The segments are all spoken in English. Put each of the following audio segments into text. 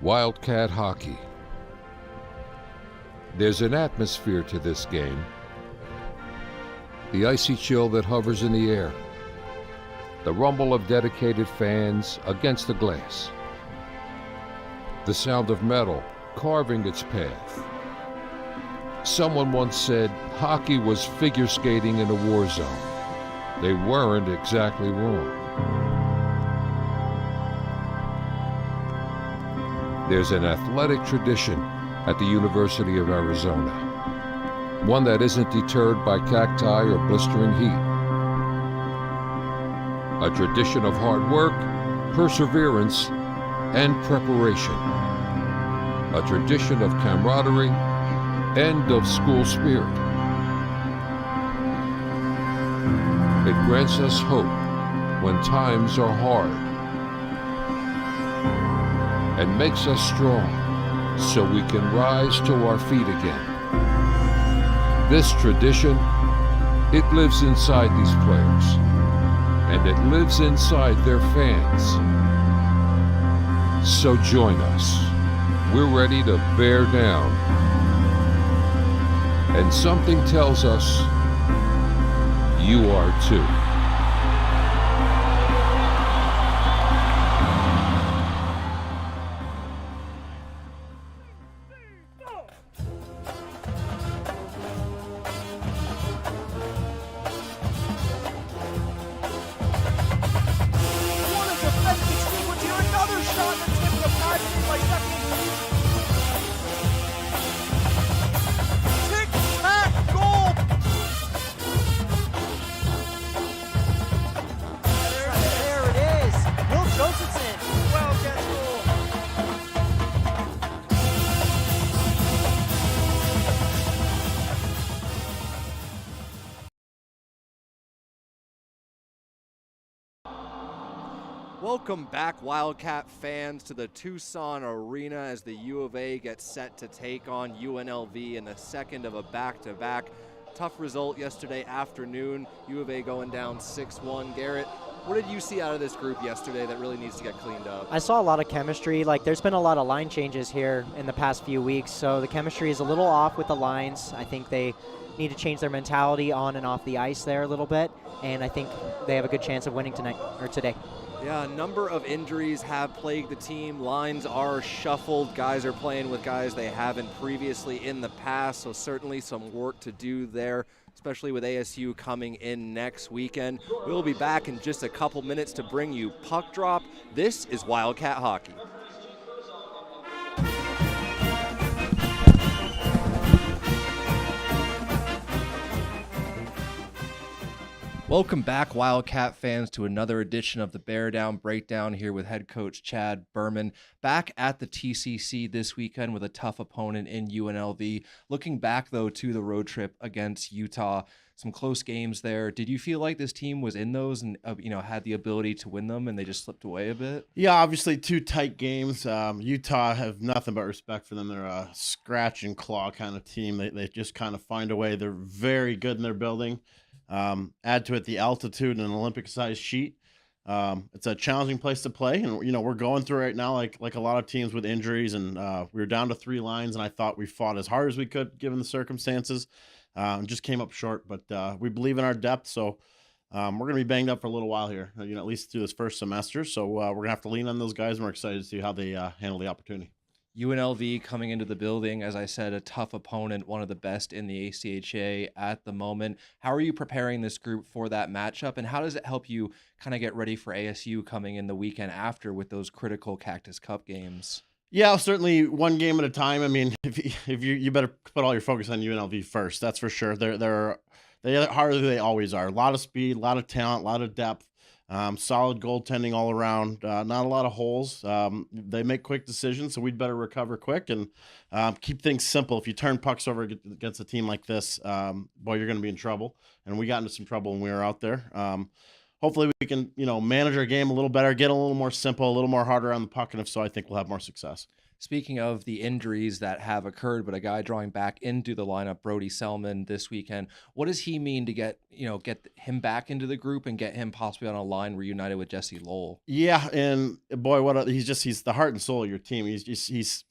Wildcat hockey. There's an atmosphere to this game. The icy chill that hovers in the air. The rumble of dedicated fans against the glass. The sound of metal carving its path. Someone once said hockey was figure skating in a war zone. They weren't exactly wrong. There's an athletic tradition at the University of Arizona. One that isn't deterred by cacti or blistering heat. A tradition of hard work, perseverance, and preparation. A tradition of camaraderie and of school spirit. It grants us hope when times are hard and makes us strong so we can rise to our feet again. This tradition, it lives inside these players, and it lives inside their fans. So join us. We're ready to bear down. And something tells us you are too. Welcome back, Wildcat fans, to the Tucson Arena as the U of A gets set to take on UNLV in the second of a back-to-back. Tough result yesterday afternoon, U of A going down 6-1. Garrett, what did you see out of this group yesterday that really needs to get cleaned up? I saw a lot of chemistry. There's been a lot of line changes here in the past few weeks, so the chemistry is a little off with the lines. I think they need to change their mentality on and off the ice there a little bit, and I think they have a good chance of winning today. Yeah, a number of injuries have plagued the team. Lines are shuffled. Guys are playing with guys they haven't previously in the past, so certainly some work to do there, especially with ASU coming in next weekend. We'll be back in just a couple minutes to bring you Puck Drop. This is Wildcat Hockey. Welcome back, Wildcat fans, to another edition of the Bear Down Breakdown here with head coach Chad Berman. Back at the TCC this weekend with a tough opponent in UNLV. Looking back, though, to the road trip against Utah, some close games there. Did you feel like this team was in those and had the ability to win them and they just slipped away a bit? Yeah, obviously two tight games. Utah have nothing but respect for them. They're a scratch and claw kind of team. They just kind of find a way. They're very good in their building. Add to it the altitude and an Olympic-sized sheet. It's a challenging place to play, and we're going through right now like a lot of teams with injuries, and we were down to 3 lines, and I thought we fought as hard as we could given the circumstances, and just came up short. But we believe in our depth, so we're going to be banged up for a little while here, at least through this first semester. So we're going to have to lean on those guys, and we're excited to see how they handle the opportunity. UNLV coming into the building, as I said, a tough opponent, one of the best in the ACHA at the moment. How are you preparing this group for that matchup, and how does it help you kind of get ready for ASU coming in the weekend after with those critical Cactus Cup games? Yeah, certainly one game at a time. I mean, if you better put all your focus on UNLV first, that's for sure. They are harder than they always are. A lot of speed, a lot of talent, a lot of depth. Solid goaltending all around. Not a lot of holes. They make quick decisions, so we'd better recover quick and keep things simple. If you turn pucks over against a team like this, boy, you're going to be in trouble. And we got into some trouble when we were out there. Hopefully we can, manage our game a little better, get a little more simple, a little more harder on the puck, and if so, I think we'll have more success. Speaking of the injuries that have occurred, but a guy drawing back into the lineup, Brody Selman, this weekend, what does he mean to get him back into the group and get him possibly on a line reunited with Jesse Lowell? Yeah, and boy, he's the heart and soul of your team. He's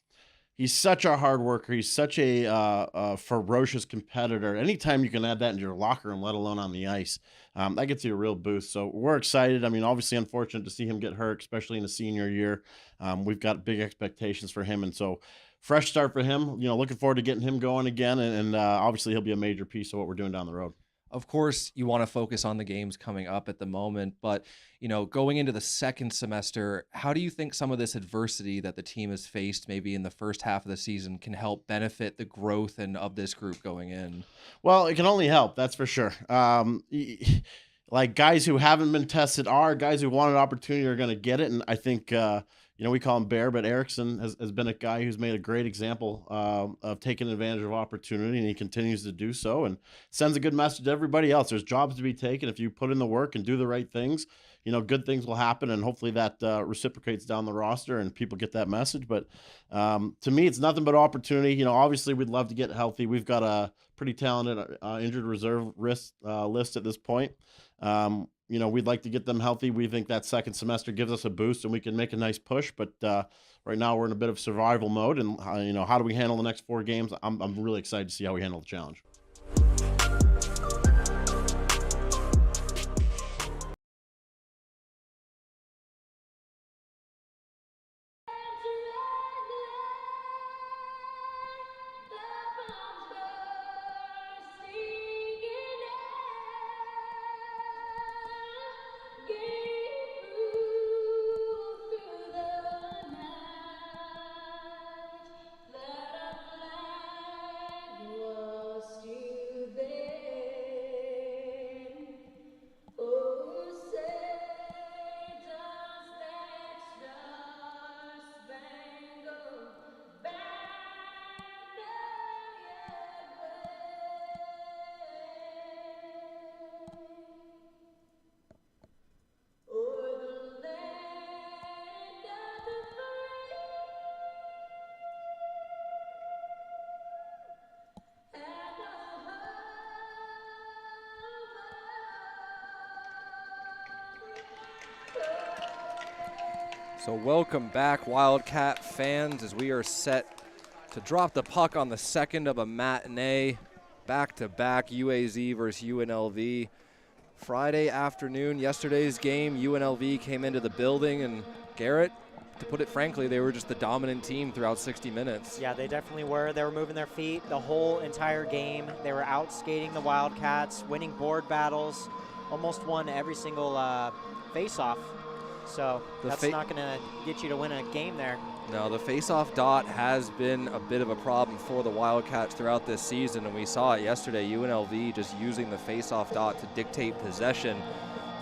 such a hard worker. He's such a ferocious competitor. Anytime you can add that into your locker room, let alone on the ice, that gets you a real boost. So we're excited. I mean, obviously unfortunate to see him get hurt, especially in the senior year. We've got big expectations for him. And so fresh start for him, looking forward to getting him going again. And obviously he'll be a major piece of what we're doing down the road. Of course, you want to focus on the games coming up at the moment, but going into the second semester, how do you think some of this adversity that the team has faced maybe in the first half of the season can help benefit the growth of this group going in? Well, it can only help, that's for sure. Like guys who haven't been tested guys who want an opportunity are going to get it, and I think we call him Bear, but Erickson has been a guy who's made a great example of taking advantage of opportunity, and he continues to do so and sends a good message to everybody else. There's jobs to be taken. If you put in the work and do the right things, good things will happen, and hopefully that reciprocates down the roster and people get that message. But to me, it's nothing but opportunity. Obviously we'd love to get healthy. We've got a pretty talented injured reserve list at this point. We'd like to get them healthy. We think that second semester gives us a boost and we can make a nice push. But right now we're in a bit of survival mode. And, how do we handle the next 4 games? I'm really excited to see how we handle the challenge. So welcome back, Wildcat fans, as we are set to drop the puck on the second of a matinee, back-to-back UAZ versus UNLV. Friday afternoon, yesterday's game, UNLV came into the building, and Garrett, to put it frankly, they were just the dominant team throughout 60 minutes. Yeah, they definitely were. They were moving their feet the whole entire game. They were out-skating the Wildcats, winning board battles, almost won every single face-off. So that's not going to get you to win a game there. No, the face-off dot has been a bit of a problem for the Wildcats throughout this season, and we saw it yesterday. UNLV just using the face-off dot to dictate possession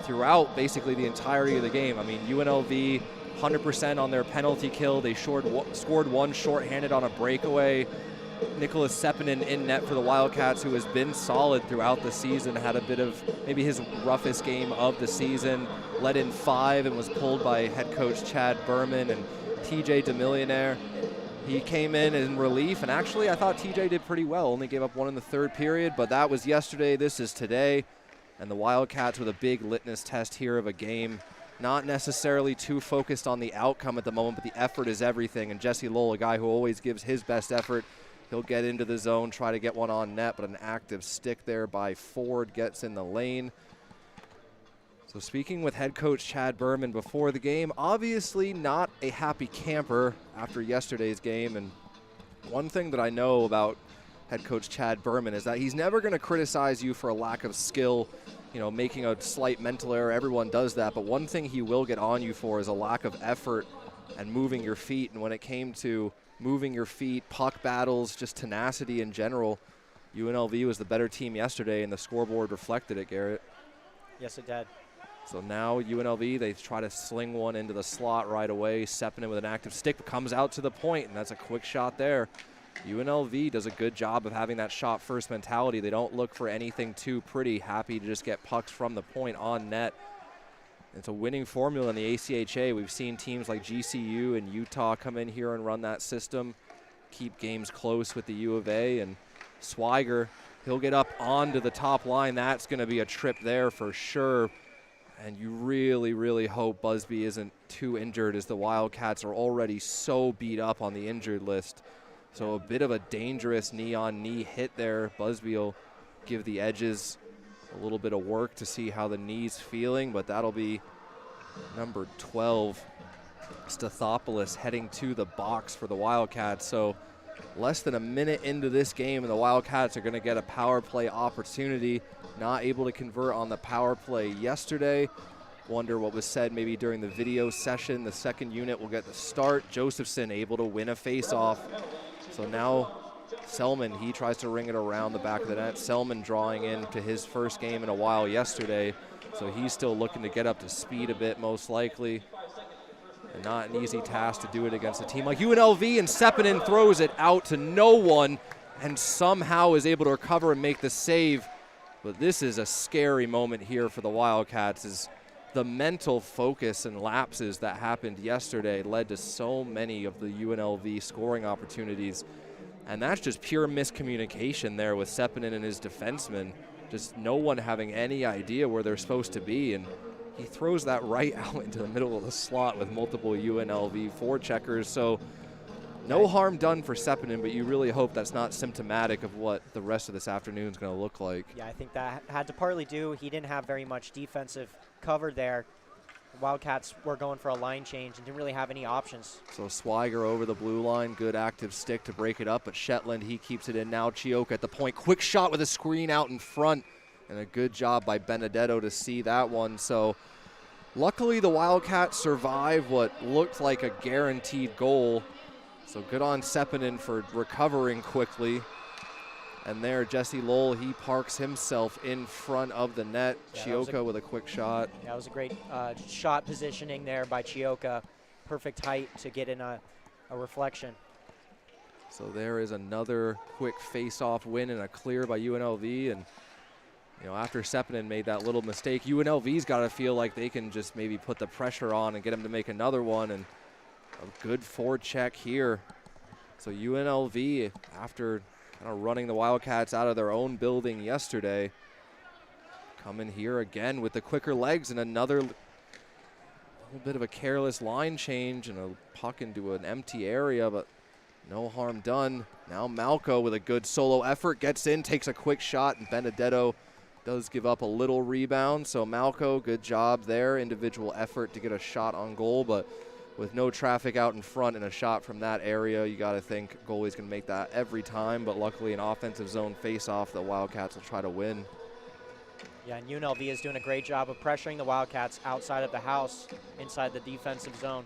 throughout basically the entirety of the game. I mean, UNLV 100% on their penalty kill. They scored one shorthanded on a breakaway. Nicholas Sepinen in net for the Wildcats, who has been solid throughout the season, had a bit of maybe his roughest game of the season, led in 5 and was pulled by head coach Chad Berman. And TJ DeMillionaire, he came in relief, and actually I thought TJ did pretty well, only gave up 1 in the third period, but that was yesterday, this is today, and the Wildcats with a big litmus test here of a game. Not necessarily too focused on the outcome at the moment, but the effort is everything, and Jesse Lowell, a guy who always gives his best effort. He'll get into the zone, try to get one on net, but an active stick there by Ford gets in the lane. So speaking with head coach Chad Berman before the game, obviously not a happy camper after yesterday's game. And one thing that I know about head coach Chad Berman is that he's never going to criticize you for a lack of skill, making a slight mental error. Everyone does that. But one thing he will get on you for is a lack of effort and moving your feet. And when it came to moving your feet, puck battles, just tenacity in general, UNLV was the better team yesterday, and the scoreboard reflected it, Garrett. Yes, it did. So now UNLV, they try to sling one into the slot right away. Sepinen with an active stick comes out to the point, and that's a quick shot there. UNLV does a good job of having that shot first mentality. They don't look for anything too pretty, happy to just get pucks from the point on net. It's a winning formula in the ACHA. We've seen teams like GCU and Utah come in here and run that system, keep games close with the U of A, and Swiger, he'll get up onto the top line. That's going to be a trip there for sure. And you really, really hope Busby isn't too injured, as the Wildcats are already so beat up on the injured list. So a bit of a dangerous knee-on-knee hit there. Busby will give the edges a little bit of work to see how the knee's feeling, but that'll be number 12, Stathopoulos, heading to the box for the Wildcats. So less than a minute into this game, and the Wildcats are going to get a power play opportunity. Not able to convert on the power play yesterday. Wonder what was said maybe during the video session. The second unit will get the start. Josephson able to win a face-off. So now Selman, he tries to ring it around the back of the net. Selman drawing into his first game in a while yesterday. So he's still looking to get up to speed a bit, most likely. And not an easy task to do it against a team like UNLV, and Sepinen throws it out to no one and somehow is able to recover and make the save. But this is a scary moment here for the Wildcats, as the mental focus and lapses that happened yesterday led to so many of the UNLV scoring opportunities. And that's just pure miscommunication there with Sepinen and his defensemen. Just no one having any idea where they're supposed to be. And he throws that right out into the middle of the slot with multiple UNLV forecheckers. So no harm done for Sepinen, but you really hope that's not symptomatic of what the rest of this afternoon is going to look like. Yeah, I think that had to partly do. He didn't have very much defensive cover there. The Wildcats were going for a line change and didn't really have any options. So Swiger over the blue line, good active stick to break it up, but Shetland, he keeps it in now. Chioka at the point, quick shot with a screen out in front, and a good job by Benedetto to see that one. So luckily the Wildcats survive what looked like a guaranteed goal. So good on Sepinen for recovering quickly. And there, Jesse Lowell, he parks himself in front of the net. Yeah, Chioka with a quick shot. Yeah, that was a great shot positioning there by Chioka. Perfect height to get in a reflection. So there is another quick face-off win and a clear by UNLV. And, you know, after Sepinen made that little mistake, UNLV's got to feel like they can just maybe put the pressure on and get him to make another one. And a good forecheck here. So UNLV, after kind of running the Wildcats out of their own building yesterday, coming here again with the quicker legs and another little bit of a careless line change and a puck into an empty area, but no harm done. Now Malco with a good solo effort gets in, takes a quick shot, and Benedetto does give up a little rebound. So Malco, good job there, individual effort to get a shot on goal, but with no traffic out in front and a shot from that area, you got to think goalie's going to make that every time. But luckily, an offensive zone face-off, the Wildcats will try to win. Yeah, and UNLV is doing a great job of pressuring the Wildcats outside of the house, inside the defensive zone.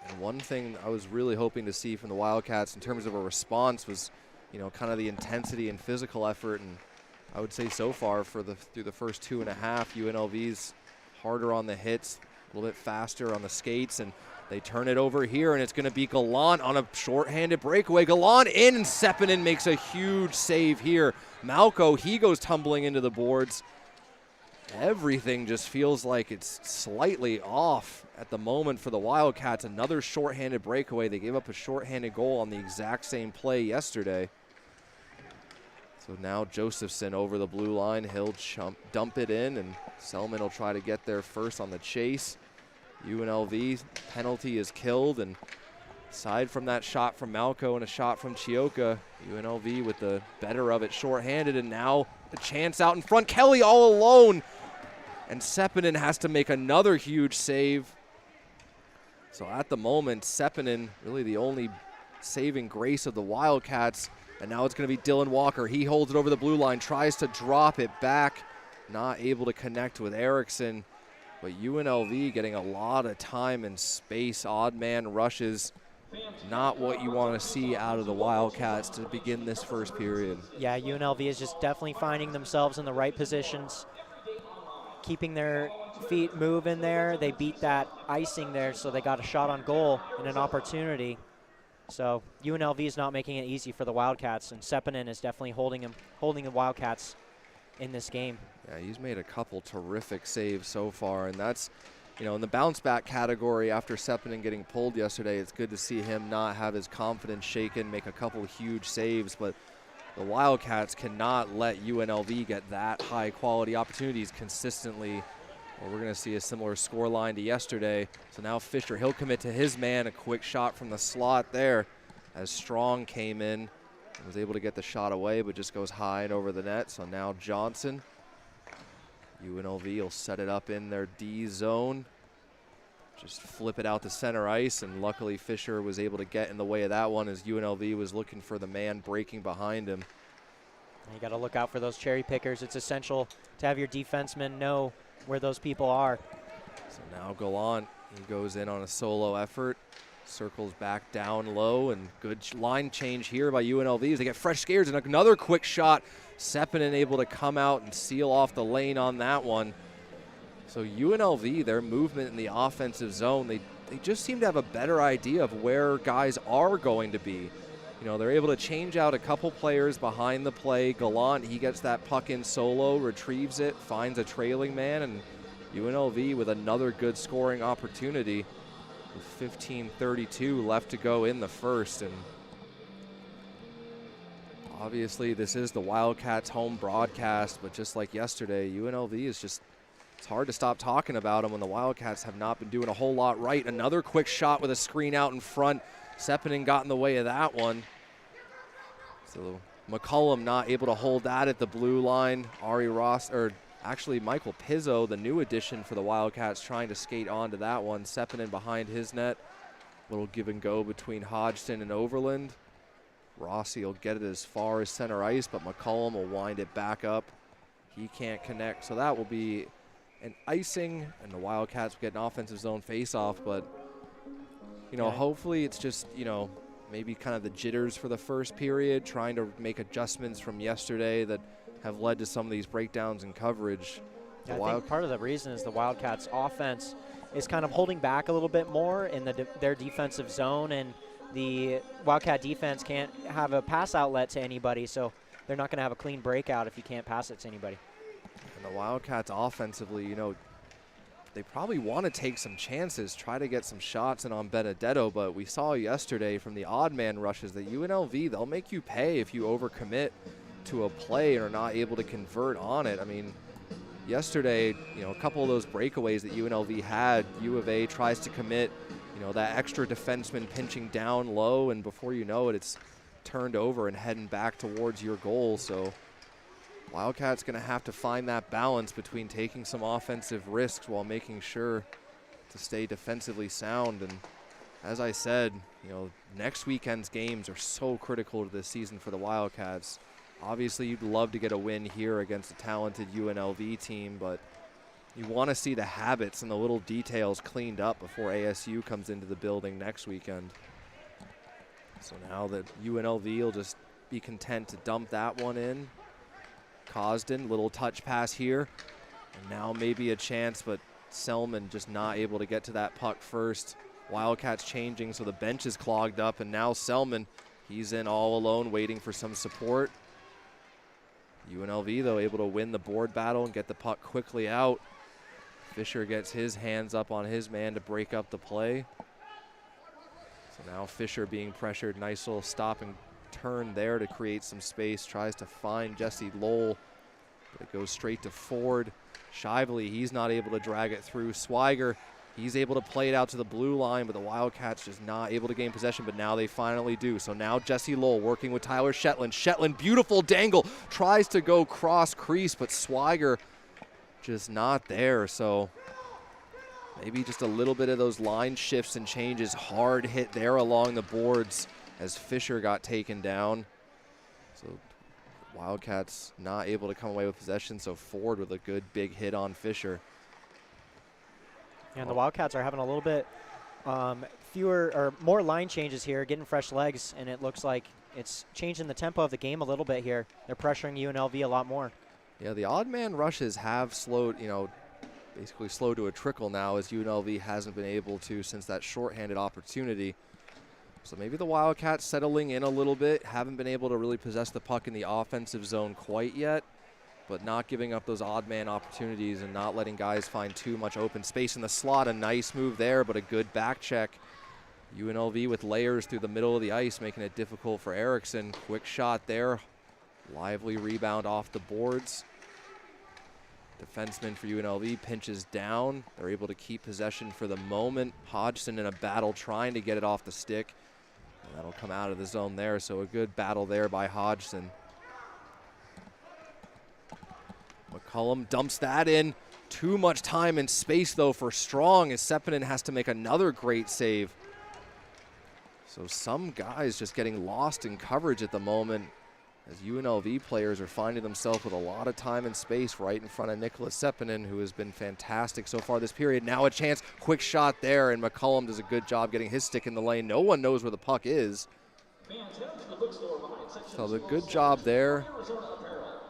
And one thing I was really hoping to see from the Wildcats in terms of a response was, you know, kind of the intensity and physical effort. And I would say so far through the first 2.5, UNLV's harder on the hits, a little bit faster on the skates, and they turn it over here, and it's going to be Gallant on a shorthanded breakaway. Gallant in, and Sepinen makes a huge save here. Malco, he goes tumbling into the boards. Everything just feels like it's slightly off at the moment for the Wildcats. Another shorthanded breakaway. They gave up a shorthanded goal on the exact same play yesterday. So now Josephson over the blue line. He'll dump it in, and Selman will try to get there first on the chase. UNLV penalty is killed, and aside from that shot from Malco and a shot from Chioka, UNLV with the better of it shorthanded, and now a chance out in front. Kelly all alone, and Sepinen has to make another huge save. So at the moment, Sepinen really the only saving grace of the Wildcats. And now it's going to be Dylan Walker. He holds it over the blue line, tries to drop it back, not able to connect with Erickson. But UNLV getting a lot of time and space, odd man rushes. Not what you want to see out of the Wildcats to begin this first period. Yeah, UNLV is just definitely finding themselves in the right positions, keeping their feet moving there. They beat that icing there, so they got a shot on goal and an opportunity. So UNLV is not making it easy for the Wildcats, and Sepinen is definitely holding the Wildcats in this game. Yeah, he's made a couple terrific saves so far, and that's, in the bounce back category after Sepinen getting pulled yesterday, it's good to see him not have his confidence shaken, make a couple huge saves, but the Wildcats cannot let UNLV get that high quality opportunities consistently, or we're going to see a similar score line to yesterday. So now Fisher, he'll commit to his man, a quick shot from the slot there as Strong came in and was able to get the shot away, but just goes high and over the net. So now Johnson, UNLV will set it up in their D zone. Just flip it out to center ice, and luckily Fisher was able to get in the way of that one as UNLV was looking for the man breaking behind him. You got to look out for those cherry pickers. It's essential to have your defensemen know where those people are. So now Gallant, he goes in on a solo effort, circles back down low, and good line change here by UNLV as they get fresh skates, and another quick shot. Sepinen able to come out and seal off the lane on that one. So UNLV, their movement in the offensive zone, they just seem to have a better idea of where guys are going to be. They're able to change out a couple players behind the play. Gallant, he gets that puck in solo, retrieves it, finds a trailing man, and UNLV with another good scoring opportunity with 15:32 left to go in the first. And obviously this is the Wildcats home broadcast, but just like yesterday, UNLV is just, it's hard to stop talking about them when the Wildcats have not been doing a whole lot right. Another quick shot with a screen out in front. Sepinen got in the way of that one. So McCullum not able to hold that at the blue line. Michael Pizzo, the new addition for the Wildcats, trying to skate onto that one. Sepinen behind his net. Little give and go between Hodgson and Overland. Rossi will get it as far as center ice, but McCullum will wind it back up. He can't connect, so that will be an icing, and the Wildcats will get an offensive zone face-off, but hopefully it's just, maybe kind of the jitters for the first period, trying to make adjustments from yesterday that have led to some of these breakdowns in coverage. I think part of the reason is the Wildcats offense is kind of holding back a little bit more in their defensive zone, and the Wildcat defense can't have a pass outlet to anybody, so they're not going to have a clean breakout if you can't pass it to anybody. And the Wildcats offensively, they probably want to take some chances, try to get some shots in on Benedetto, but we saw yesterday from the odd man rushes that UNLV, they'll make you pay if you overcommit to a play and are not able to convert on it. I mean, yesterday, a couple of those breakaways that UNLV had, U of A tries to commit, that extra defenseman pinching down low, and before you know it, it's turned over and heading back towards your goal. So Wildcats going to have to find that balance between taking some offensive risks while making sure to stay defensively sound. And as I said, next weekend's games are so critical to this season for the Wildcats. Obviously, you'd love to get a win here against a talented UNLV team, but you want to see the habits and the little details cleaned up before ASU comes into the building next weekend. So now that UNLV will just be content to dump that one in. Cosden, little touch pass here. And now maybe a chance, but Selman just not able to get to that puck first. Wildcats changing, so the bench is clogged up, and now Selman, he's in all alone waiting for some support. UNLV, though, able to win the board battle and get the puck quickly out. Fisher gets his hands up on his man to break up the play. So now Fisher being pressured. Nice little stop and turn there to create some space. Tries to find Jesse Lowell, but it goes straight to Ford. Shively, he's not able to drag it through. Swiger, he's able to play it out to the blue line, but the Wildcats just not able to gain possession, but now they finally do. So now Jesse Lowell working with Tyler Shetland. Shetland, beautiful dangle, tries to go cross crease, but Swiger just not there. So maybe just a little bit of those line shifts and changes. Hard hit there along the boards as Fisher got taken down. So Wildcats not able to come away with possession, so Ford with a good big hit on Fisher. And the Wildcats are having a little bit fewer or more line changes here, getting fresh legs, and it looks like it's changing the tempo of the game a little bit here. They're pressuring UNLV a lot more. Yeah, the odd man rushes have slowed, basically slowed to a trickle now, as UNLV hasn't been able to since that shorthanded opportunity. So maybe the Wildcats settling in a little bit, haven't been able to really possess the puck in the offensive zone quite yet. but not giving up those odd man opportunities and not letting guys find too much open space in the slot. A nice move there, but a good back check. UNLV with layers through the middle of the ice, making it difficult for Erickson. Quick shot there. Lively rebound off the boards. Defenseman for UNLV pinches down. They're able to keep possession for the moment. Hodgson in a battle trying to get it off the stick. And that'll come out of the zone there, so a good battle there by Hodgson. McCullum dumps that in. Too much time and space, though, for Strong, as Seppänen has to make another great save. So some guys just getting lost in coverage at the moment, as UNLV players are finding themselves with a lot of time and space right in front of Nicholas Seppänen, who has been fantastic so far this period. Now a chance, quick shot there, and McCullum does a good job getting his stick in the lane. No one knows where the puck is. So the good job there.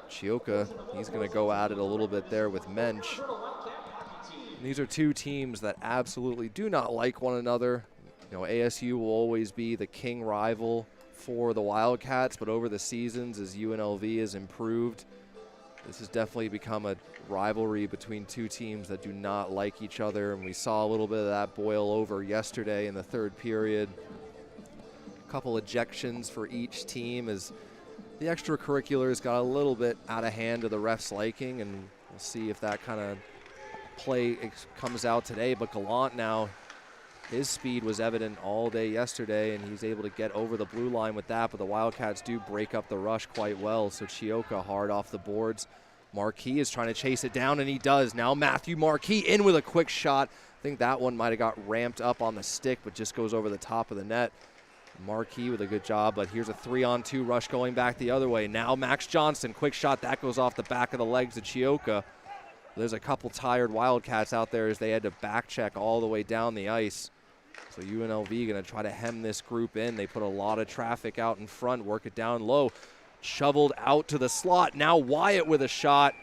Chioka, he's going to go at it a little bit there with Mensch. And these are two teams that absolutely do not like one another. You know, ASU will always be the king rival for the Wildcats, but over the seasons, as UNLV has improved, this has definitely become a rivalry between two teams that do not like each other, and we saw a little bit of that boil over yesterday in the third period. A couple ejections for each team as the extracurriculars got a little bit out of hand to the refs' liking, and we'll see if that kind of play comes out today. But Gallant now, his speed was evident all day yesterday, and he's able to get over the blue line with that, but the Wildcats do break up the rush quite well, so Chioka hard off the boards. Marquis is trying to chase it down, and he does. Now Matthew Marquis in with a quick shot. I think that one might have got ramped up on the stick, but just goes over the top of the net. Marquis with a good job, but here's a 3-on-2 rush going back the other way. Now Max Johnson, quick shot, that goes off the back of the legs of Chioka. There's a couple tired Wildcats out there as they had to back check all the way down the ice. So UNLV going to try to hem this group in. They put a lot of traffic out in front, work it down low. Shoveled out to the slot. Now Wyatt with a shot.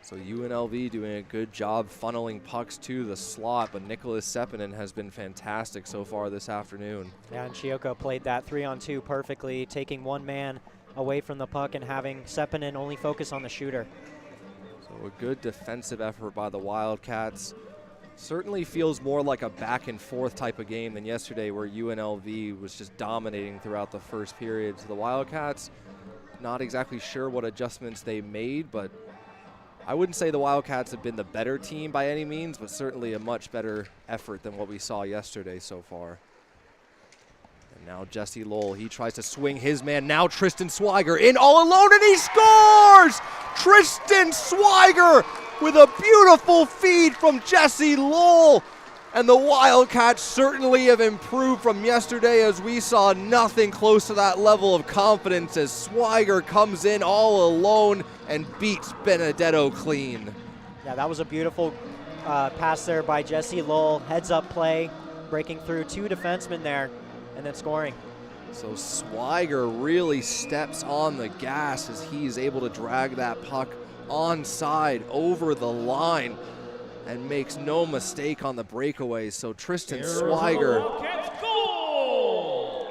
So UNLV doing a good job funneling pucks to the slot, but Nicholas Seppänen has been fantastic so far this afternoon. Yeah, and Chioka played that 3-on-2 perfectly, taking one man away from the puck and having Seppänen only focus on the shooter. So a good defensive effort by the Wildcats. Certainly feels more like a back and forth type of game than yesterday, where UNLV was just dominating throughout the first period. So the Wildcats, not exactly sure what adjustments they made, but I wouldn't say the Wildcats have been the better team by any means, but certainly a much better effort than what we saw yesterday so far. And now Jesse Lowell, he tries to swing his man. Now Tristan Swiger in all alone, and he scores! Tristan Swiger with a beautiful feed from Jesse Lowell. And the Wildcats certainly have improved from yesterday, as we saw nothing close to that level of confidence as Swiger comes in all alone and beats Benedetto clean. Yeah, that was a beautiful pass there by Jesse Lowell. Heads-up play, breaking through two defensemen there, and then scoring. So Swiger really steps on the gas as he's able to drag that puck onside over the line and makes no mistake on the breakaway. So Tristan Swiger. Wildcats goal!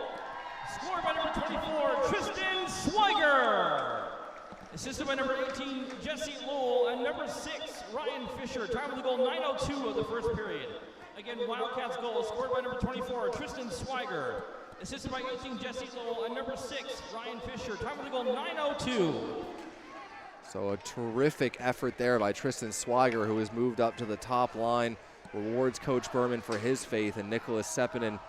Scored by number 24, Tristan Swiger. Assisted by number 18, Jesse Lowell, and number 6, Ryan Fisher. Time of the goal, 9:02 of the first period. Again, Wildcats goal scored by number 24, Tristan Swiger. Assisted by 18, Jesse Lowell, and number 6, Ryan Fisher. Time of the goal, 9:02. So a terrific effort there by Tristan Swiger, who has moved up to the top line. Rewards Coach Berman for his faith, and Nicholas Seppänen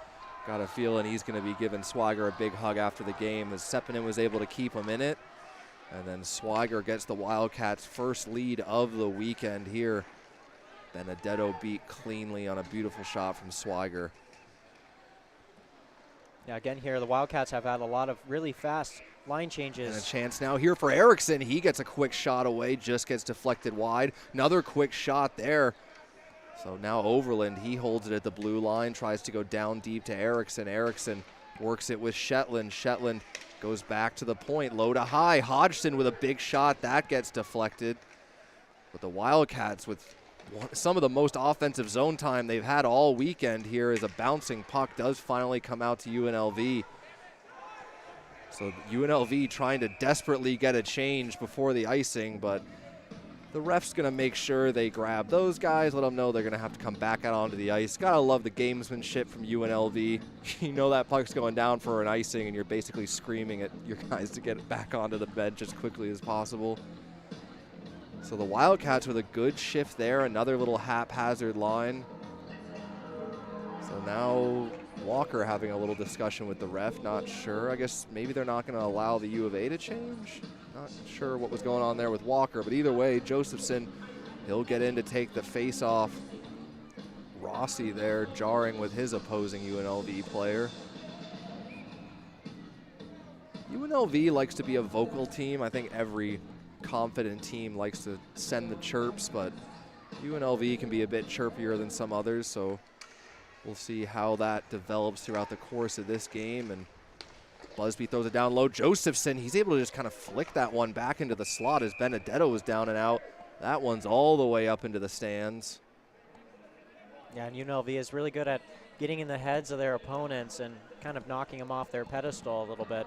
got a feeling he's going to be giving Swiger a big hug after the game, as Seppänen was able to keep him in it. And then Swiger gets the Wildcats' first lead of the weekend here. Benedetto beat cleanly on a beautiful shot from Swiger. Yeah, again here, the Wildcats have had a lot of really fast line changes. And a chance now here for Erickson. He gets a quick shot away, just gets deflected wide. Another quick shot there. So now Overland, he holds it at the blue line, tries to go down deep to Erickson. Erickson works it with Shetland. Shetland goes back to the point, low to high. Hodgson with a big shot, that gets deflected. But the Wildcats with some of the most offensive zone time they've had all weekend here, as a bouncing puck does finally come out to UNLV. So UNLV trying to desperately get a change before the icing, but the ref's going to make sure they grab those guys, let them know they're going to have to come back out onto the ice. Got to love the gamesmanship from UNLV. You know that puck's going down for an icing, and you're basically screaming at your guys to get it back onto the bench as quickly as possible. So the Wildcats with a good shift there, another little haphazard line. So now Walker having a little discussion with the ref, not sure. I guess maybe they're not going to allow the U of A to change. Not sure what was going on there with Walker, but either way, Josephson, he'll get in to take the face-off. Rossi there jarring with his opposing UNLV player. UNLV likes to be a vocal team. I think every confident team likes to send the chirps, but UNLV can be a bit chirpier than some others, so we'll see how that develops throughout the course of this game. And Busby throws it down low. Josephson, he's able to just kind of flick that one back into the slot as Benedetto was down and out. That one's all the way up into the stands. Yeah, and UNLV is really good at getting in the heads of their opponents and kind of knocking them off their pedestal a little bit.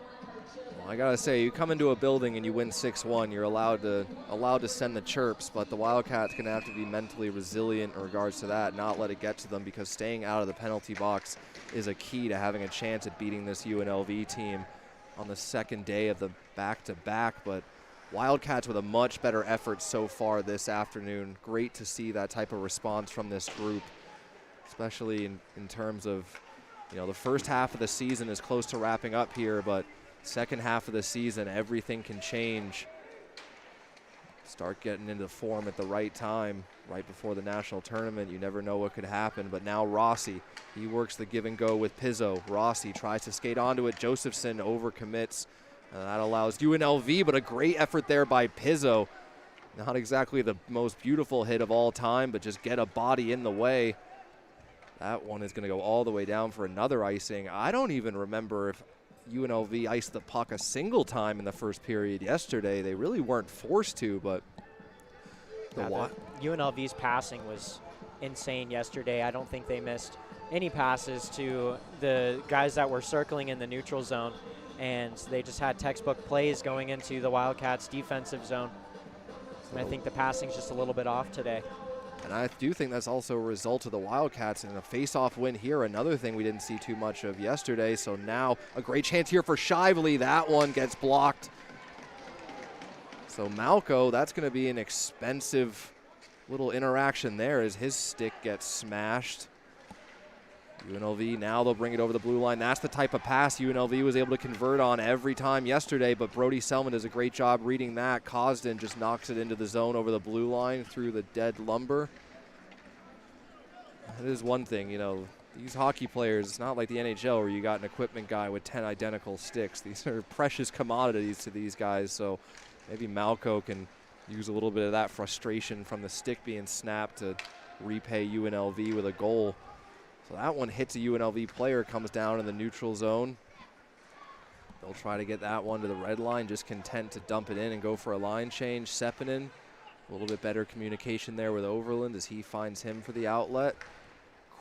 Well, I gotta say, you come into a building and you win 6-1, you're allowed to send the chirps, but the Wildcats gonna have to be mentally resilient in regards to that, not let it get to them, because staying out of the penalty box is a key to having a chance at beating this UNLV team on the second day of the back-to-back. But Wildcats with a much better effort so far this afternoon. Great to see that type of response from this group, especially in terms of, the first half of the season is close to wrapping up here, but second half of the season, everything can change. Start getting into form at the right time, right before the national tournament. You never know what could happen, but now Rossi, he works the give and go with Pizzo. Rossi tries to skate onto it. Josephson overcommits. That allows UNLV, but a great effort there by Pizzo. Not exactly the most beautiful hit of all time, but just get a body in the way. That one is going to go all the way down for another icing. I don't even remember if UNLV iced the puck a single time in the first period yesterday. They really weren't forced to, but UNLV's passing was insane yesterday. I don't think they missed any passes to the guys that were circling in the neutral zone, and they just had textbook plays going into the Wildcats' defensive zone. And I think the passing's just a little bit off today. And I do think that's also a result of the Wildcats in a face-off win here. Another thing we didn't see too much of yesterday. So now a great chance here for Shively. That one gets blocked. So Malco, that's going to be an expensive little interaction there as his stick gets smashed. UNLV, now they'll bring it over the blue line. That's the type of pass UNLV was able to convert on every time yesterday, but Brody Selman does a great job reading that. Cosden just knocks it into the zone over the blue line through the dead lumber. That is one thing, these hockey players, it's not like the NHL where you got an equipment guy with 10 identical sticks. These are precious commodities to these guys, so maybe Malco can use a little bit of that frustration from the stick being snapped to repay UNLV with a goal. So that one hits a UNLV player, comes down in the neutral zone. They'll try to get that one to the red line, just content to dump it in and go for a line change. Sepinen, a little bit better communication there with Overland as he finds him for the outlet.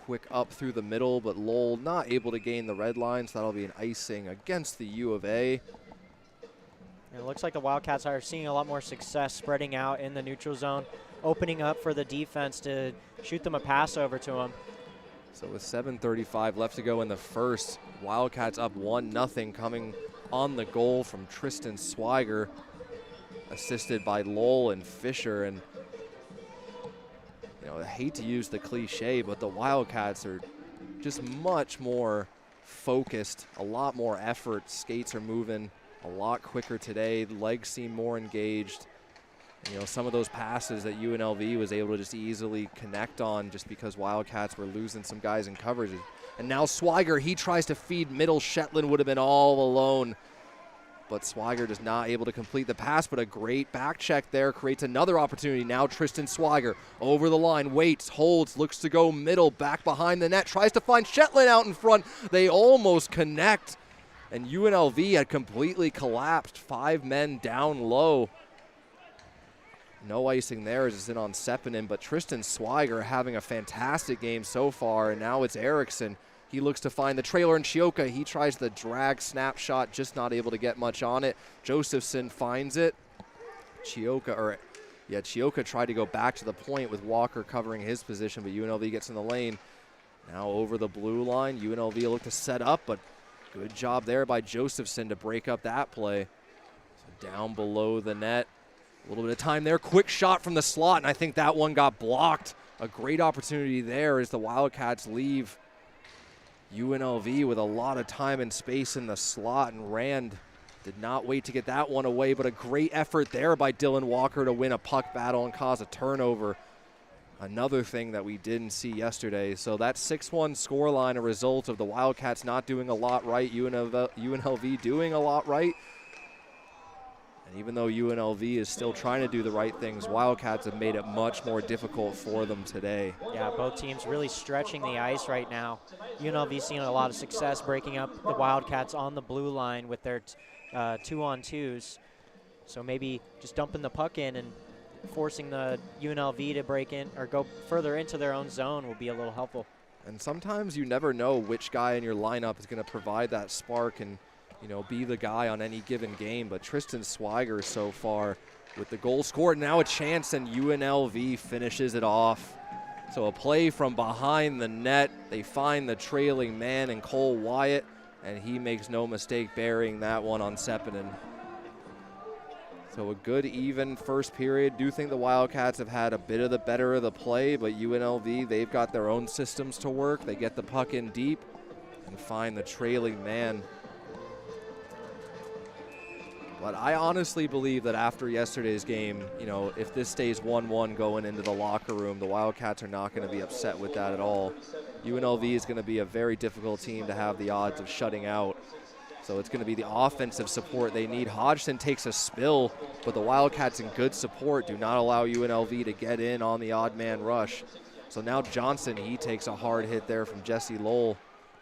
Quick up through the middle, but Lowell not able to gain the red line, so that'll be an icing against the U of A. And it looks like the Wildcats are seeing a lot more success spreading out in the neutral zone, opening up for the defense to shoot them a pass over to them. So with 7:35 left to go in the first, Wildcats up 1-0, coming on the goal from Tristan Swiger, assisted by Lowell and Fisher. And I hate to use the cliche, but the Wildcats are just much more focused, a lot more effort. Skates are moving a lot quicker today. The legs seem more engaged. Some of those passes that UNLV was able to just easily connect on just because Wildcats were losing some guys in coverage. And now Swiger, he tries to feed middle. Shetland would have been all alone. But Swiger just not able to complete the pass, but a great back check there creates another opportunity. Now Tristan Swiger over the line, waits, holds, looks to go middle, back behind the net, tries to find Shetland out in front. They almost connect, and UNLV had completely collapsed. 5 men down low. No icing there as it's in on Sepinen, but Tristan Swiger having a fantastic game so far, and now it's Eriksson He looks to find the trailer, and Chioka, he tries the drag snapshot, just not able to get much on it. Josephson finds it. Chioka tried to go back to the point with Walker covering his position, but UNLV gets in the lane. Now over the blue line, UNLV look to set up, but good job there by Josephson to break up that play. So down below the net, a little bit of time there. Quick shot from the slot, and I think that one got blocked. A great opportunity there as the Wildcats leave UNLV with a lot of time and space in the slot, and Rand did not wait to get that one away, but a great effort there by Dylan Walker to win a puck battle and cause a turnover. Another thing that we didn't see yesterday. So that 6-1 scoreline, a result of the Wildcats not doing a lot right, UNLV doing a lot right. And even though UNLV is still trying to do the right things, Wildcats have made it much more difficult for them today. Yeah, both teams really stretching the ice right now. UNLV seeing a lot of success breaking up the Wildcats on the blue line with their 2-on-2s. So maybe just dumping the puck in and forcing the UNLV to break in or go further into their own zone will be a little helpful. And sometimes you never know which guy in your lineup is going to provide that spark and, you know, be the guy on any given game. But Tristan Swiger so far with the goal scored, now a chance, and UNLV finishes it off. So a play from behind the net. They find the trailing man in Cole Wyatt, and he makes no mistake burying that one on Sepinen. So a good even first period. Do think the Wildcats have had a bit of the better of the play, but UNLV, they've got their own systems to work. They get the puck in deep and find the trailing man. But I honestly believe that after yesterday's game, you know, if this stays 1-1 going into the locker room, the Wildcats are not going to be upset with that at all. UNLV is going to be a very difficult team to have the odds of shutting out. So it's going to be the offensive support they need. Hodgson takes a spill, but the Wildcats in good support do not allow UNLV to get in on the odd man rush. So now Johnson, he takes a hard hit there from Jesse Lowell.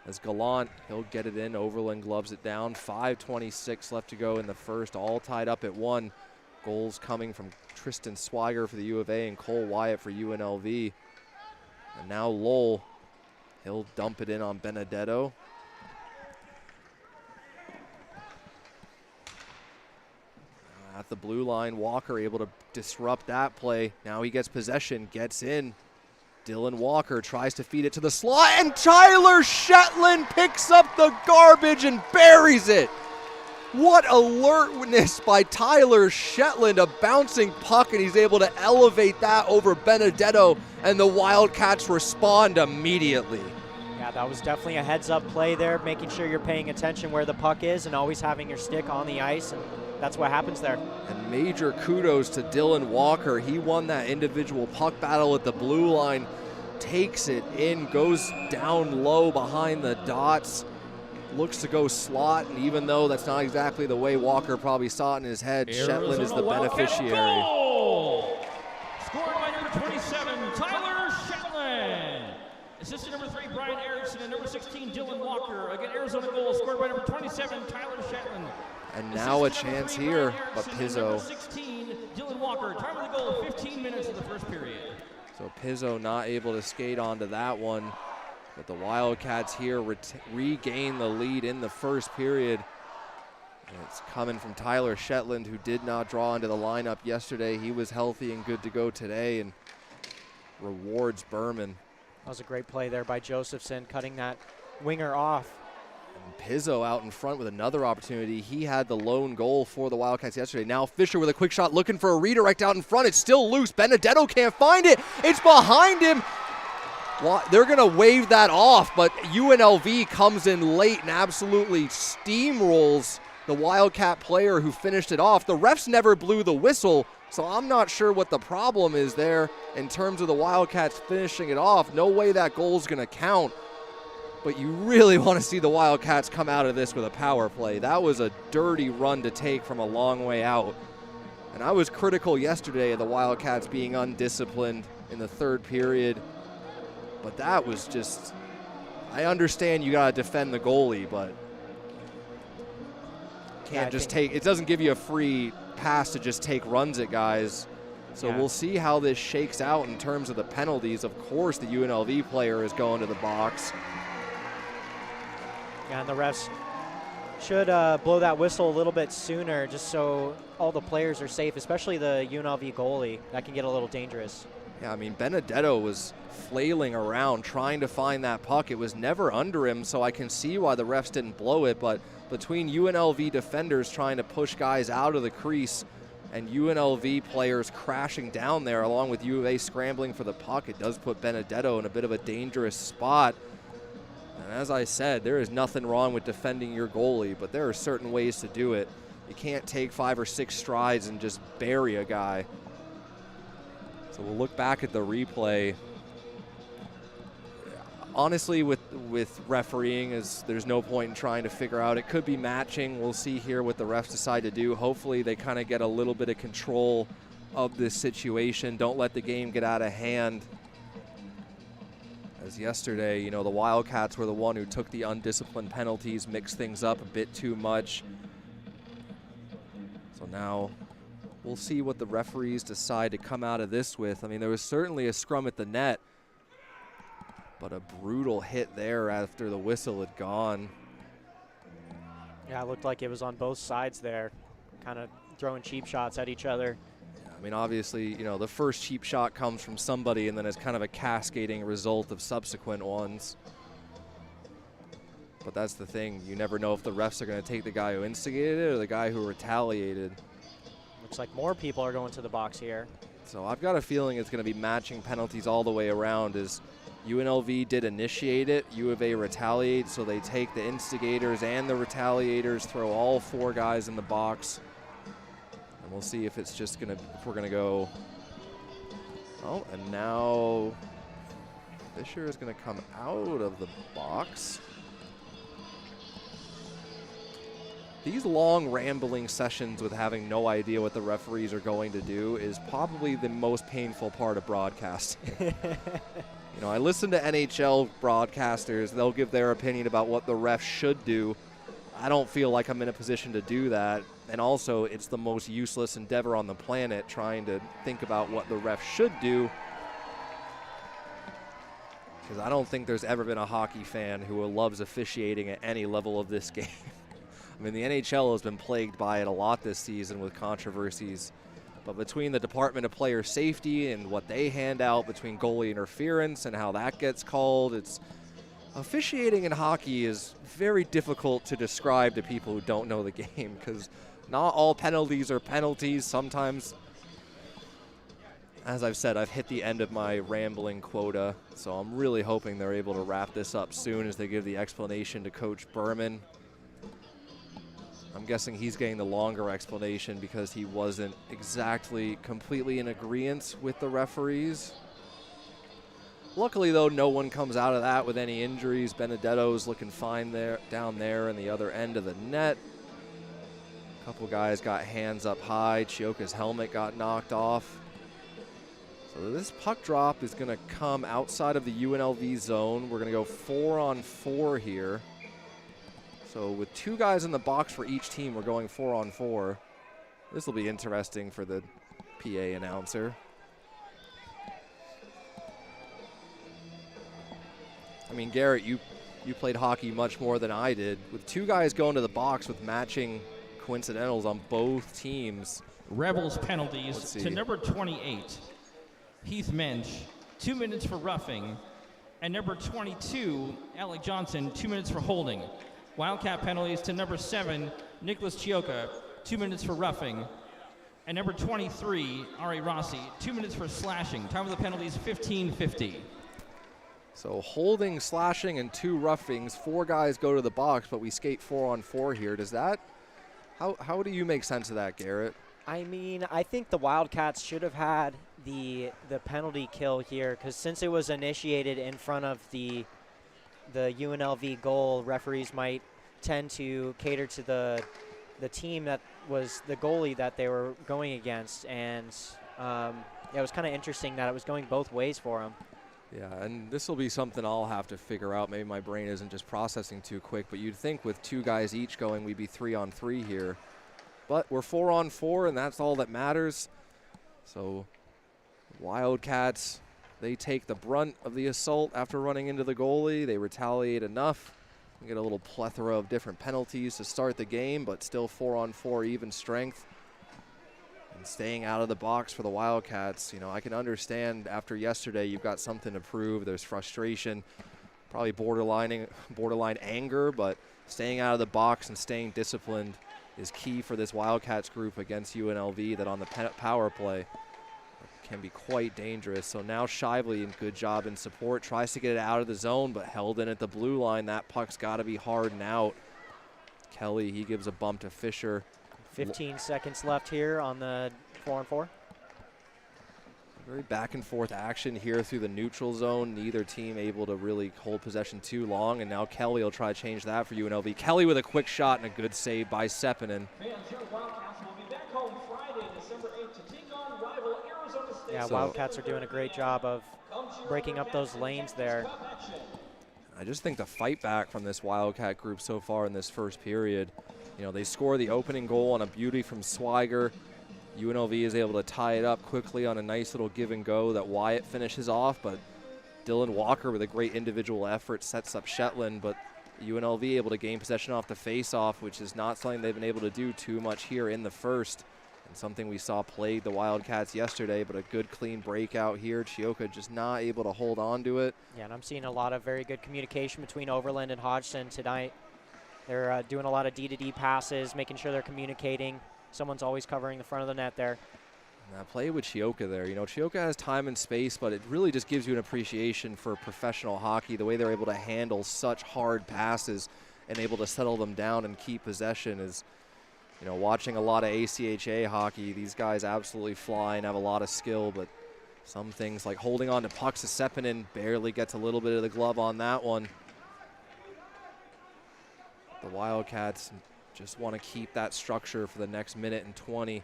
As Gallant, he'll get it in. Overland gloves it down. 5:26 left to go in the first, all tied up at 1. Goals coming from Tristan Swiger for the U of A and Cole Wyatt for UNLV. And now Lowell, he'll dump it in on Benedetto. At the blue line, Walker able to disrupt that play. Now he gets possession, gets in. Dylan Walker tries to feed it to the slot, and Tyler Shetland picks up the garbage and buries it. What alertness by Tyler Shetland, a bouncing puck, and he's able to elevate that over Benedetto, and the Wildcats respond immediately. Yeah, that was definitely a heads-up play there, making sure you're paying attention where the puck is and always having your stick on the ice, and that's what happens there. And major kudos to Dylan Walker. He won that individual puck battle at the blue line, takes it in, goes down low behind the dots, looks to go slot, and even though that's not exactly the way Walker probably saw it in his head, Shetland is the beneficiary. Goal! Scored by number 27, Tyler Shetland. Assistant number 3, Brian Erickson, and number 16, Dylan Walker. Again, Arizona goal scored by number 27, Tyler Shetland. And now a chance here, but Pizzo. 16, Dylan Walker. Time of the goal, 15 minutes of the first period. So Pizzo not able to skate onto that one, but the Wildcats here regain the lead in the first period. And it's coming from Tyler Shetland, who did not draw into the lineup yesterday. He was healthy and good to go today, and rewards Berman. That was a great play there by Josephson, cutting that winger off. Pizzo out in front with another opportunity. He had the lone goal for the Wildcats yesterday. Now Fisher with a quick shot looking for a redirect out in front. It's still loose. Benedetto can't find it. It's behind him. Well, they're going to wave that off, but UNLV comes in late and absolutely steamrolls the Wildcat player who finished it off. The refs never blew the whistle, so I'm not sure what the problem is there in terms of the Wildcats finishing it off. No way that goal's going to count. But you really want to see the Wildcats come out of this with a power play. That was a dirty run to take from a long way out. And I was critical yesterday of the Wildcats being undisciplined in the third period. But that was just, I understand you got to defend the goalie, but can't just take, it doesn't give you a free pass to just take runs at guys. So we'll see how this shakes out in terms of the penalties. Of course, the UNLV player is going to the box. And the refs should blow that whistle a little bit sooner just so all the players are safe, especially the UNLV goalie. That can get a little dangerous. Yeah, I mean, Benedetto was flailing around trying to find that puck. It was never under him, so I can see why the refs didn't blow it, but between UNLV defenders trying to push guys out of the crease and UNLV players crashing down there along with U of A scrambling for the puck, it does put Benedetto in a bit of a dangerous spot. And as I said, there is nothing wrong with defending your goalie, but there are certain ways to do it. You can't take 5 or 6 strides and just bury a guy. So we'll look back at the replay. Honestly, with refereeing, there's no point in trying to figure out. It could be matching. We'll see here what the refs decide to do. Hopefully they kind of get a little bit of control of this situation. Don't let the game get out of hand. As yesterday, you know, the Wildcats were the one who took the undisciplined penalties, mixed things up a bit too much. So now we'll see what the referees decide to come out of this with. I mean, there was certainly a scrum at the net, but a brutal hit there after the whistle had gone. Yeah, it looked like it was on both sides there, kind of throwing cheap shots at each other. I mean, obviously, you know, the first cheap shot comes from somebody and then it's kind of a cascading result of subsequent ones. But that's the thing. You never know if the refs are going to take the guy who instigated it or the guy who retaliated. Looks like more people are going to the box here. So I've got a feeling it's going to be matching penalties all the way around. As UNLV did initiate it, U of A retaliates, so they take the instigators and the retaliators, throw all 4 guys in the box. And we'll see if it's just going to, if we're going to go. Oh, and now Fisher is going to come out of the box. These long rambling sessions with having no idea what the referees are going to do is probably the most painful part of broadcasting. You know, I listen to NHL broadcasters. They'll give their opinion about what the refs should do. I don't feel like I'm in a position to do that. And also, it's the most useless endeavor on the planet trying to think about what the refs should do. Because I don't think there's ever been a hockey fan who loves officiating at any level of this game. I mean, the NHL has been plagued by it a lot this season with controversies. But between the Department of Player Safety and what they hand out, between goalie interference and how that gets called, it's officiating in hockey is very difficult to describe to people who don't know the game, because not all penalties are penalties. Sometimes, as I've said, I've hit the end of my rambling quota, so I'm really hoping they're able to wrap this up soon as they give the explanation to Coach Berman. I'm guessing he's getting the longer explanation because he wasn't exactly completely in agreement with the referees. Luckily, though, no one comes out of that with any injuries. Benedetto's looking fine there, down there in the other end of the net. A couple guys got hands up high. Chioka's helmet got knocked off. So this puck drop is going to come outside of the UNLV zone. We're going to go 4-on-4 here. So with 2 guys in the box for each team, we're going 4-on-4. This will be interesting for the PA announcer. I mean, Garrett, you played hockey much more than I did. With 2 guys going to the box with matching coincidentals on both teams. Rebels penalties to number 28, Heath Mensch, 2 minutes for roughing. And number 22, Alec Johnson, 2 minutes for holding. Wildcat penalties to number 7, Nicholas Chioka, 2 minutes for roughing. And number 23, Ari Rossi, 2 minutes for slashing. Time of the penalties, 15:50. So holding, slashing, and 2 roughings. 4 guys go to the box, but we skate 4-on-4 here. Does that, how do you make sense of that, Garrett? I mean, I think the Wildcats should have had the penalty kill here, because since it was initiated in front of the UNLV goal, referees might tend to cater to the team that was the goalie that they were going against, and it was kind of interesting that it was going both ways for them. Yeah, and this will be something I'll have to figure out. Maybe my brain isn't just processing too quick, but you'd think with 2 guys each going, we'd be 3-on-3 here. But we're 4-on-4, and that's all that matters. So Wildcats, they take the brunt of the assault after running into the goalie. They retaliate enough. We get a little plethora of different penalties to start the game, but still 4-on-4 even strength. And staying out of the box for the Wildcats, you know, I can understand after yesterday you've got something to prove. There's frustration, probably borderline anger, but staying out of the box and staying disciplined is key for this Wildcats group against UNLV that on the power play can be quite dangerous. So now Shively, in good job in support, tries to get it out of the zone, but held in at the blue line. That puck's got to be hard and out. Kelly, he gives a bump to Fisher. 15 seconds left here on the 4-on-4. Very back and forth action here through the neutral zone. Neither team able to really hold possession too long, and now Kelly will try to change that for UNLV. Kelly with a quick shot and a good save by Sepinen. Yeah, Wildcats are doing a great job of breaking up those lanes there. I just think the fight back from this Wildcat group so far in this first period, you know, they score the opening goal on a beauty from Swiger. UNLV is able to tie it up quickly on a nice little give and go that Wyatt finishes off, but Dylan Walker with a great individual effort sets up Shetland, but UNLV able to gain possession off the face-off, which is not something they've been able to do too much here in the first, and something we saw plague the Wildcats yesterday, but a good clean breakout here. Chioka just not able to hold on to it. Yeah, and I'm seeing a lot of very good communication between Overland and Hodgson tonight. They're doing a lot of D-to-D passes, making sure they're communicating. Someone's always covering the front of the net there. And that play with Chioka there. You know, Chioka has time and space, but it really just gives you an appreciation for professional hockey, the way they're able to handle such hard passes and able to settle them down and keep possession is, you know, watching a lot of ACHA hockey, these guys absolutely fly and have a lot of skill, but some things like holding on to pucks, Sepinen barely gets a little bit of the glove on that one. The Wildcats just want to keep that structure for the next minute and 20.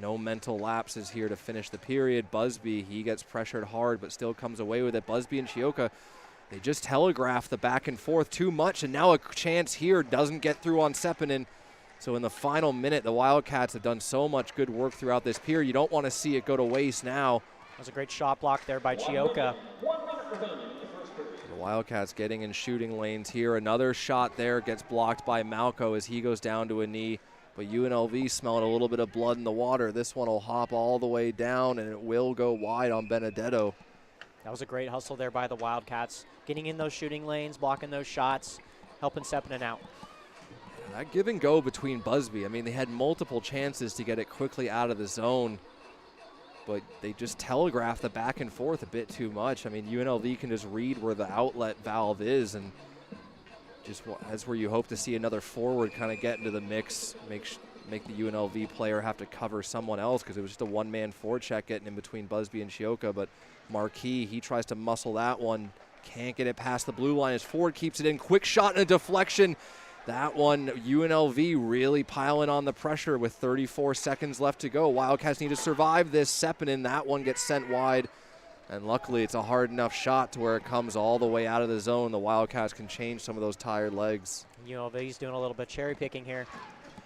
No mental lapses here to finish the period. Busby, he gets pressured hard but still comes away with it. Busby and Chioka, they just telegraph the back and forth too much, and now a chance here doesn't get through on Sepinen. So in the final minute, the Wildcats have done so much good work throughout this period. You don't want to see it go to waste now. That was a great shot block there by Chioka. The Wildcats getting in shooting lanes here. Another shot there gets blocked by Malco as he goes down to a knee. But UNLV smelling a little bit of blood in the water. This one will hop all the way down, and it will go wide on Benedetto. That was a great hustle there by the Wildcats. Getting in those shooting lanes, blocking those shots, helping Sepinen out. That give and go between Busby. I mean, they had multiple chances to get it quickly out of the zone, but they just telegraphed the back and forth a bit too much. I mean, UNLV can just read where the outlet valve is, and just that's where you hope to see another forward kind of get into the mix, make the UNLV player have to cover someone else, because it was just a one-man forecheck getting in between Busby and Chioka. But Marquis, he tries to muscle that one, can't get it past the blue line. His forward keeps it in, quick shot and a deflection. That one, UNLV really piling on the pressure with 34 seconds left to go. Wildcats need to survive this. Sepinen, that one gets sent wide. And luckily, it's a hard enough shot to where it comes all the way out of the zone. The Wildcats can change some of those tired legs. UNLV's doing a little bit cherry picking here,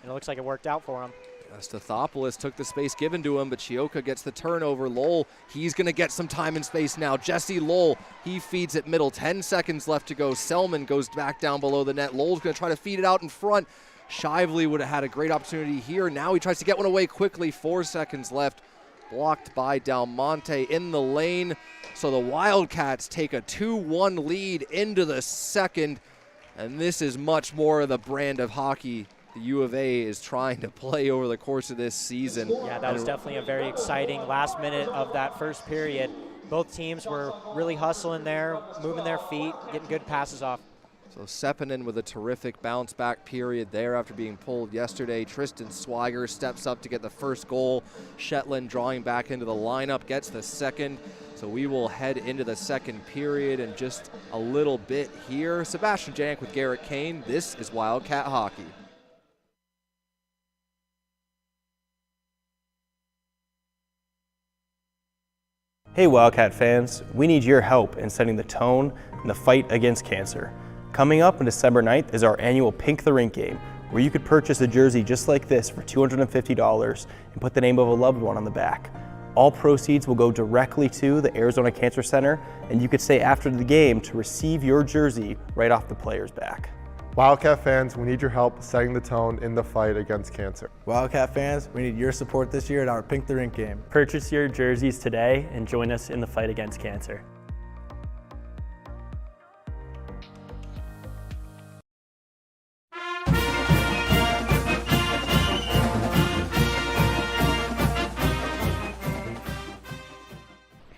and it looks like it worked out for him. Stathopoulos took the space given to him, but Chioka gets the turnover. Lowell, he's going to get some time and space now. Jesse Lowell, he feeds it middle. 10 seconds left to go. Selman goes back down below the net. Lowell's going to try to feed it out in front. Shively would have had a great opportunity here. Now he tries to get one away quickly. 4 seconds left. Blocked by Del Monte in the lane. So the Wildcats take a 2-1 lead into the second. And this is much more of the brand of hockey the U of A is trying to play over the course of this season. Yeah, that was definitely a very exciting last minute of that first period. Both teams were really hustling there, moving their feet, getting good passes off. So Sepinen with a terrific bounce back period there after being pulled yesterday. Tristan Swiger steps up to get the first goal. Shetland drawing back into the lineup, gets the second. So we will head into the second period in just a little bit here. Sebastian Janik with Garrett Kane. This is Wildcat Hockey. Hey Wildcat fans, we need your help in setting the tone in the fight against cancer. Coming up on December 9th is our annual Pink the Rink game, where you could purchase a jersey just like this for $250 and put the name of a loved one on the back. All proceeds will go directly to the Arizona Cancer Center, and you could stay after the game to receive your jersey right off the player's back. Wildcat fans, we need your help setting the tone in the fight against cancer. Wildcat fans, we need your support this year at our Pink the Rink game. Purchase your jerseys today and join us in the fight against cancer.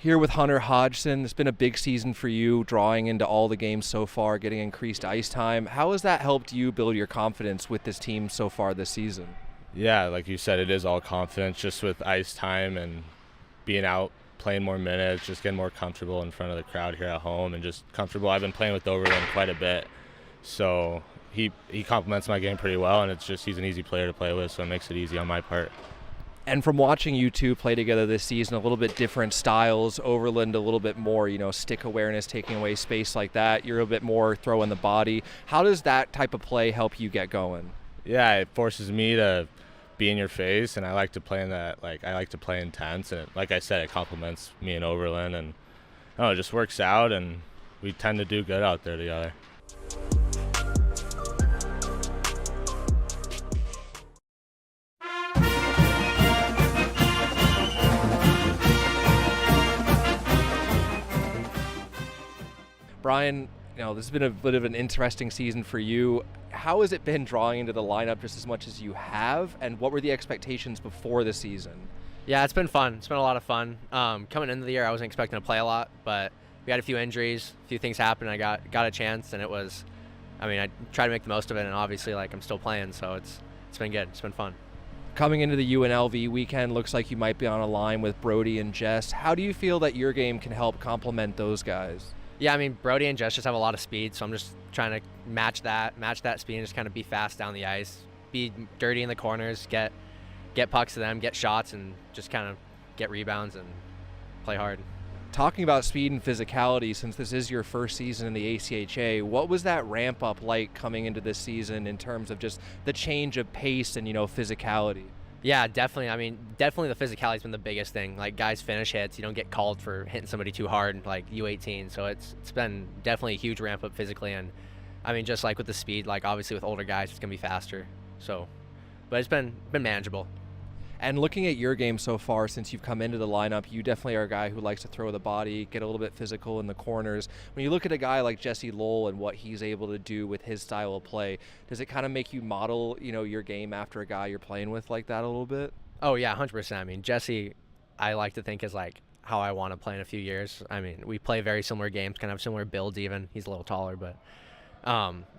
Here with Hunter Hodgson, it's been a big season for you, drawing into all the games so far, getting increased ice time. How has that helped you build your confidence with this team so far this season? Yeah, like you said, it is all confidence just with ice time and being out, playing more minutes, just getting more comfortable in front of the crowd here at home and just comfortable. I've been playing with Overland quite a bit, so he complements my game pretty well, and it's just he's an easy player to play with, so it makes it easy on my part. And from watching you two play together this season, a little bit different styles, Overland a little bit more, stick awareness, taking away space like that. You're a bit more throwing the body. How does that type of play help you get going? Yeah, it forces me to be in your face, and I like to play in that, I like to play intense, and like I said, it complements me and Overland, and it just works out, and we tend to do good out there together. Brian, this has been a bit of an interesting season for you. How has it been drawing into the lineup just as much as you have, and what were the expectations before the season? Yeah, it's been fun. It's been a lot of fun. Coming into the year, I wasn't expecting to play a lot, but we had a few injuries, a few things happened. I got a chance, and I tried to make the most of it, and obviously, I'm still playing, so it's been good. It's been fun. Coming into the UNLV weekend, looks like you might be on a line with Brody and Jess. How do you feel that your game can help complement those guys? Yeah, Brody and Jess just have a lot of speed, so I'm just trying to match that speed and just kind of be fast down the ice, be dirty in the corners, get pucks to them, get shots, and just kind of get rebounds and play hard. Talking about speed and physicality, since this is your first season in the ACHA, what was that ramp up like coming into this season in terms of just the change of pace and, physicality? Yeah, definitely. Definitely the physicality's been the biggest thing. Guys finish hits, you don't get called for hitting somebody too hard, like U18. So it's been definitely a huge ramp up physically, and just with the speed, obviously with older guys, it's gonna be faster. So, but it's been manageable. And looking at your game so far, since you've come into the lineup, you definitely are a guy who likes to throw the body, get a little bit physical in the corners. When you look at a guy like Jesse Lowell and what he's able to do with his style of play, does it kind of make you model, your game after a guy you're playing with like that a little bit? Oh yeah, 100%. Jesse, I like to think is how I want to play in a few years. We play very similar games, kind of similar builds even. He's a little taller, but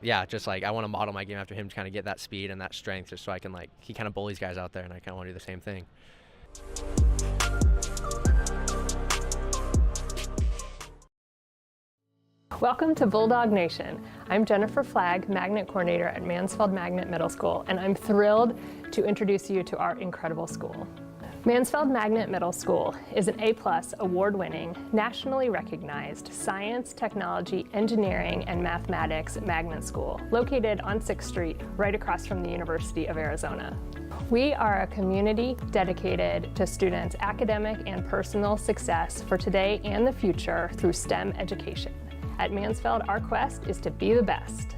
yeah, just I want to model my game after him to kind of get that speed and that strength, just so I can he kind of bullies guys out there, and I kind of want to do the same thing. Welcome to Bulldog Nation. I'm Jennifer Flagg, Magnet Coordinator at Mansfield Magnet Middle School, and I'm thrilled to introduce you to our incredible school. Mansfield Magnet Middle School is an A+ award-winning, nationally recognized science, technology, engineering, and mathematics magnet school located on 6th Street, right across from the University of Arizona. We are a community dedicated to students' academic and personal success for today and the future through STEM education. At Mansfield, our quest is to be the best.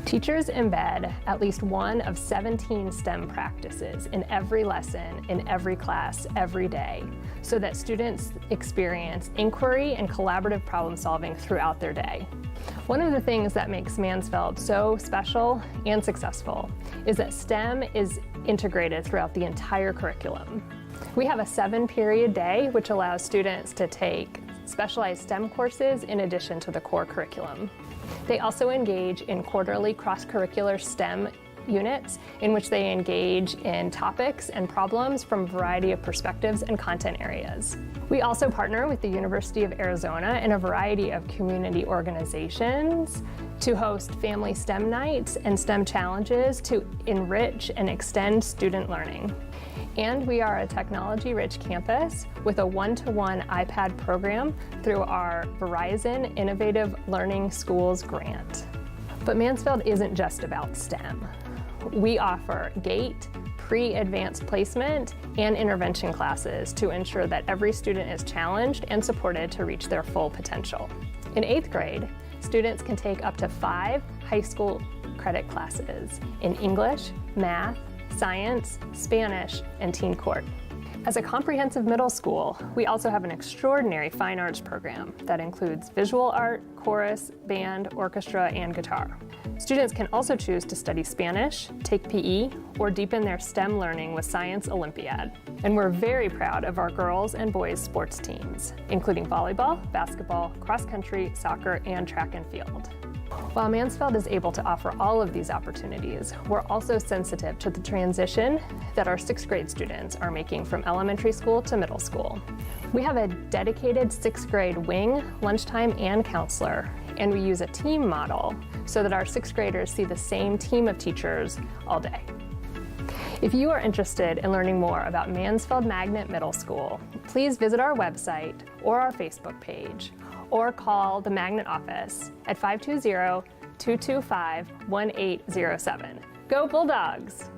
Teachers embed at least one of 17 STEM practices in every lesson, in every class, every day, so that students experience inquiry and collaborative problem solving throughout their day. One of the things that makes Mansfield so special and successful is that STEM is integrated throughout the entire curriculum. We have a 7-period day, which allows students to take specialized STEM courses in addition to the core curriculum. They also engage in quarterly cross-curricular STEM units in which they engage in topics and problems from a variety of perspectives and content areas. We also partner with the University of Arizona and a variety of community organizations to host family STEM nights and STEM challenges to enrich and extend student learning. And we are a technology-rich campus with a 1-to-1 iPad program through our Verizon Innovative Learning Schools grant. But Mansfield isn't just about STEM. We offer GATE, pre-advanced placement, and intervention classes to ensure that every student is challenged and supported to reach their full potential. In 8th grade, students can take up to 5 high school credit classes in English, math, science, Spanish, and teen court. As a comprehensive middle school, we also have an extraordinary fine arts program that includes visual art, chorus, band, orchestra, and guitar. Students can also choose to study Spanish, take PE, or deepen their STEM learning with Science Olympiad. And we're very proud of our girls and boys sports teams, including volleyball, basketball, cross country, soccer, and track and field. While Mansfield is able to offer all of these opportunities, we're also sensitive to the transition that our 6th grade students are making from elementary school to middle school. We have a dedicated 6th grade wing, lunchtime, and counselor, and we use a team model so that our 6th graders see the same team of teachers all day. If you are interested in learning more about Mansfield Magnet Middle School, please visit our website or our Facebook page, or call the Magnet office at 520-225-1807. Go Bulldogs!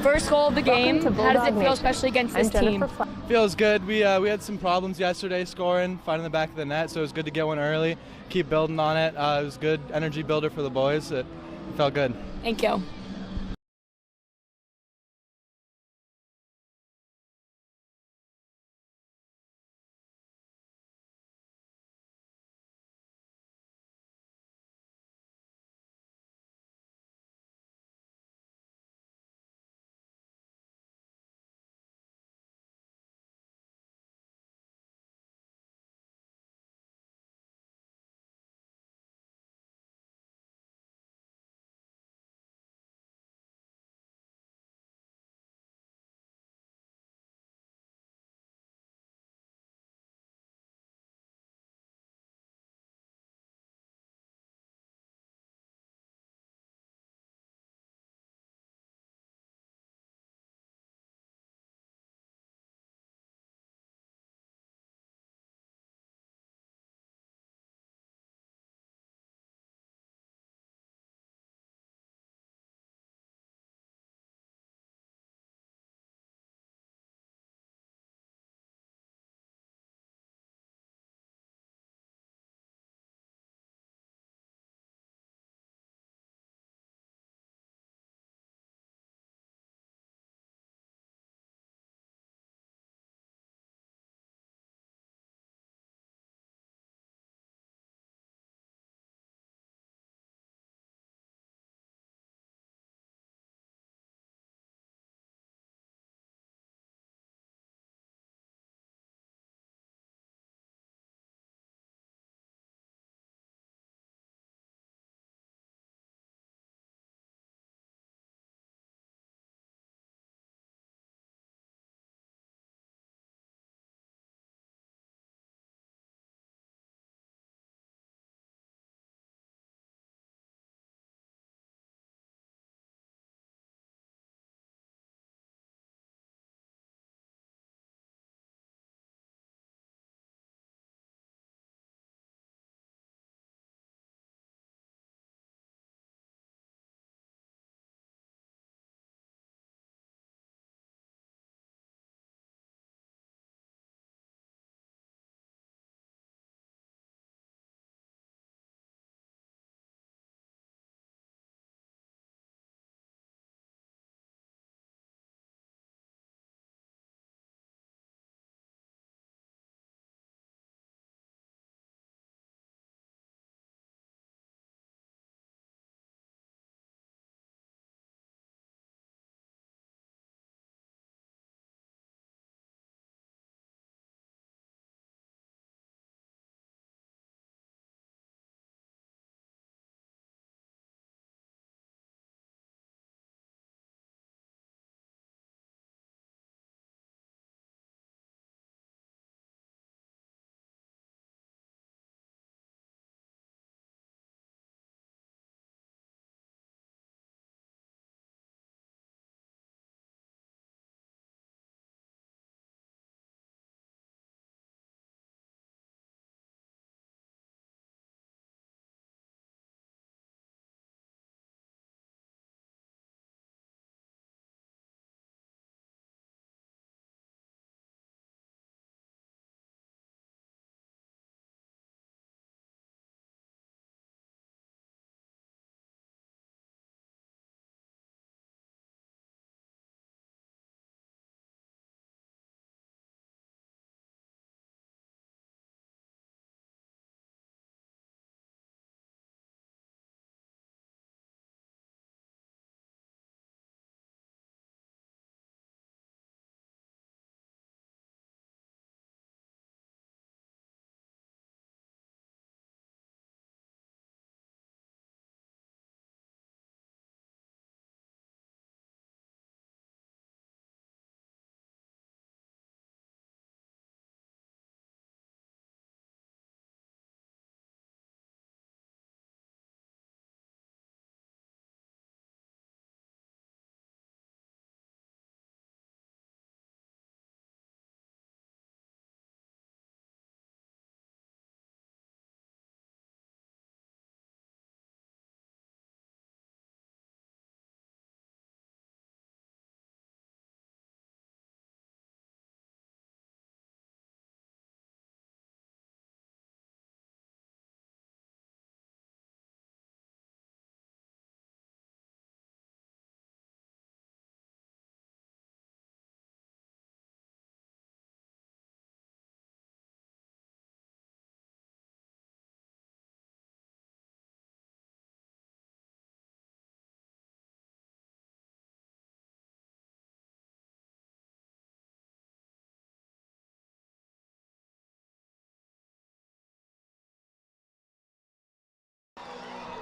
First goal of the game. Welcome to How does it Bulldog feel, Nation. especially against I'm this team? Jennifer Flag. Feels good. We had some problems yesterday scoring, finding the back of the net, so it was good to get one early, keep building on it. It was good energy builder for the boys. It felt good. Thank you.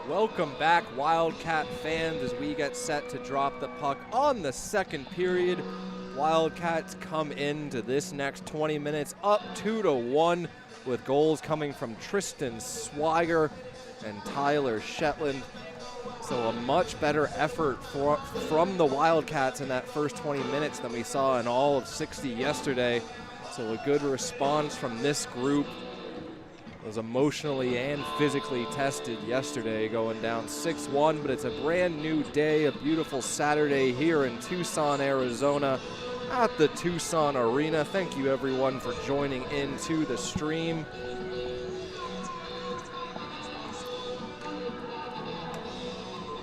Welcome back, Wildcat fans, as we get set to drop the puck on the second period. Wildcats come into this next 20 minutes up 2-1 with goals coming from Tristan Swiger and Tyler Shetland. So a much better effort from the Wildcats in that first 20 minutes than we saw in all of 60 yesterday. So a good response from this group. Was emotionally and physically tested yesterday, going down 6-1, but it's a brand new day, a beautiful Saturday here in Tucson, Arizona at the Tucson Arena. Thank you everyone for joining into the stream.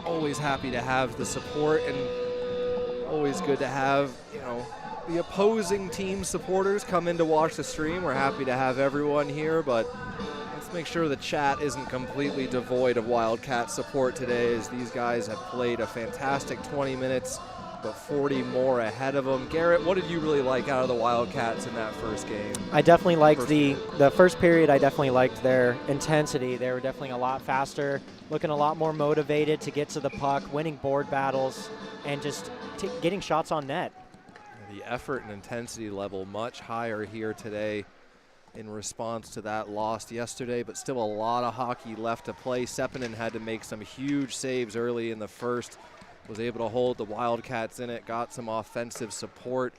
Always happy to have the support, and always good to have, the opposing team supporters come in to watch the stream. We're happy to have everyone here, but let's make sure the chat isn't completely devoid of Wildcat support today, as these guys have played a fantastic 20 minutes, but 40 more ahead of them. Garrett, what did you really like out of the Wildcats in that first game? I definitely liked the first period. I definitely liked their intensity. They were definitely a lot faster, looking a lot more motivated to get to the puck, winning board battles, and just getting shots on net. The effort and intensity level much higher here today in response to that loss yesterday, but still a lot of hockey left to play. Sepinen had to make some huge saves early in the first, was able to hold the Wildcats in it, got some offensive support,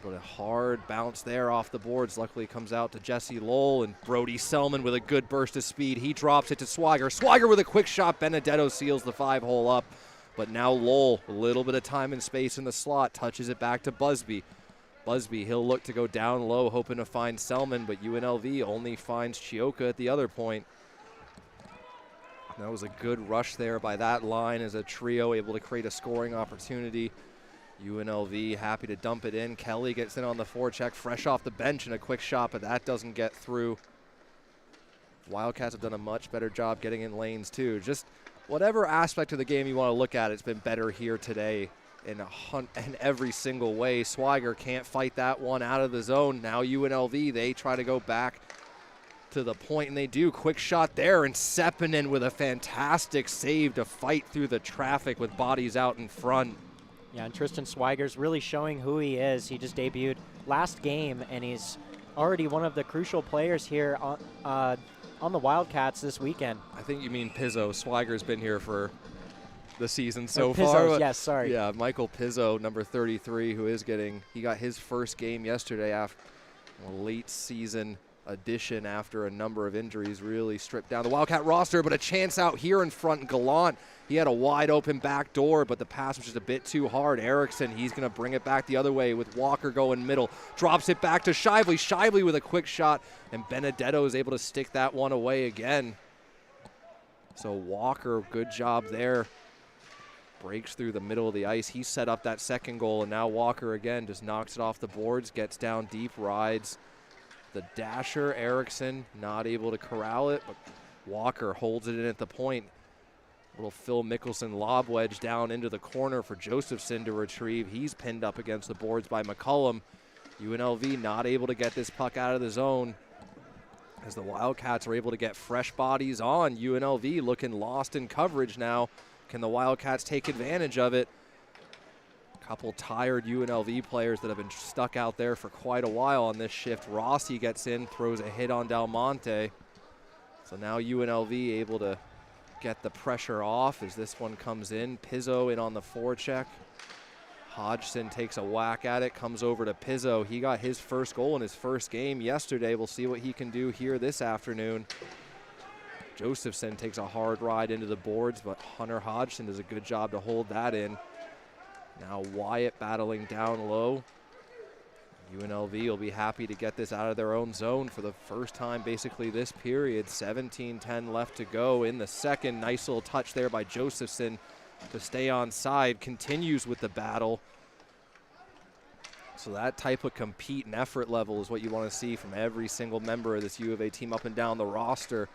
but a hard bounce there off the boards. Luckily comes out to Jesse Lowell, and Brody Selman with a good burst of speed. He drops it to Swiger. Swiger with a quick shot. Benedetto seals the 5-hole up. But now Lowell, a little bit of time and space in the slot, touches it back to Busby. Busby, he'll look to go down low, hoping to find Selman, but UNLV only finds Chioka at the other point. That was a good rush there by that line as a trio able to create a scoring opportunity. UNLV happy to dump it in. Kelly gets in on the forecheck, fresh off the bench, and a quick shot, but that doesn't get through. Wildcats have done a much better job getting in lanes too. Just whatever aspect of the game you want to look at, it's been better here today in every single way. Swiger can't fight that one out of the zone. Now UNLV, they try to go back to the point, and they do. Quick shot there, and Sepinen with a fantastic save to fight through the traffic with bodies out in front. Yeah, and Tristan Swiger's really showing who he is. He just debuted last game, and he's already one of the crucial players here on the Wildcats this weekend. I think you mean Pizzo. Swiger's been here for the season so Pizzo's, far. yes, sorry. Yeah, Michael Pizzo, number 33, he got his first game yesterday after a late season addition after a number of injuries, really stripped down the Wildcat roster, but a chance out here in front. Gallant, he had a wide open back door, but the pass was just a bit too hard. Erickson, he's going to bring it back the other way with Walker going middle. Drops it back to Shively. Shively with a quick shot, and Benedetto is able to stick that one away again. So Walker, good job there. Breaks through the middle of the ice. He set up that second goal, and now Walker again just knocks it off the boards, gets down deep, rides the dasher. Erickson not able to corral it, but Walker holds it in at the point. Little Phil Mickelson lob wedge down into the corner for Josephson to retrieve. He's pinned up against the boards by McCullum. UNLV not able to get this puck out of the zone as the Wildcats are able to get fresh bodies on. UNLV looking lost in coverage now. Can the Wildcats take advantage of it? Couple tired UNLV players that have been stuck out there for quite a while on this shift. Rossi gets in, throws a hit on Del Monte. So now UNLV able to get the pressure off as this one comes in. Pizzo in on the forecheck. Hodgson takes a whack at it, comes over to Pizzo. He got his first goal in his first game yesterday. We'll see what he can do here this afternoon. Josephson takes a hard ride into the boards, but Hunter Hodgson does a good job to hold that in. Now Wyatt battling down low. UNLV will be happy to get this out of their own zone for the first time basically this period. 17-10 left to go in the second. Nice little touch there by Josephson to stay on side. Continues with the battle. So that type of compete and effort level is what you want to see from every single member of this U of A team up and down the roster.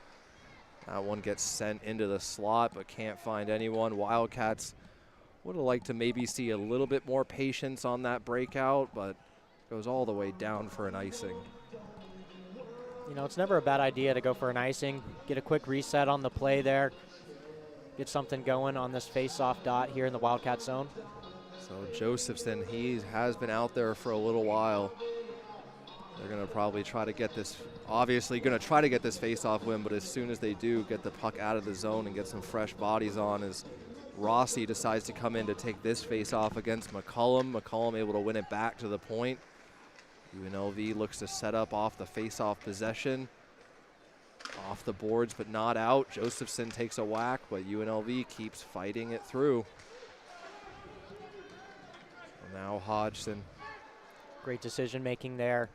That one gets sent into the slot but can't find anyone. Wildcats would have liked to maybe see a little bit more patience on that breakout, but goes all the way down for an icing. You know, it's never a bad idea to go for an icing, get a quick reset on the play there. get something going on this face-off dot here in the Wildcat zone. So Josephson, he has been out there for a little while. They're going to probably try to get this, obviously going to try to get this face-off win, but as soon as they do, get the puck out of the zone and get some fresh bodies on, as Rossi decides to come in to take this face-off against McCullum. McCullum able to win it back to the point. UNLV looks to set up off the face-off possession. Off the boards, but not out. Josephson takes a whack, but UNLV keeps fighting it through. Now Hodgson. Great decision making there.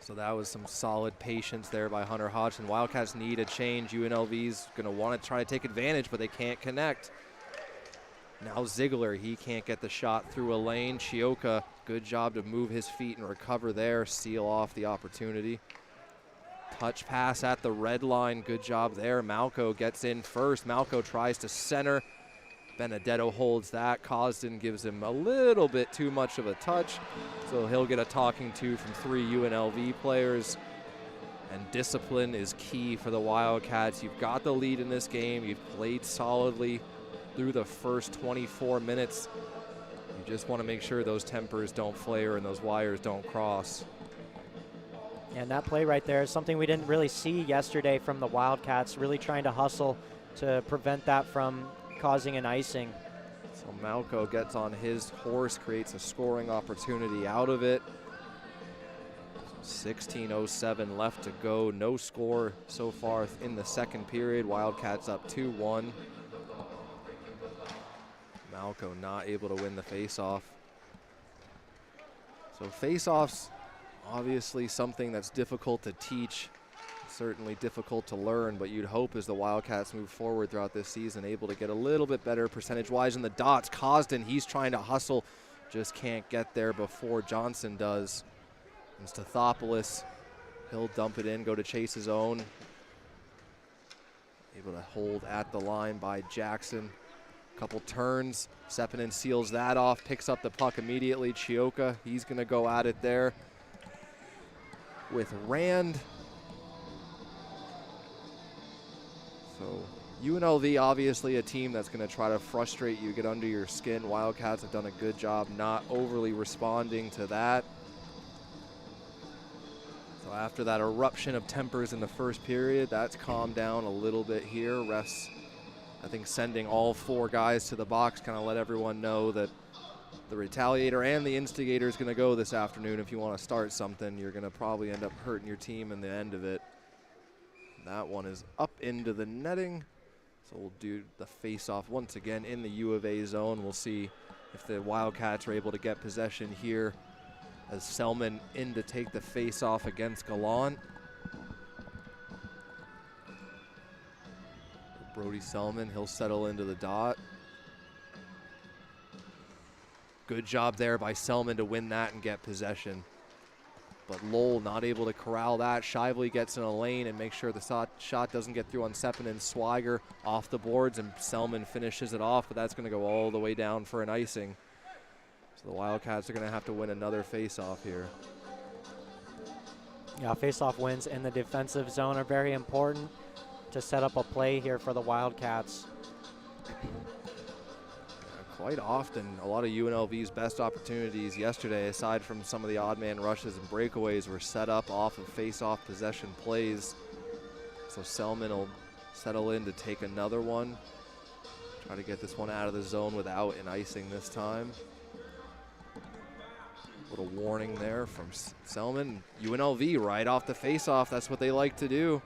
So that was some solid patience there by Hunter Hodgson. Wildcats need a change. UNLV's going to want to try to take advantage, but they can't connect. Now Ziegler, he can't get the shot through a lane. Chioka, good job to move his feet and recover there, seal off the opportunity. Touch pass at the red line, good job there. Malco gets in first. Malco tries to center. Benedetto holds that. Cosden gives him a little bit too much of a touch, so he'll get a talking to from 3 UNLV players. And discipline is key for the Wildcats. You've got the lead in this game. You've played solidly through the first 24 minutes. You just want to make sure those tempers don't flare and those wires don't cross. And that play right there is something we didn't really see yesterday from the Wildcats, really trying to hustle to prevent that from causing an icing. So Malco gets on his horse, creates a scoring opportunity out of it. 16:07 left to go. No score so far in the second period. Wildcats up 2-1. Malco not able to win the faceoff. So faceoffs, obviously something that's difficult to teach, certainly difficult to learn, but you'd hope as the Wildcats move forward throughout this season, able to get a little bit better percentage-wise in the dots. Cosden, he's trying to hustle, just can't get there before Johnson does. And Stathopoulos, he'll dump it in, go to chase his own. Able to hold at the line by Jackson. Couple turns, Sepinen seals that off, picks up the puck immediately. Chioka, he's gonna go at it there with Rand. So UNLV obviously a team that's gonna try to frustrate you, get under your skin. Wildcats have done a good job not overly responding to that. So after that eruption of tempers in the first period, that's calmed down a little bit here. Refs, I think, sending all 4 guys to the box, kind of let everyone know that the retaliator and the instigator is going to go this afternoon. If you want to start something, you're going to probably end up hurting your team in the end of it. That one is up into the netting. So we'll do the face-off once again in the U of A zone. We'll see if the Wildcats are able to get possession here, as Selman in to take the face-off against Gallant. Brody Selman, he'll settle into the dot. Good job there by Selman to win that and get possession. But Lowell not able to corral that. Shively gets in a lane and makes sure the shot doesn't get through on Sepinen. Swiger off the boards and Selman finishes it off, but that's going to go all the way down for an icing. So the Wildcats are going to have to win another face-off here. Yeah, face-off wins in the defensive zone are very important to set up a play here for the Wildcats. Quite often, a lot of UNLV's best opportunities yesterday, aside from some of the odd man rushes and breakaways, were set up off of face-off possession plays. So Selman will settle in to take another one. Try to get this one out of the zone without an icing this time. Little warning there from Selman. UNLV right off the face-off, that's what they like to do.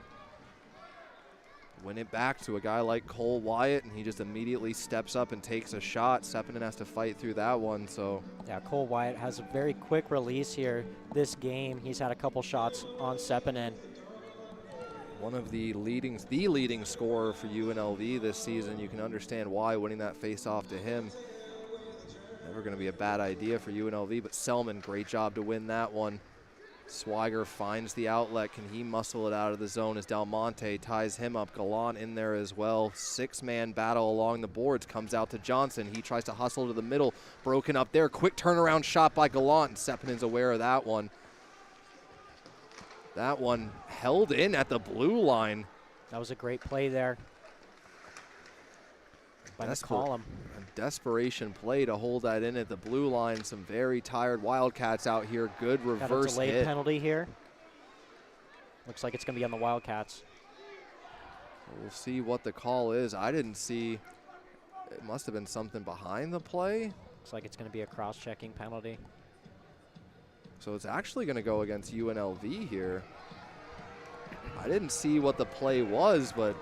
Win it back to a guy like Cole Wyatt, and he just immediately steps up and takes a shot. Sepinen has to fight through that one, so. Yeah, Cole Wyatt has a very quick release here this game. He's had a couple shots on Sepinen. One of the leading scorer for UNLV this season. You can understand why winning that face-off to him. Never gonna be a bad idea for UNLV, but Selman, great job to win that one. Swiger finds the outlet. Can he muscle it out of the zone as Del Monte ties him up? Gallant in there as well. 6-man battle along the boards. Comes out to Johnson. He tries to hustle to the middle. Broken up there. Quick turnaround shot by Gallant. Sepinen's aware of that one. That one held in at the blue line. That was a great play there. by McCollum. A desperation play to hold that in at the blue line. Some very tired Wildcats out here. Good reverse Got a delayed hit. penalty here. Looks like it's going to be on the Wildcats. We'll see what the call is. I didn't see. It must have been something behind the play. Looks like it's going to be a cross-checking penalty. So it's actually going to go against UNLV here. I didn't see what the play was, but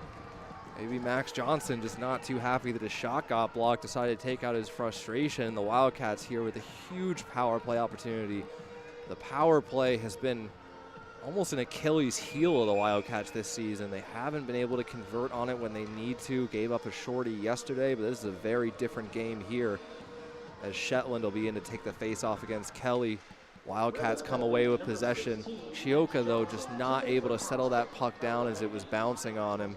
maybe Max Johnson just not too happy that his shot got blocked, decided to take out his frustration. The Wildcats here with a huge power play opportunity. The power play has been almost an Achilles heel of the Wildcats this season. They haven't been able to convert on it when they need to. Gave up a shorty yesterday, but this is a very different game here as Shetland will be in to take the face-off against Kelly. Wildcats come away with possession. Chioka, though, just not able to settle that puck down as it was bouncing on him.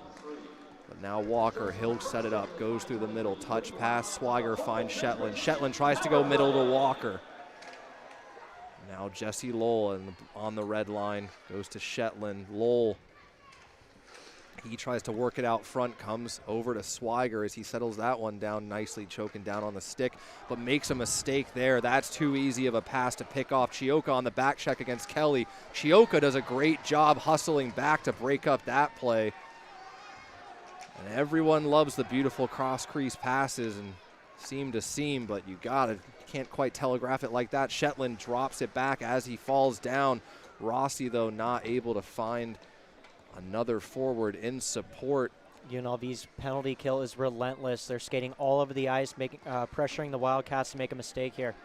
But now Walker, he'll set it up, goes through the middle, touch pass, Swiger finds Shetland. Shetland tries to go middle to Walker. Now Jesse Lowell on the red line, goes to Shetland. Lowell, he tries to work it out front, comes over to Swiger as he settles that one down nicely, choking down on the stick, but makes a mistake there. That's too easy of a pass to pick off. Chioka on the back check against Kelly. Chioka does a great job hustling back to break up that play. And everyone loves the beautiful cross-crease passes and seam to seam, but you can't quite telegraph it like that. Shetland drops it back as he falls down. Rossi, though, not able to find another forward in support. UNLV's penalty kill is relentless. They're skating all over the ice, pressuring the Wildcats to make a mistake here.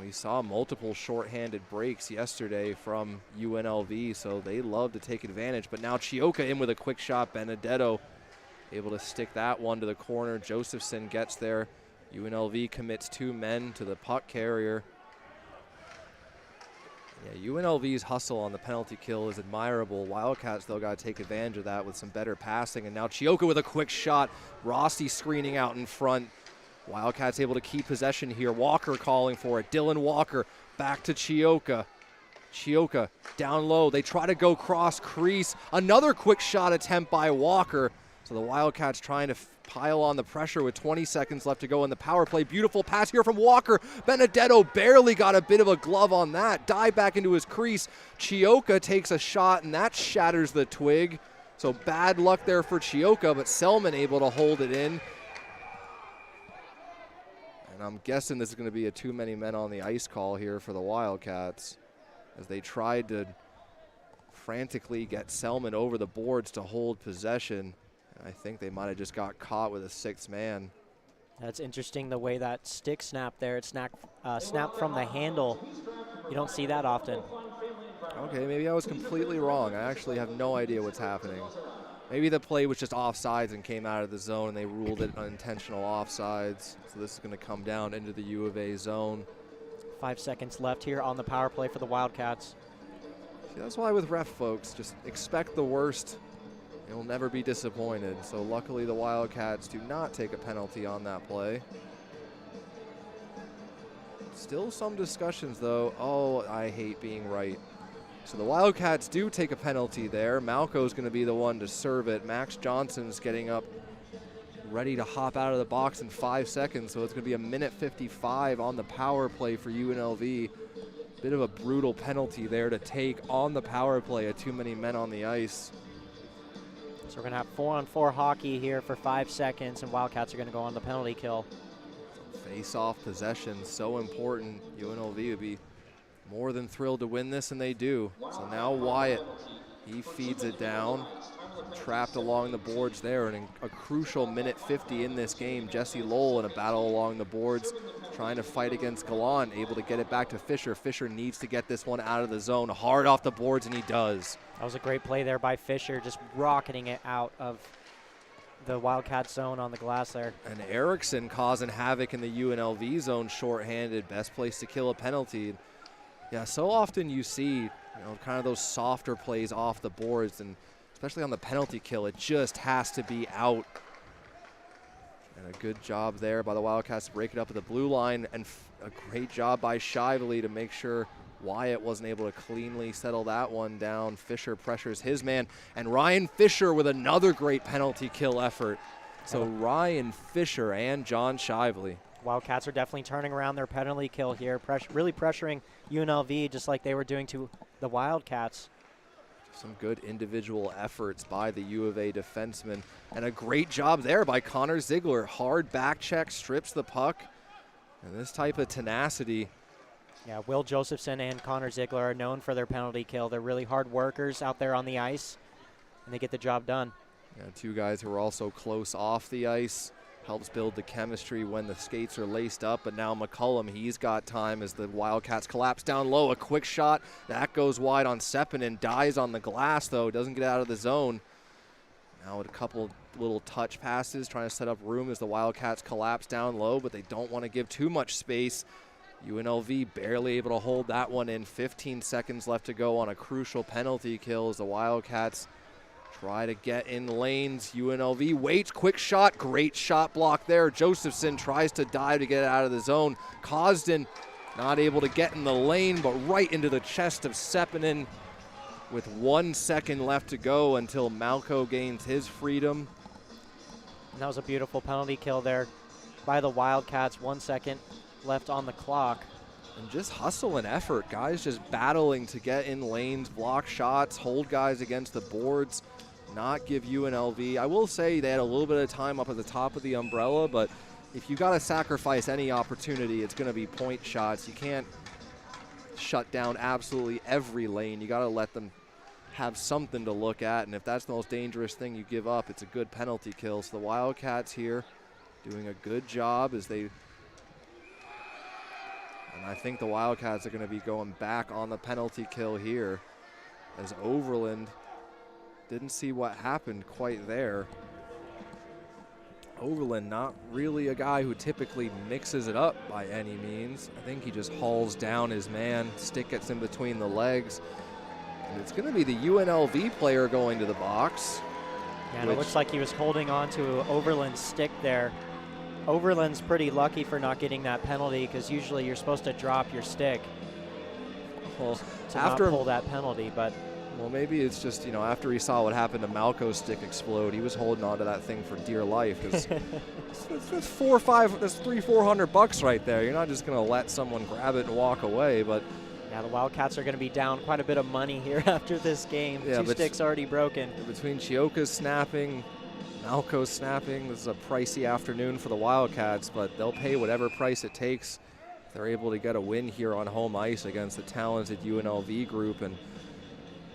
We saw multiple shorthanded breaks yesterday from UNLV, so they love to take advantage. But now Chioka in with a quick shot. Benedetto able to stick that one to the corner. Josephson gets there. UNLV commits 2 men to the puck carrier. Yeah, UNLV's hustle on the penalty kill is admirable. Wildcats, though, got to take advantage of that with some better passing. And now Chioka with a quick shot. Rossi screening out in front. Wildcats able to keep possession here. Walker calling for it. Dylan Walker back to Chioka. Chioka down low. They try to go cross crease. Another quick shot attempt by Walker. So the Wildcats trying to pile on the pressure with 20 seconds left to go in the power play. Beautiful pass here from Walker. Benedetto barely got a bit of a glove on that. Dive back into his crease. Chioka takes a shot, and that shatters the twig. So bad luck there for Chioka, but Selman able to hold it in. And I'm guessing this is going to be a too many men on the ice call here for the Wildcats as they tried to frantically get Selman over the boards to hold possession. I think they might have just got caught with a 6th man. That's interesting, the way that stick snapped there. It snapped from the handle. You don't see that often. Okay, maybe I was completely wrong. I actually have no idea what's happening. Maybe the play was just offsides and came out of the zone and they ruled it unintentional offsides. So this is going to come down into the U of A zone. 5 seconds left here on the power play for the Wildcats. See, that's why with ref folks, just expect the worst. You'll never be disappointed. So luckily the Wildcats do not take a penalty on that play. Still some discussions though. Oh, I hate being right. So the Wildcats do take a penalty there. Malco's going to be the one to serve it. Max Johnson's getting up, ready to hop out of the box in 5 seconds. So it's going to be a minute 55 on the power play for UNLV. Bit of a brutal penalty there to take on the power play. Too many men on the ice. So we're going to have 4-on-4 hockey here for 5 seconds, and Wildcats are going to go on the penalty kill. Face-off possession, so important. UNLV would be more than thrilled to win this, and they do. So now Wyatt, he feeds it down. Trapped along the boards there, and a crucial minute 50 in this game. Jesse Lowell in a battle along the boards, trying to fight against Gallant, able to get it back to Fisher. Fisher needs to get this one out of the zone, hard off the boards, and he does. That was a great play there by Fisher, just rocketing it out of the Wildcat zone on the glass there. And Erickson causing havoc in the UNLV zone, shorthanded, best place to kill a penalty. Yeah, so often you see, kind of those softer plays off the boards, and especially on the penalty kill, it just has to be out. And a good job there by the Wildcats to break it up at the blue line, and a great job by Shively to make sure Wyatt wasn't able to cleanly settle that one down. Fisher pressures his man, and Ryan Fisher with another great penalty kill effort. So Ryan Fisher and John Shively. Wildcats are definitely turning around their penalty kill here, really pressuring UNLV just like they were doing to the Wildcats. Some good individual efforts by the U of A defenseman, and a great job there by Connor Ziegler. Hard back check, strips the puck, and this type of tenacity. Yeah, Will Josephson and Connor Ziegler are known for their penalty kill. They're really hard workers out there on the ice, and they get the job done. Yeah, two guys who are also close off the ice. Helps build the chemistry when the skates are laced up. But now McCullum, he's got time as the Wildcats collapse down low. A quick shot. That goes wide on Sepinen. Dies on the glass, though. Doesn't get out of the zone. Now with a couple little touch passes, trying to set up room as the Wildcats collapse down low, but they don't want to give too much space. UNLV barely able to hold that one in. 15 seconds left to go on a crucial penalty kill as the Wildcats try to get in lanes. UNLV waits, quick shot, great shot block there. Josephson tries to dive to get it out of the zone. Cosden not able to get in the lane, but right into the chest of Sepinen with 1 second left to go until Malco gains his freedom. And that was a beautiful penalty kill there by the Wildcats. 1 second left on the clock. And just hustle and effort. Guys just battling to get in lanes, block shots, hold guys against the boards, not give UNLV. I will say they had a little bit of time up at the top of the umbrella, but if you got to sacrifice any opportunity, it's going to be point shots. You can't shut down absolutely every lane. You got to let them have something to look at, and if that's the most dangerous thing you give up, it's a good penalty kill. So the Wildcats here doing a good job as they... And I think the Wildcats are going to be going back on the penalty kill here as Overland didn't see what happened quite there. Overland not really a guy who typically mixes it up by any means. I think he just hauls down his man, stick gets in between the legs. And it's going to be the UNLV player going to the box. Yeah, and it looks like he was holding on to Overland's stick there. Overland's pretty lucky for not getting that penalty because usually you're supposed to drop your stick to not pull that penalty, but... Well, maybe it's just, you know, after he saw what happened to Malco's stick explode, he was holding on to that thing for dear life. It's $300-400 right there. You're not just going to let someone grab it and walk away, but... Yeah, the Wildcats are going to be down quite a bit of money here after this game. Yeah, 2 sticks already broken. Between Chioka's snapping, Malco's snapping, this is a pricey afternoon for the Wildcats, but they'll pay whatever price it takes if they're able to get a win here on home ice against the talented UNLV group. And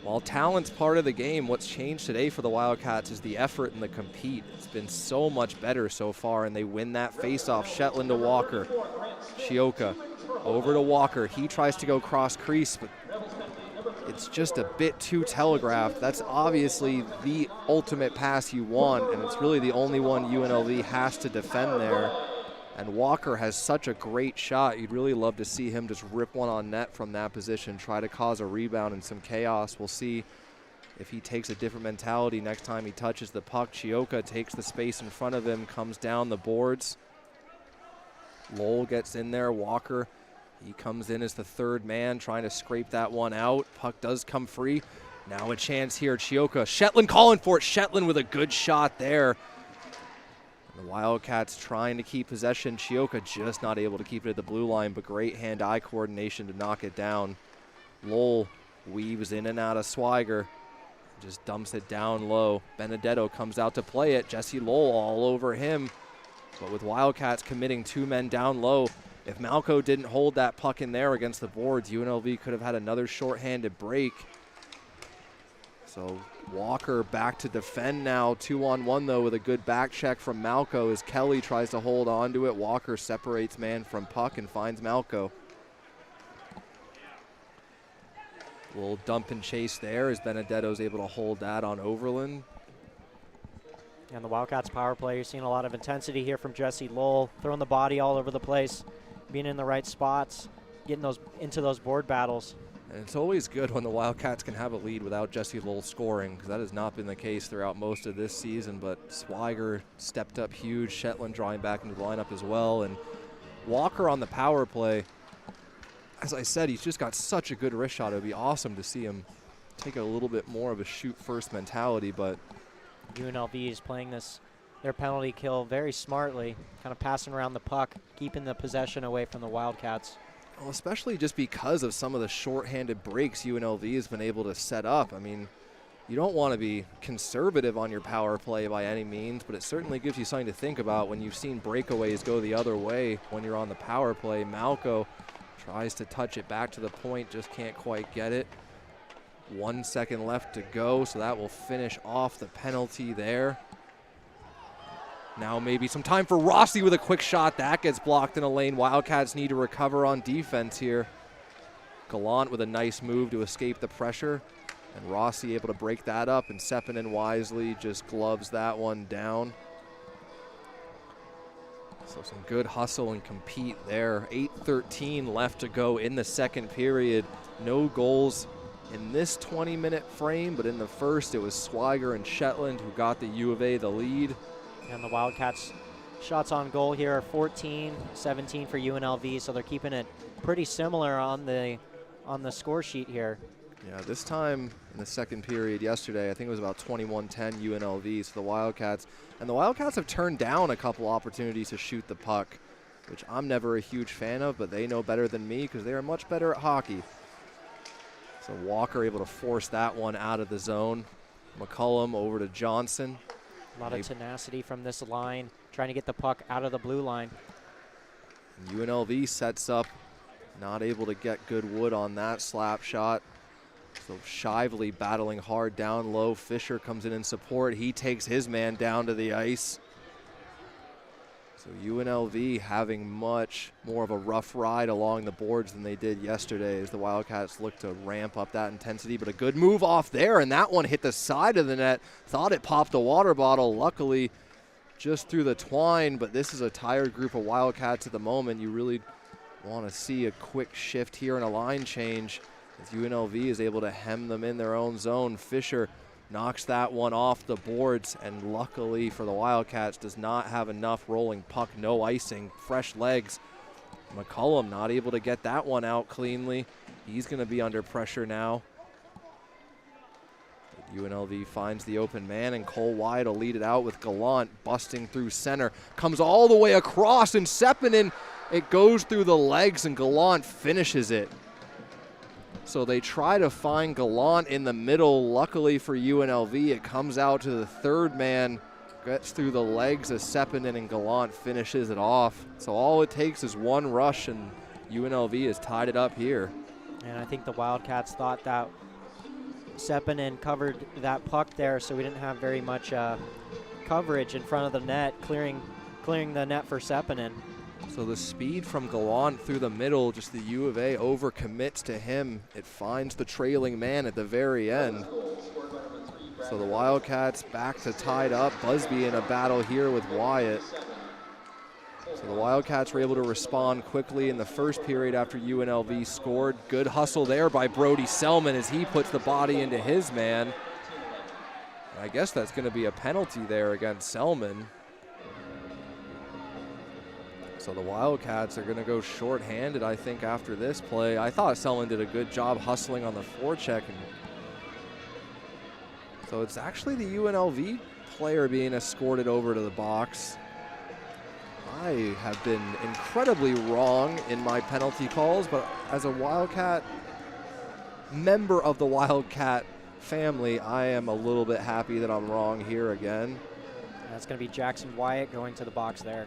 while talent's part of the game, what's changed today for the Wildcats is the effort and the compete. It's been so much better so far, and they win that faceoff. Shetland to Walker. Chioka over to Walker. He tries to go cross crease, but it's just a bit too telegraphed. That's obviously the ultimate pass you want, and it's really the only one UNLV has to defend there. And Walker has such a great shot. You'd really love to see him just rip one on net from that position, try to cause a rebound and some chaos. We'll see if he takes a different mentality next time he touches the puck. Chioka takes the space in front of him, comes down the boards. Lowell gets in there. Walker, he comes in as the third man, trying to scrape that one out. Puck does come free. Now a chance here. Chioka, Shetland calling for it. Shetland with a good shot there. The Wildcats trying to keep possession. Chioka just not able to keep it at the blue line, but great hand-eye coordination to knock it down. Lowell weaves in and out of Swiger, just dumps it down low. Benedetto comes out to play it. Jesse Lowell all over him, but with Wildcats committing 2 men down low, if Malco didn't hold that puck in there against the boards, UNLV could have had another shorthanded break. So Walker back to defend now, 2-on-1 though, with a good back check from Malco as Kelly tries to hold on to it. Walker separates man from puck and finds Malco. Little dump and chase there as Benedetto's able to hold that on Overland. And the Wildcats power play, you're seeing a lot of intensity here from Jesse Lowell, throwing the body all over the place, being in the right spots, getting those into those board battles. And it's always good when the Wildcats can have a lead without Jesse Lowell scoring, because that has not been the case throughout most of this season. But Swiger stepped up huge, Shetland drawing back into the lineup as well. And Walker on the power play, as I said, he's just got such a good wrist shot. It would be awesome to see him take a little bit more of a shoot-first mentality. But UNLV is playing this their penalty kill very smartly, kind of passing around the puck, keeping the possession away from the Wildcats. Well, especially just because of some of the shorthanded breaks UNLV has been able to set up. I mean, you don't want to be conservative on your power play by any means, but it certainly gives you something to think about when you've seen breakaways go the other way when you're on the power play. Malco tries to touch it back to the point, just can't quite get it. 1 second left to go, so that will finish off the penalty there. Now maybe some time for Rossi with a quick shot. That gets blocked in a lane. Wildcats need to recover on defense here. Gallant with a nice move to escape the pressure. And Rossi able to break that up, and Sepinen wisely just gloves that one down. So some good hustle and compete there. 8:13 left to go in the second period. No goals in this 20-minute frame, but in the first it was Swiger and Shetland who got the U of A the lead. And the Wildcats shots on goal here are 14, 17 for UNLV, so they're keeping it pretty similar on the score sheet here. Yeah, this time in the second period yesterday, I think it was about 21-10 UNLV, so the Wildcats have turned down a couple opportunities to shoot the puck, which I'm never a huge fan of, but they know better than me because they are much better at hockey. So Walker able to force that one out of the zone. McCullum over to Johnson. A lot of tenacity from this line, trying to get the puck out of the blue line. UNLV sets up, not able to get good wood on that slap shot. So Shively battling hard down low. Fisher comes in support. He takes his man down to the ice. So UNLV having much more of a rough ride along the boards than they did yesterday as the Wildcats look to ramp up that intensity. But a good move off there, and that one hit the side of the net. Thought it popped a water bottle. Luckily, just through the twine, but this is a tired group of Wildcats at the moment. You really want to see a quick shift here and a line change as UNLV is able to hem them in their own zone. Fisher knocks that one off the boards, and luckily for the Wildcats does not have enough rolling puck, no icing, fresh legs. McCullum not able to get that one out cleanly. He's going to be under pressure now. UNLV finds the open man, and Cole Wyatt will lead it out with Gallant busting through center. Comes all the way across, and Sepinen, it goes through the legs, and Gallant finishes it. So they try to find Gallant in the middle. Luckily for UNLV, it comes out to the third man, gets through the legs of Sepinen, and Gallant finishes it off. So all it takes is one rush, and UNLV has tied it up here. And I think the Wildcats thought that Sepinen covered that puck there, so we didn't have very much coverage in front of the net, clearing the net for Sepinen. So the speed from Gallant through the middle, just the U of A overcommits to him. It finds the trailing man at the very end. So the Wildcats back to tied up. Busby in a battle here with Wyatt. So the Wildcats were able to respond quickly in the first period after UNLV scored. Good hustle there by Brody Selman as he puts the body into his man. I guess that's going to be a penalty there against Selman. So the Wildcats are going to go shorthanded, I think, after this play. I thought Selman did a good job hustling on the forecheck. So it's actually the UNLV player being escorted over to the box. I have been incredibly wrong in my penalty calls, but as a Wildcat, member of the Wildcat family, I am a little bit happy that I'm wrong here again. That's going to be Jackson Wyatt going to the box there.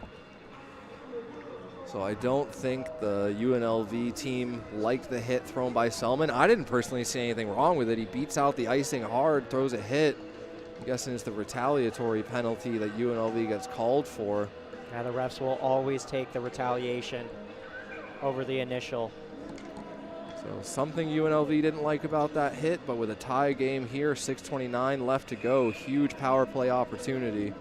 So I don't think the UNLV team liked the hit thrown by Selman. I didn't personally see anything wrong with it. He beats out the icing hard, throws a hit. I'm guessing it's the retaliatory penalty that UNLV gets called for. Yeah, the refs will always take the retaliation over the initial. So something UNLV didn't like about that hit, but with a tie game here, 6:29 left to go, huge power play opportunity.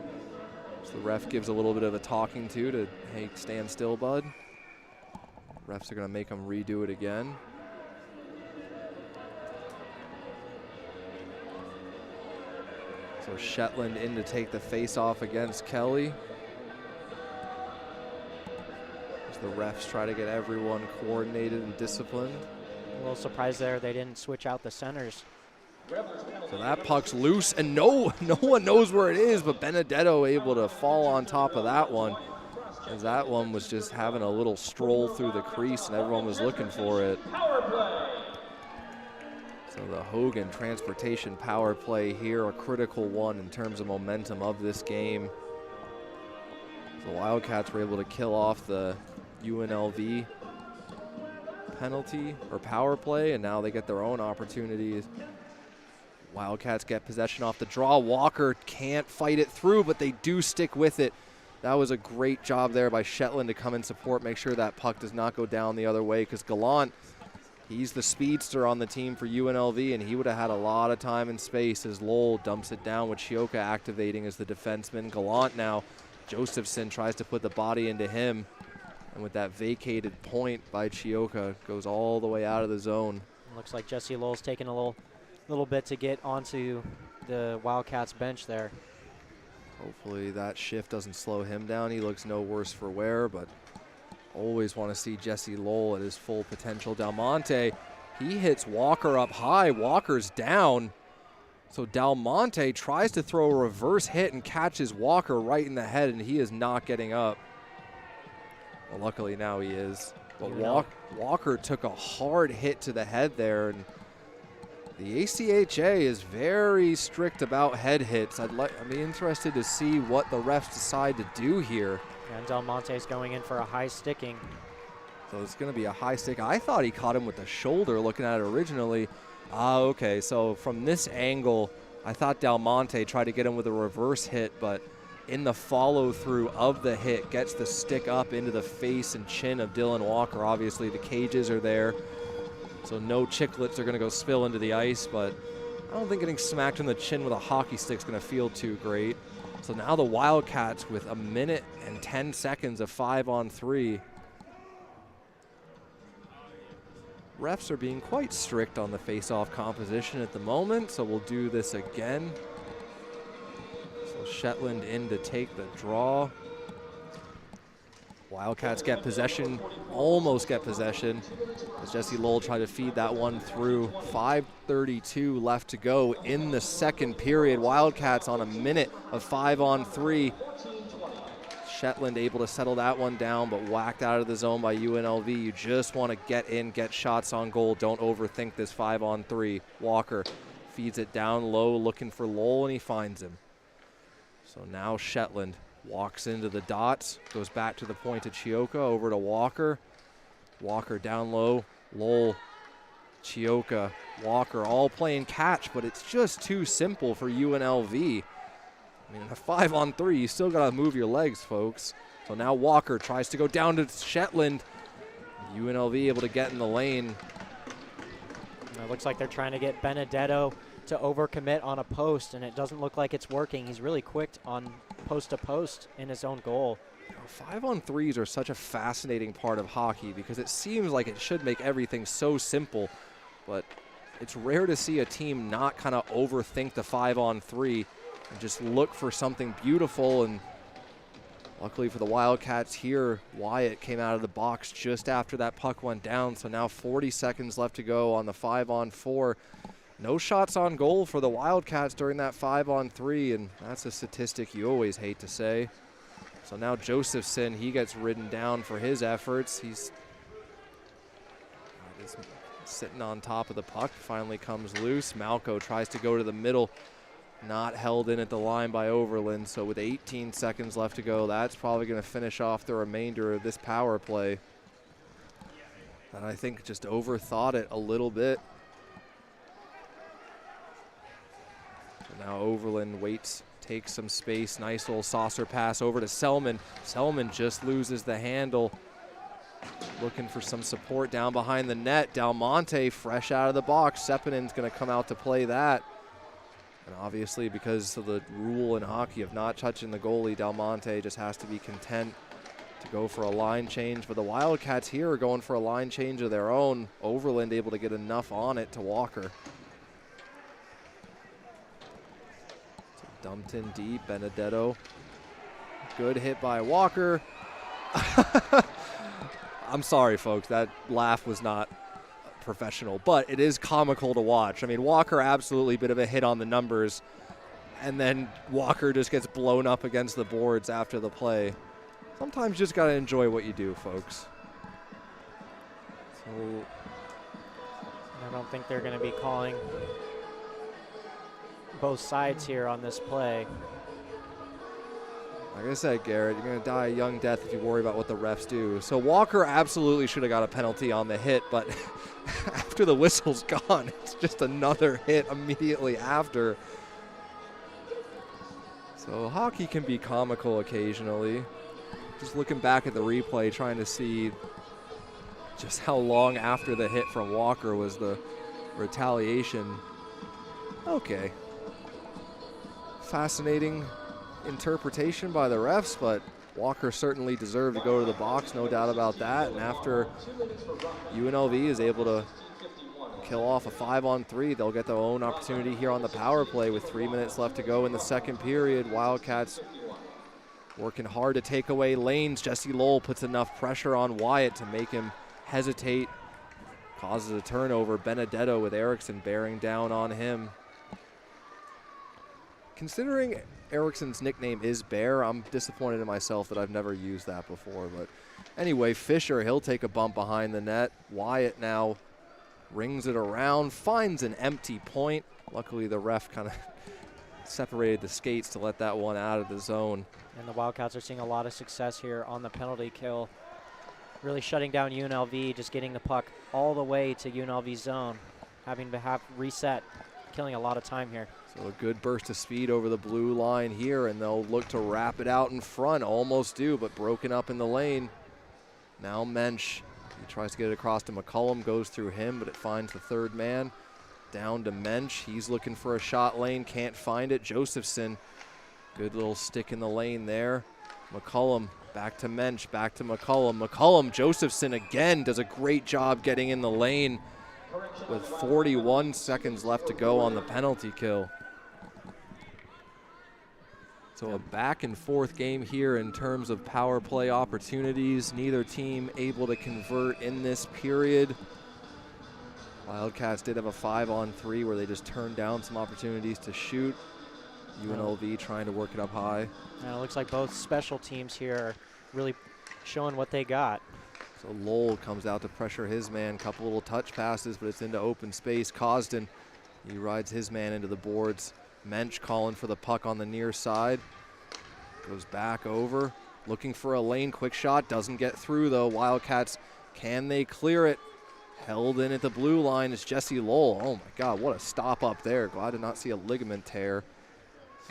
So the ref gives a little bit of a talking to, hey, stand still, bud. Refs are going to make him redo it again. So Shetland in to take the face-off against Kelly. As the refs try to get everyone coordinated and disciplined. A little surprised there they didn't switch out the centers. So that puck's loose, and no one knows where it is, but Benedetto able to fall on top of that one, as that one was just having a little stroll through the crease, and everyone was looking for it. So the Hogan transportation power play here, a critical one in terms of momentum of this game. The Wildcats were able to kill off the UNLV penalty or power play, and now they get their own opportunities. Wildcats get possession off the draw. Walker can't fight it through, but they do stick with it. That was a great job there by Shetland to come and support, make sure that puck does not go down the other way, because Gallant, he's the speedster on the team for UNLV, and he would have had a lot of time and space as Lowell dumps it down with Chioka activating as the defenseman. Gallant now, Josephson tries to put the body into him, and with that vacated point by Chioka, goes all the way out of the zone. Looks like Jesse Lowell's taking a little bit to get onto the Wildcats bench there. Hopefully that shift doesn't slow him down. He looks no worse for wear, but always want to see Jesse Lowell at his full potential. Del Monte, he hits Walker up high. Walker's down. So Del Monte tries to throw a reverse hit and catches Walker right in the head, and he is not getting up. Well, luckily now he is. But Walker took a hard hit to the head there, and the ACHA is very strict about head hits. I'd be interested to see what the refs decide to do here. And Del Monte's going in for a high sticking. So it's going to be a high stick. I thought he caught him with the shoulder looking at it originally. Okay, so from this angle, I thought Del Monte tried to get him with a reverse hit, but in the follow-through of the hit, gets the stick up into the face and chin of Dylan Walker. Obviously, the cages are there, so no chiclets are going to go spill into the ice, but I don't think getting smacked in the chin with a hockey stick is going to feel too great. So now the Wildcats with 1 minute and 10 seconds of 5-on-3. Refs are being quite strict on the face-off composition at the moment, so we'll do this again. So Shetland in to take the draw. Wildcats get possession, almost get possession, as Jesse Lowell tried to feed that one through. 5:32 left to go in the second period. Wildcats on 1 minute of 5-on-3. Shetland able to settle that one down, but whacked out of the zone by UNLV. You just want to get in, get shots on goal. Don't overthink this 5-on-3. Walker feeds it down low, looking for Lowell, and he finds him. So now Shetland walks into the dots, goes back to the point to Chioka, over to Walker. Walker down low, Lowell, Chioka, Walker, all playing catch, but it's just too simple for UNLV. I mean, in a 5-on-3, you still got to move your legs, folks. So now Walker tries to go down to Shetland. UNLV able to get in the lane. It looks like they're trying to get Benedetto to overcommit on a post, and it doesn't look like it's working. He's really quick on post-to-post in his own goal. 5-on-3s are such a fascinating part of hockey because it seems like it should make everything so simple, but it's rare to see a team not kind of overthink the 5-on-3 and just look for something beautiful. And luckily for the Wildcats here, Wyatt came out of the box just after that puck went down, so now 40 seconds left to go on the 5-on-4. No shots on goal for the Wildcats during that 5-on-3, and that's a statistic you always hate to say. So now Josephson, he gets ridden down for his efforts. He's sitting on top of the puck, finally comes loose. Malco tries to go to the middle, not held in at the line by Overland. So with 18 seconds left to go, that's probably going to finish off the remainder of this power play. And I think just overthought it a little bit. So now Overland waits, takes some space. Nice little saucer pass over to Selman. Selman just loses the handle. Looking for some support down behind the net. Del Monte fresh out of the box. Sepinen's going to come out to play that. And obviously, because of the rule in hockey of not touching the goalie, Del Monte just has to be content to go for a line change. But the Wildcats here are going for a line change of their own. Overland able to get enough on it to Walker. So dumped in deep, Benedetto. Good hit by Walker. I'm sorry, folks. That laugh was not professional, but it is comical to watch. I mean, Walker absolutely a bit of a hit on the numbers, and then Walker just gets blown up against the boards after the play. Sometimes you just got to enjoy what you do, folks. So I don't think they're going to be calling both sides here on this play. Like I said, Garrett, you're going to die a young death if you worry about what the refs do. So Walker absolutely should have got a penalty on the hit, but after the whistle's gone, it's just another hit immediately after. So hockey can be comical occasionally. Just looking back at the replay, trying to see just how long after the hit from Walker was the retaliation. Okay. Fascinating interpretation by the refs, but Walker certainly deserved to go to the box, no doubt about that. And after UNLV is able to kill off a 5-on-3, they'll get their own opportunity here on the power play with 3 minutes left to go in the second period. Wildcats working hard to take away lanes. Jesse Lowell puts enough pressure on Wyatt to make him hesitate, causes a turnover. Benedetto with Erickson bearing down on him. Considering Erickson's nickname is Bear, I'm disappointed in myself that I've never used that before. But anyway, Fisher, he'll take a bump behind the net. Wyatt now rings it around, finds an empty point. Luckily, the ref kind of separated the skates to let that one out of the zone. And the Wildcats are seeing a lot of success here on the penalty kill. Really shutting down UNLV, just getting the puck all the way to UNLV's zone, having to have reset, killing a lot of time here. So a good burst of speed over the blue line here, and they'll look to wrap it out in front. Almost do, but broken up in the lane. Now Mensch, he tries to get it across to McCullum, goes through him, but it finds the third man. Down to Mensch, he's looking for a shot lane, can't find it. Josephson, good little stick in the lane there. McCullum, back to Mensch, back to McCullum. McCullum, Josephson again does a great job getting in the lane with 41 seconds left to go on the penalty kill. So a back and forth game here in terms of power play opportunities. Neither team able to convert in this period. Wildcats did have a 5-on-3 where they just turned down some opportunities to shoot. UNLV trying to work it up high. And it looks like both special teams here are really showing what they got. So Lowell comes out to pressure his man. Couple little touch passes, but it's into open space. Cosden, he rides his man into the boards. Mensch calling for the puck on the near side. Goes back over, looking for a lane. Quick shot, doesn't get through though. Wildcats, can they clear it? Held in at the blue line is Jesse Lowell. Oh my God, what a stop up there. Glad to not see a ligament tear.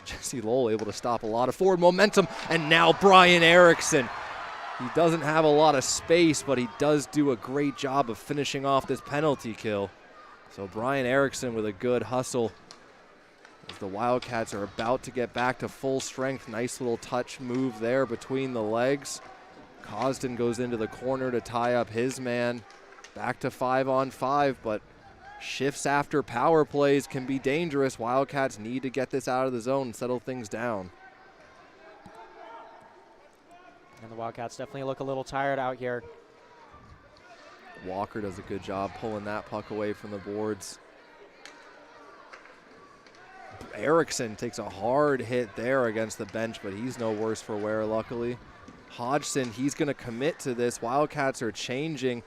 Jesse Lowell able to stop a lot of forward momentum, and now Brian Erickson. He doesn't have a lot of space, but he does do a great job of finishing off this penalty kill. So Brian Erickson with a good hustle as the Wildcats are about to get back to full strength. Nice little touch move there between the legs. Cosden goes into the corner to tie up his man. Back to 5-on-5, but shifts after power plays can be dangerous. Wildcats need to get this out of the zone and settle things down. And the Wildcats definitely look a little tired out here. Walker does a good job pulling that puck away from the boards. Erickson takes a hard hit there against the bench, but he's no worse for wear, luckily. Hodgson, he's going to commit to this. Wildcats are changing.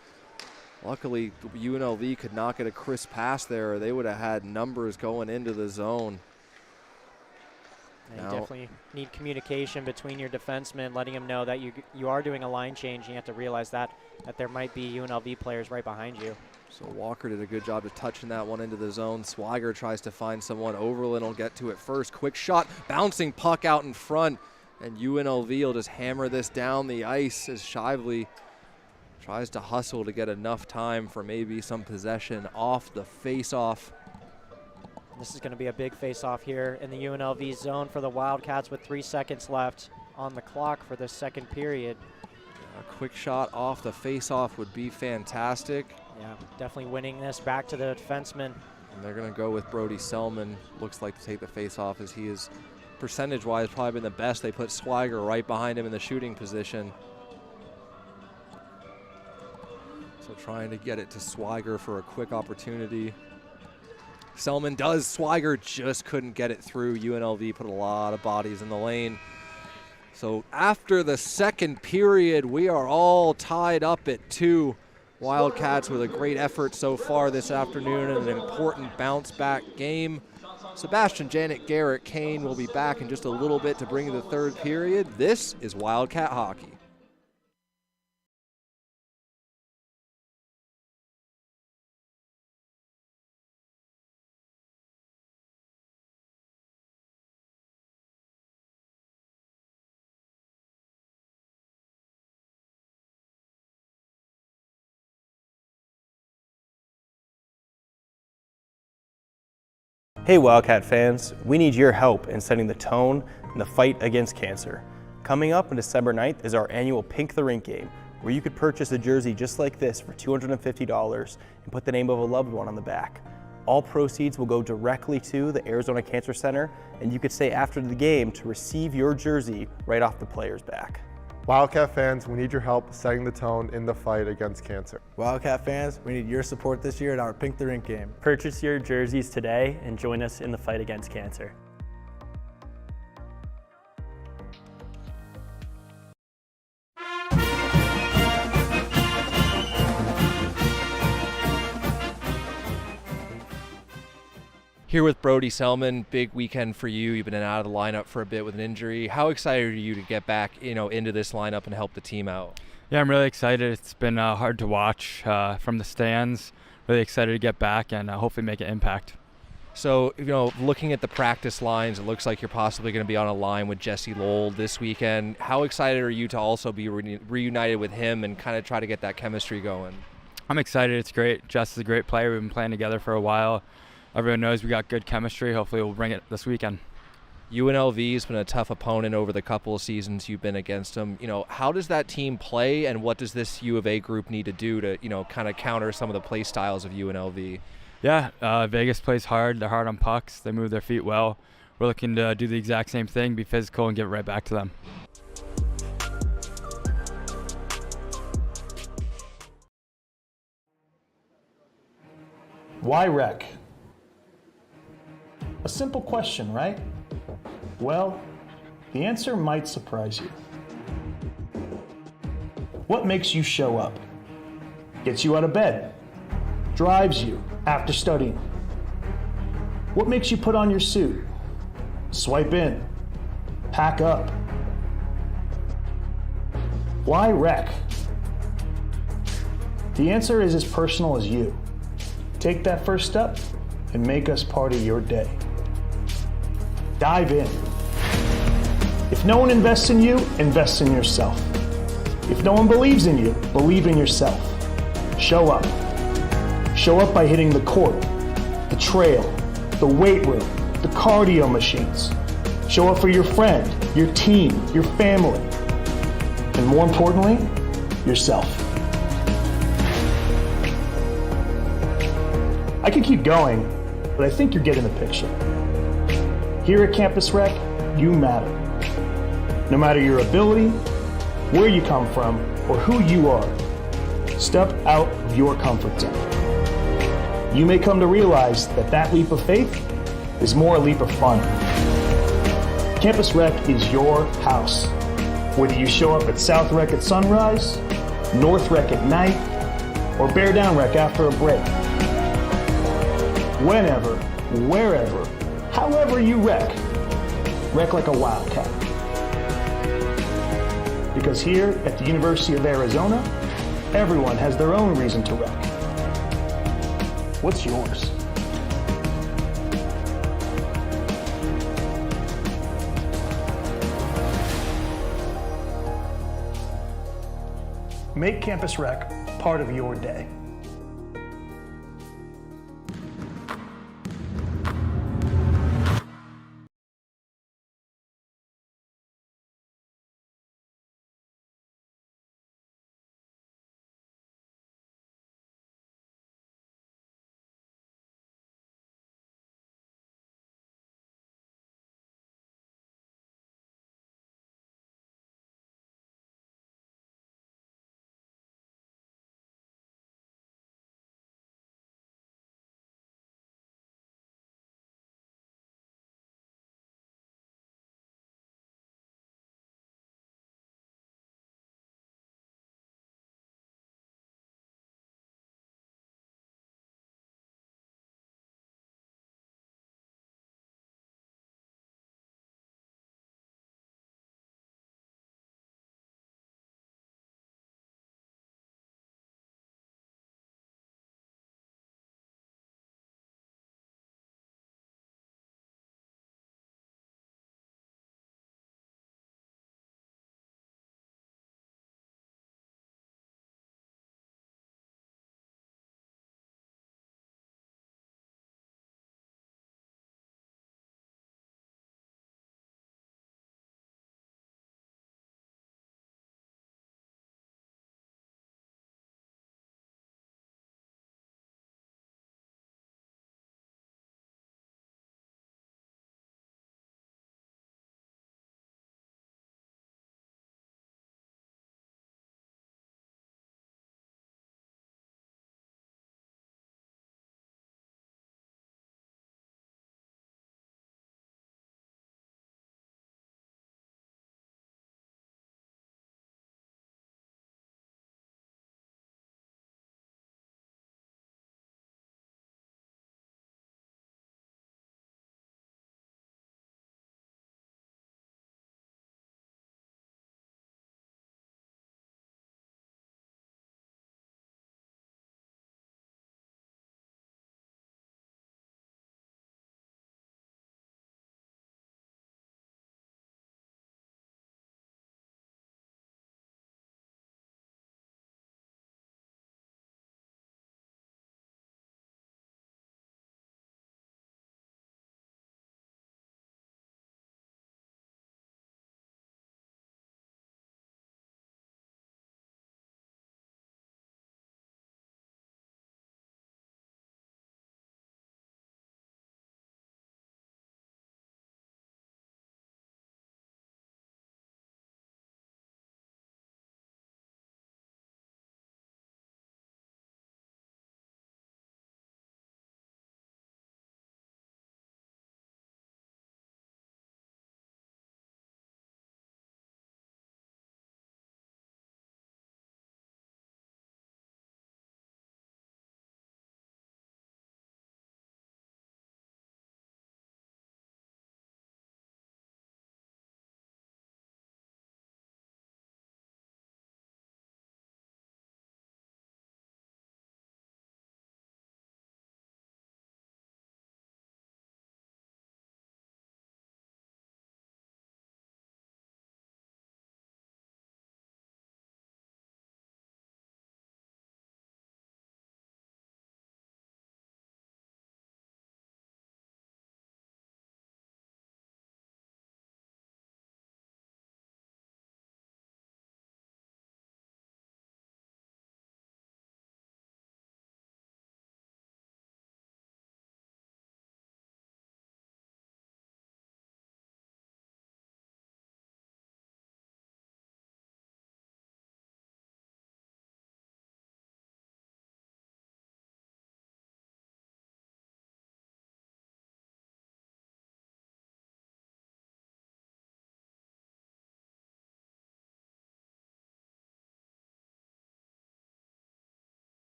Luckily, UNLV could not get a crisp pass there, or they would have had numbers going into the zone. You definitely need communication between your defensemen, letting them know that you are doing a line change. And you have to realize that there might be UNLV players right behind you. So Walker did a good job of touching that one into the zone. Swiger tries to find someone. Overland will get to it first. Quick shot, bouncing puck out in front, and UNLV will just hammer this down the ice as Shively tries to hustle to get enough time for maybe some possession off the face-off. This is going to be a big face-off here in the UNLV zone for the Wildcats with 3 seconds left on the clock for the second period. A quick shot off the face-off would be fantastic. Yeah, definitely winning this back to the defenseman. And they're going to go with Brody Selman. Looks like to take the face-off, as he is percentage-wise probably been the best. They put Swiger right behind him in the shooting position. So trying to get it to Swiger for a quick opportunity. Selman does. Swiger just couldn't get it through. UNLV put a lot of bodies in the lane. So after the second period, we are all tied up at 2. Wildcats with a great effort so far this afternoon and an important bounce back game. Sebastian, Janet, Garrett, Kane will be back in just a little bit to bring you the third period. This is Wildcat hockey. Hey Wildcat fans, we need your help in setting the tone in the fight against cancer. Coming up on December 9th is our annual Pink the Rink game, where you could purchase a jersey just like this for $250 and put the name of a loved one on the back. All proceeds will go directly to the Arizona Cancer Center, and you could stay after the game to receive your jersey right off the player's back. Wildcat fans, we need your help setting the tone in the fight against cancer. Wildcat fans, we need your support this year at our Pink the Rink game. Purchase your jerseys today and join us in the fight against cancer. Here with Brody Selman, big weekend for you. You've been out of the lineup for a bit with an injury. How excited are you to get back, into this lineup and help the team out? Yeah, I'm really excited. It's been hard to watch from the stands. Really excited to get back and hopefully make an impact. So, looking at the practice lines, it looks like you're possibly going to be on a line with Jesse Lowell this weekend. How excited are you to also be reunited with him and kind of try to get that chemistry going? I'm excited. It's great. Jess is a great player. We've been playing together for a while. Everyone knows we got good chemistry. Hopefully we'll bring it this weekend. UNLV has been a tough opponent over the couple of seasons you've been against them. How does that team play, and what does this U of A group need to do to, kind of counter some of the play styles of UNLV? Yeah, Vegas plays hard. They're hard on pucks. They move their feet well. We're looking to do the exact same thing, be physical, and give it right back to them. Why rec? A simple question, right? Well, the answer might surprise you. What makes you show up? Gets you out of bed? Drives you after studying? What makes you put on your suit? Swipe in? Pack up? Why rec? The answer is as personal as you. Take that first step and make us part of your day. Dive in. If no one invests in you, invest in yourself. If no one believes in you, believe in yourself. Show up. Show up by hitting the court, the trail, the weight room, the cardio machines. Show up for your friend, your team, your family, and more importantly, yourself. I could keep going, but I think you're getting the picture. Here at Campus Rec, you matter. No matter your ability, where you come from, or who you are, step out of your comfort zone. You may come to realize that that leap of faith is more a leap of fun. Campus Rec is your house. Whether you show up at South Rec at sunrise, North Rec at night, or Bear Down Rec after a break. Whenever, wherever, however you rec like a Wildcat. Because here at the University of Arizona, everyone has their own reason to rec. What's yours? Make Campus Rec part of your day.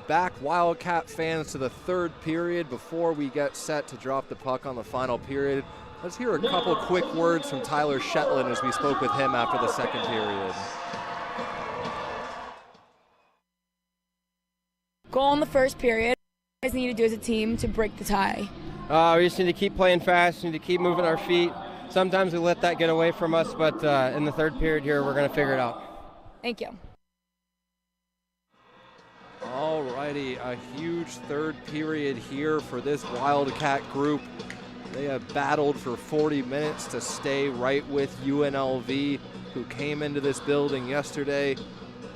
back, Wildcat fans, to the third period. Before we get set to drop the puck on the final period, let's hear a couple quick words from Tyler Shetland as we spoke with him after the second period. Goal in the first period. What do you guys need to do as a team to break the tie? We just need to keep playing fast, need to keep moving our feet. Sometimes we let that get away from us, but in the third period here, we're going to figure it out. Thank you. Alrighty, a huge third period here for this Wildcat group. They have battled for 40 minutes to stay right with UNLV, who came into this building yesterday,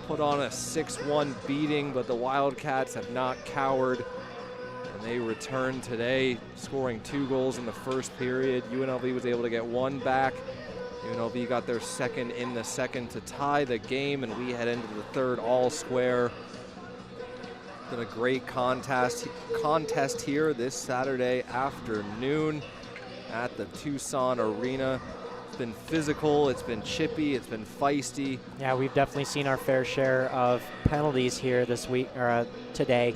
put on a 6-1 beating, but the Wildcats have not cowered. And they returned today, scoring 2 goals in the first period. UNLV was able to get 1 back. UNLV got their second in the second to tie the game, and we head into the third all square. Been a great contest here this Saturday afternoon at the Tucson Arena. It's been physical, it's been chippy, it's been feisty. Yeah, we've definitely seen our fair share of penalties here this week, or today.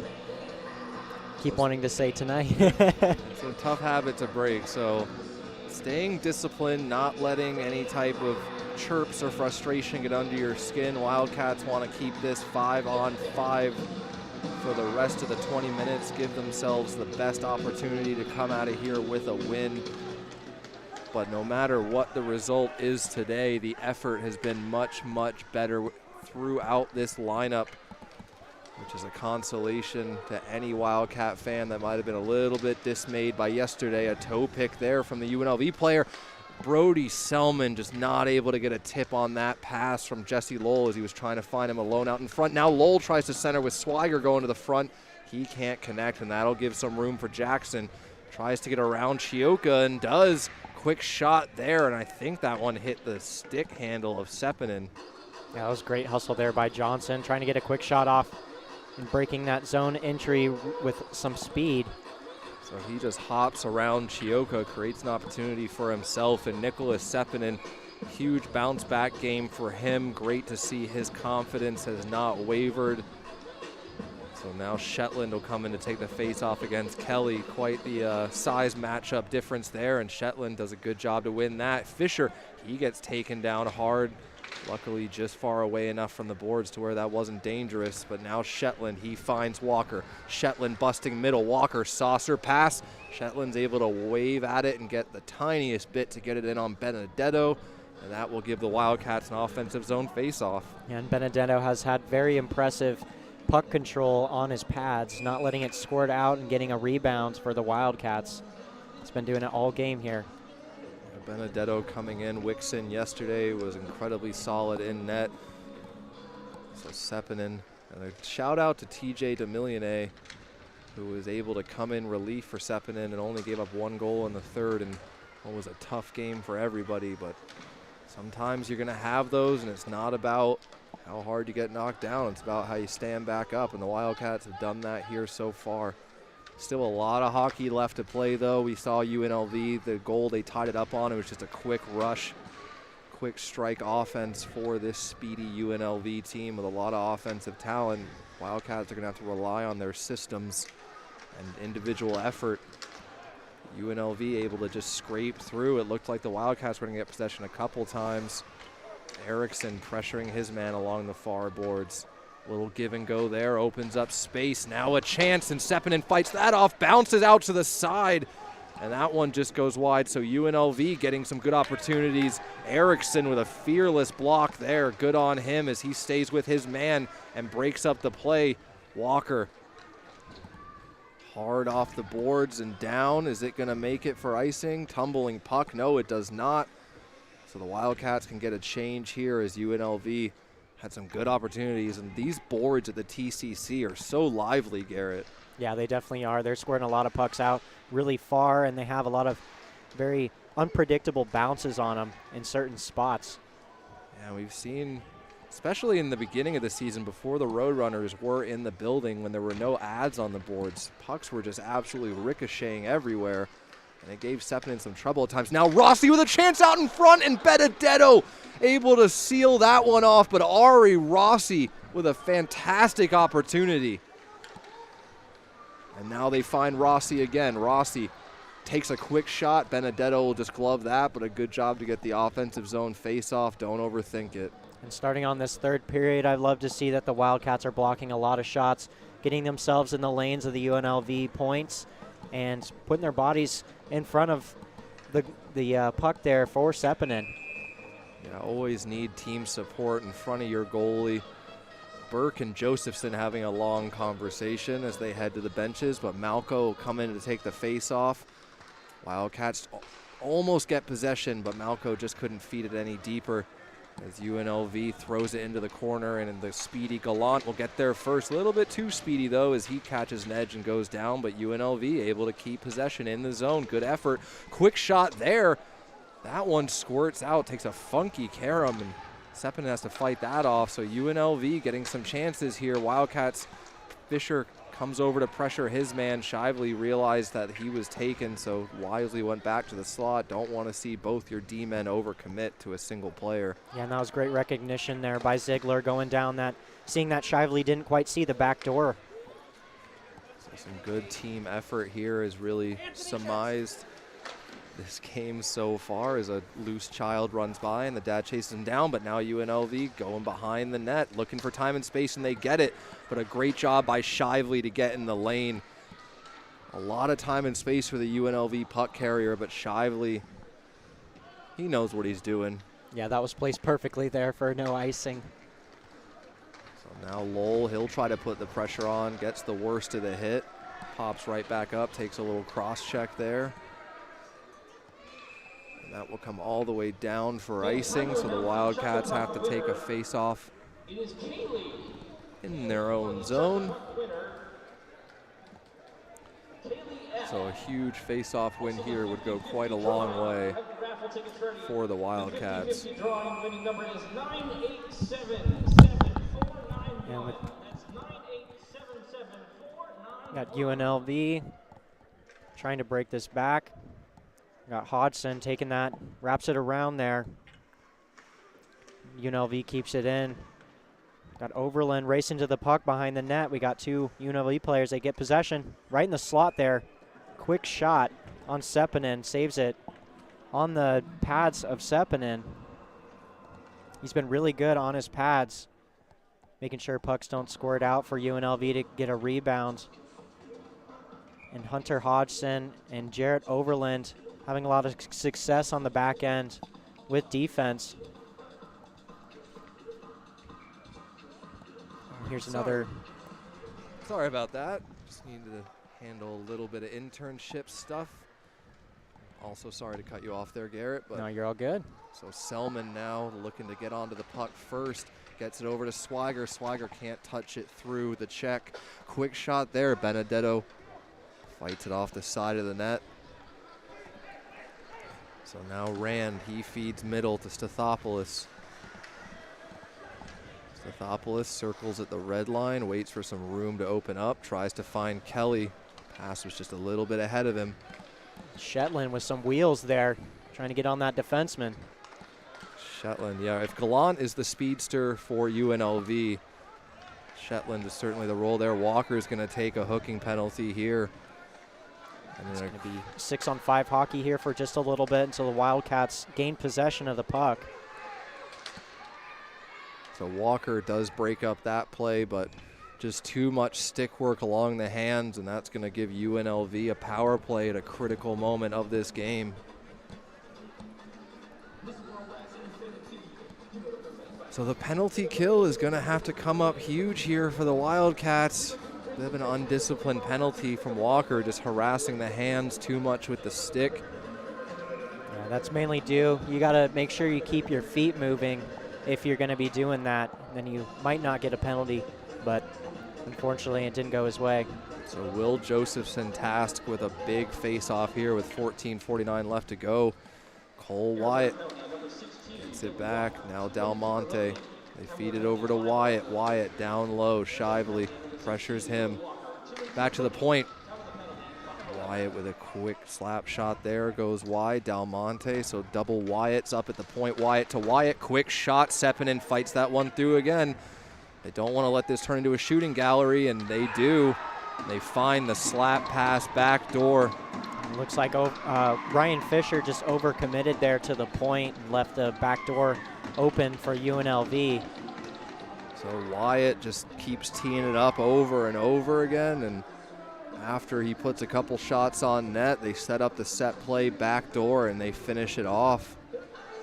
Keep wanting to say tonight. It's a tough habit to break, so staying disciplined, not letting any type of chirps or frustration get under your skin. Wildcats want to keep this 5-on-5 for the rest of the 20 minutes, give themselves the best opportunity to come out of here with a win. But no matter what the result is today, the effort has been much, much better throughout this lineup, which is a consolation to any Wildcat fan that might have been a little bit dismayed by yesterday. A toe pick there from the UNLV player. Brody Selman just not able to get a tip on that pass from Jesse Lowell as he was trying to find him alone out in front. Now Lowell tries to center with Swiger going to the front. He can't connect, and that'll give some room for Jackson. Tries to get around Chioka and does. Quick shot there, and I think that one hit the stick handle of Sepinen. Yeah, that was great hustle there by Johnson, trying to get a quick shot off and breaking that zone entry with some speed. So he just hops around Chioka, creates an opportunity for himself, and Nicholas Sepinen, huge bounce back game for him. Great to see his confidence has not wavered. So now Shetland will come in to take the face-off against Kelly. Quite the size matchup difference there, and Shetland does a good job to win that. Fisher, he gets taken down hard. Luckily just far away enough from the boards to where that wasn't dangerous, but now Shetland, he finds Walker. Shetland busting middle, Walker saucer pass. Shetland's able to wave at it and get the tiniest bit to get it in on Benedetto, and that will give the Wildcats an offensive zone face-off. Yeah, and Benedetto has had very impressive puck control on his pads, not letting it squirt out and getting a rebound for the Wildcats. He's been doing it all game here. Benedetto coming in. Wixon yesterday was incredibly solid in net. So Sepinen, and a shout out to TJ DeMillione, who was able to come in relief for Sepinen and only gave up 1 goal in the third, and it was a tough game for everybody, but sometimes you're gonna have those, and it's not about how hard you get knocked down, it's about how you stand back up, and the Wildcats have done that here so far. Still a lot of hockey left to play, though. We saw UNLV, the goal they tied it up on, it was just a quick rush, quick strike offense for this speedy UNLV team with a lot of offensive talent. Wildcats are going to have to rely on their systems and individual effort. UNLV able to just scrape through. It looked like the Wildcats were going to get possession a couple times. Erickson pressuring his man along the far boards. Little give and go there, opens up space. Now a chance, and Sepinen fights that off, bounces out to the side, and that one just goes wide. So UNLV getting some good opportunities. Erickson with a fearless block there. Good on him as he stays with his man and breaks up the play. Walker hard off the boards and down. Is it going to make it for icing? Tumbling puck. No, it does not. So the Wildcats can get a change here as UNLV had some good opportunities, and these boards at the TCC are so lively, Garrett. Yeah, they definitely are. They're squaring a lot of pucks out really far, and they have a lot of very unpredictable bounces on them in certain spots. Yeah, we've seen, especially in the beginning of the season before the Roadrunners were in the building when there were no ads on the boards, pucks were just absolutely ricocheting everywhere, and it gave Sepinen some trouble at times. Now Rossi with a chance out in front, and Benedetto able to seal that one off, but Ari Rossi with a fantastic opportunity. And now they find Rossi again. Rossi takes a quick shot. Benedetto will just glove that, but a good job to get the offensive zone face-off. Don't overthink it. And starting on this third period, I'd love to see that the Wildcats are blocking a lot of shots, getting themselves in the lanes of the UNLV points, and putting their bodies in front of the puck there for Seppänen. Yeah, always need team support in front of your goalie. Burke and Josephson having a long conversation as they head to the benches, but Malco come in to take the face-off. Wildcats almost get possession, but Malco just couldn't feed it any deeper as UNLV throws it into the corner, and the speedy Gallant will get there first. A little bit too speedy, though, as he catches an edge and goes down, but UNLV able to keep possession in the zone. Good effort. Quick shot there. That one squirts out, takes a funky carom, and Seppänen has to fight that off, so UNLV getting some chances here. Wildcats, Fisher comes over to pressure his man. Shively realized that he was taken, so wisely went back to the slot. Don't want to see both your D-men overcommit to a single player. Yeah, and that was great recognition there by Ziegler going down that, seeing that Shively didn't quite see the back door. So some good team effort here is really surmised this game so far as a loose child runs by and the dad chases him down, but now UNLV going behind the net, looking for time and space, and they get it. But a great job by Shively to get in the lane. A lot of time and space for the UNLV puck carrier, but Shively, he knows what he's doing. Yeah, that was placed perfectly there for no icing. So now Lowell, he'll try to put the pressure on, gets the worst of the hit, pops right back up, takes a little cross check there. That will come all the way down for icing, so the Wildcats have to take a face-off in their own zone. So a huge face-off win here would go quite a long way for the Wildcats. And with got UNLV trying to break this back. Got Hodgson taking that, wraps it around there. UNLV keeps it in. Got Overland racing to the puck behind the net. We got two UNLV players. They get possession right in the slot there. Quick shot on Seppänen, saves it on the pads of Seppänen. He's been really good on his pads, making sure pucks don't squirt out for UNLV to get a rebound. And Hunter Hodgson and Jarrett Overland having a lot of success on the back end with defense. Here's another. Sorry about that. Just needed to handle a little bit of internship stuff. Also sorry to cut you off there, Garrett. But no, you're all good. So Selman now looking to get onto the puck first. Gets it over to Swiger. Swiger can't touch it through the check. Quick shot there. Benedetto fights it off the side of the net. So now Rand, he feeds middle to Stathopoulos. Stathopoulos circles at the red line, waits for some room to open up, tries to find Kelly. Pass was just a little bit ahead of him. Shetland with some wheels there, trying to get on that defenseman. Shetland, yeah, if Gallant is the speedster for UNLV, Shetland is certainly the role there. Walker's going to take a hooking penalty here. And it's going to be 6-on-5 hockey here for just a little bit until the Wildcats gain possession of the puck. So Walker does break up that play, but just too much stick work along the hands, and that's going to give UNLV a power play at a critical moment of this game. So the penalty kill is going to have to come up huge here for the Wildcats. They have an undisciplined penalty from Walker, just harassing the hands too much with the stick. Yeah, that's mainly due. You got to make sure you keep your feet moving if you're going to be doing that. Then you might not get a penalty, but unfortunately it didn't go his way. So Will Josephson tasked with a big face-off here with 14:49 left to go. Cole Wyatt gets it back. Now Del Monte. They feed it over to Wyatt. Wyatt down low. Shively pressures him. Back to the point. Wyatt with a quick slap shot there. Goes wide. Del Monte. So double Wyatt's up at the point. Wyatt to Wyatt. Quick shot. Seppänen fights that one through again. They don't want to let this turn into a shooting gallery, and they do. They find the slap pass back door. It looks like Ryan Fisher just overcommitted there to the point and left the back door open for UNLV. So Wyatt just keeps teeing it up over and over again, and after he puts a couple shots on net, they set up the set play back door and they finish it off.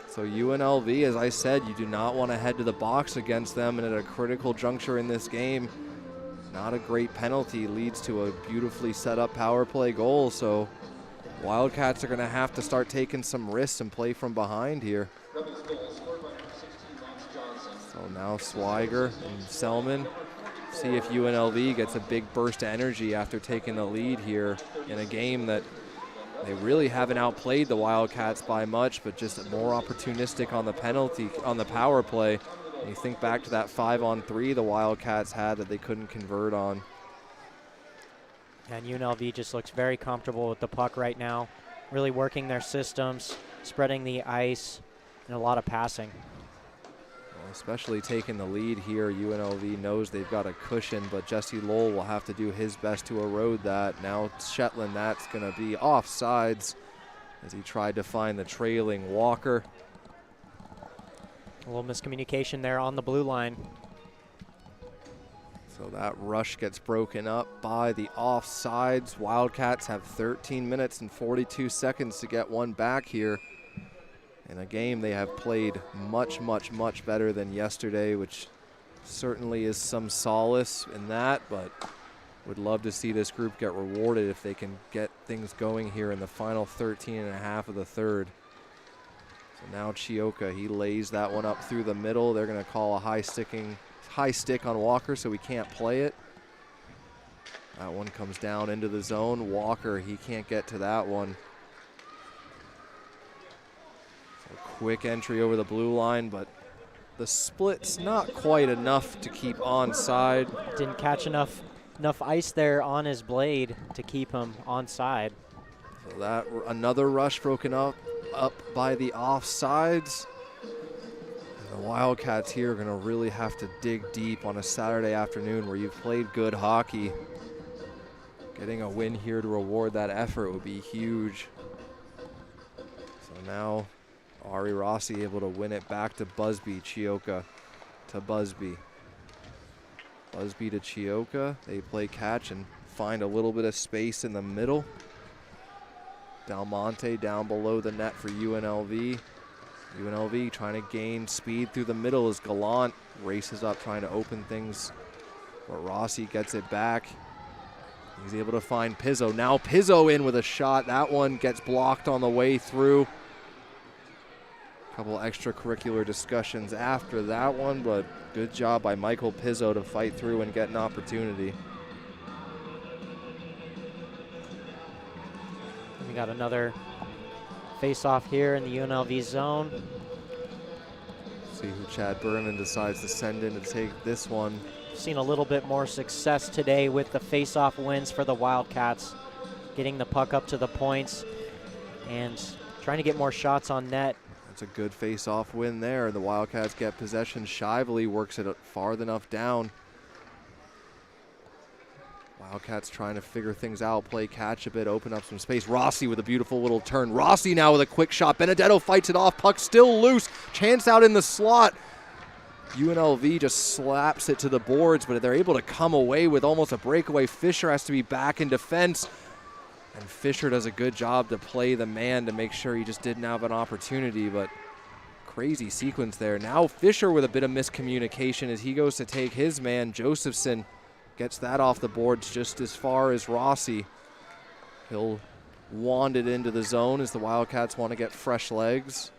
So UNLV, as I said, you do not want to head to the box against them, and at a critical juncture in this game, not a great penalty leads to a beautifully set up power play goal. So Wildcats are going to have to start taking some risks and play from behind here. So now Swiger and Selman see if UNLV gets a big burst of energy after taking the lead here in a game that they really haven't outplayed the Wildcats by much, but just more opportunistic on the power play. And you think back to that 5-on-3 the Wildcats had that they couldn't convert on. And UNLV just looks very comfortable with the puck right now, really working their systems, spreading the ice, and a lot of passing. Well, especially taking the lead here, UNLV knows they've got a cushion, but Jesse Lowell will have to do his best to erode that. Now Shetland, that's going to be offsides as he tried to find the trailing Walker. A little miscommunication there on the blue line. So that rush gets broken up by the offsides. Wildcats have 13 minutes and 42 seconds to get one back here. In a game they have played much, much, much better than yesterday, which certainly is some solace in that, but would love to see this group get rewarded if they can get things going here in the final 13 and a half of the third. So now Chioka, he lays that one up through the middle. They're going to call a high stick on Walker, so we can't play it. That one comes down into the zone. Walker, he can't get to that one. So quick entry over the blue line, but the split's not quite enough to keep onside. Didn't catch enough ice there on his blade to keep him onside. So that another rush broken up by the offsides. And the Wildcats here are going to really have to dig deep on a Saturday afternoon where you've played good hockey. Getting a win here to reward that effort would be huge. So now Ari Rossi able to win it back to Busby. Chioka to Busby. Busby to Chioka. They play catch and find a little bit of space in the middle. Del Monte down below the net for UNLV. UNLV trying to gain speed through the middle as Gallant races up trying to open things. But Rossi gets it back. He's able to find Pizzo. Now Pizzo in with a shot. That one gets blocked on the way through. A couple extracurricular discussions after that one, but good job by Michael Pizzo to fight through and get an opportunity. We got another face-off here in the UNLV zone. See who Chad Berman decides to send in to take this one. Seen a little bit more success today with the face-off wins for the Wildcats, getting the puck up to the points and trying to get more shots on net. That's a good face-off win there. The Wildcats get possession. Shively works it far enough down. Wildcats trying to figure things out, play catch a bit, open up some space. Rossi with a beautiful little turn. Rossi now with a quick shot. Benedetto fights it off. Puck still loose. Chance out in the slot. UNLV just slaps it to the boards, but they're able to come away with almost a breakaway. Fisher has to be back in defense. And Fisher does a good job to play the man to make sure he just didn't have an opportunity, but crazy sequence there. Now Fisher with a bit of miscommunication as he goes to take his man. Josephson gets that off the boards just as far as Rossi. He'll wand it into the zone as the Wildcats want to get fresh legs.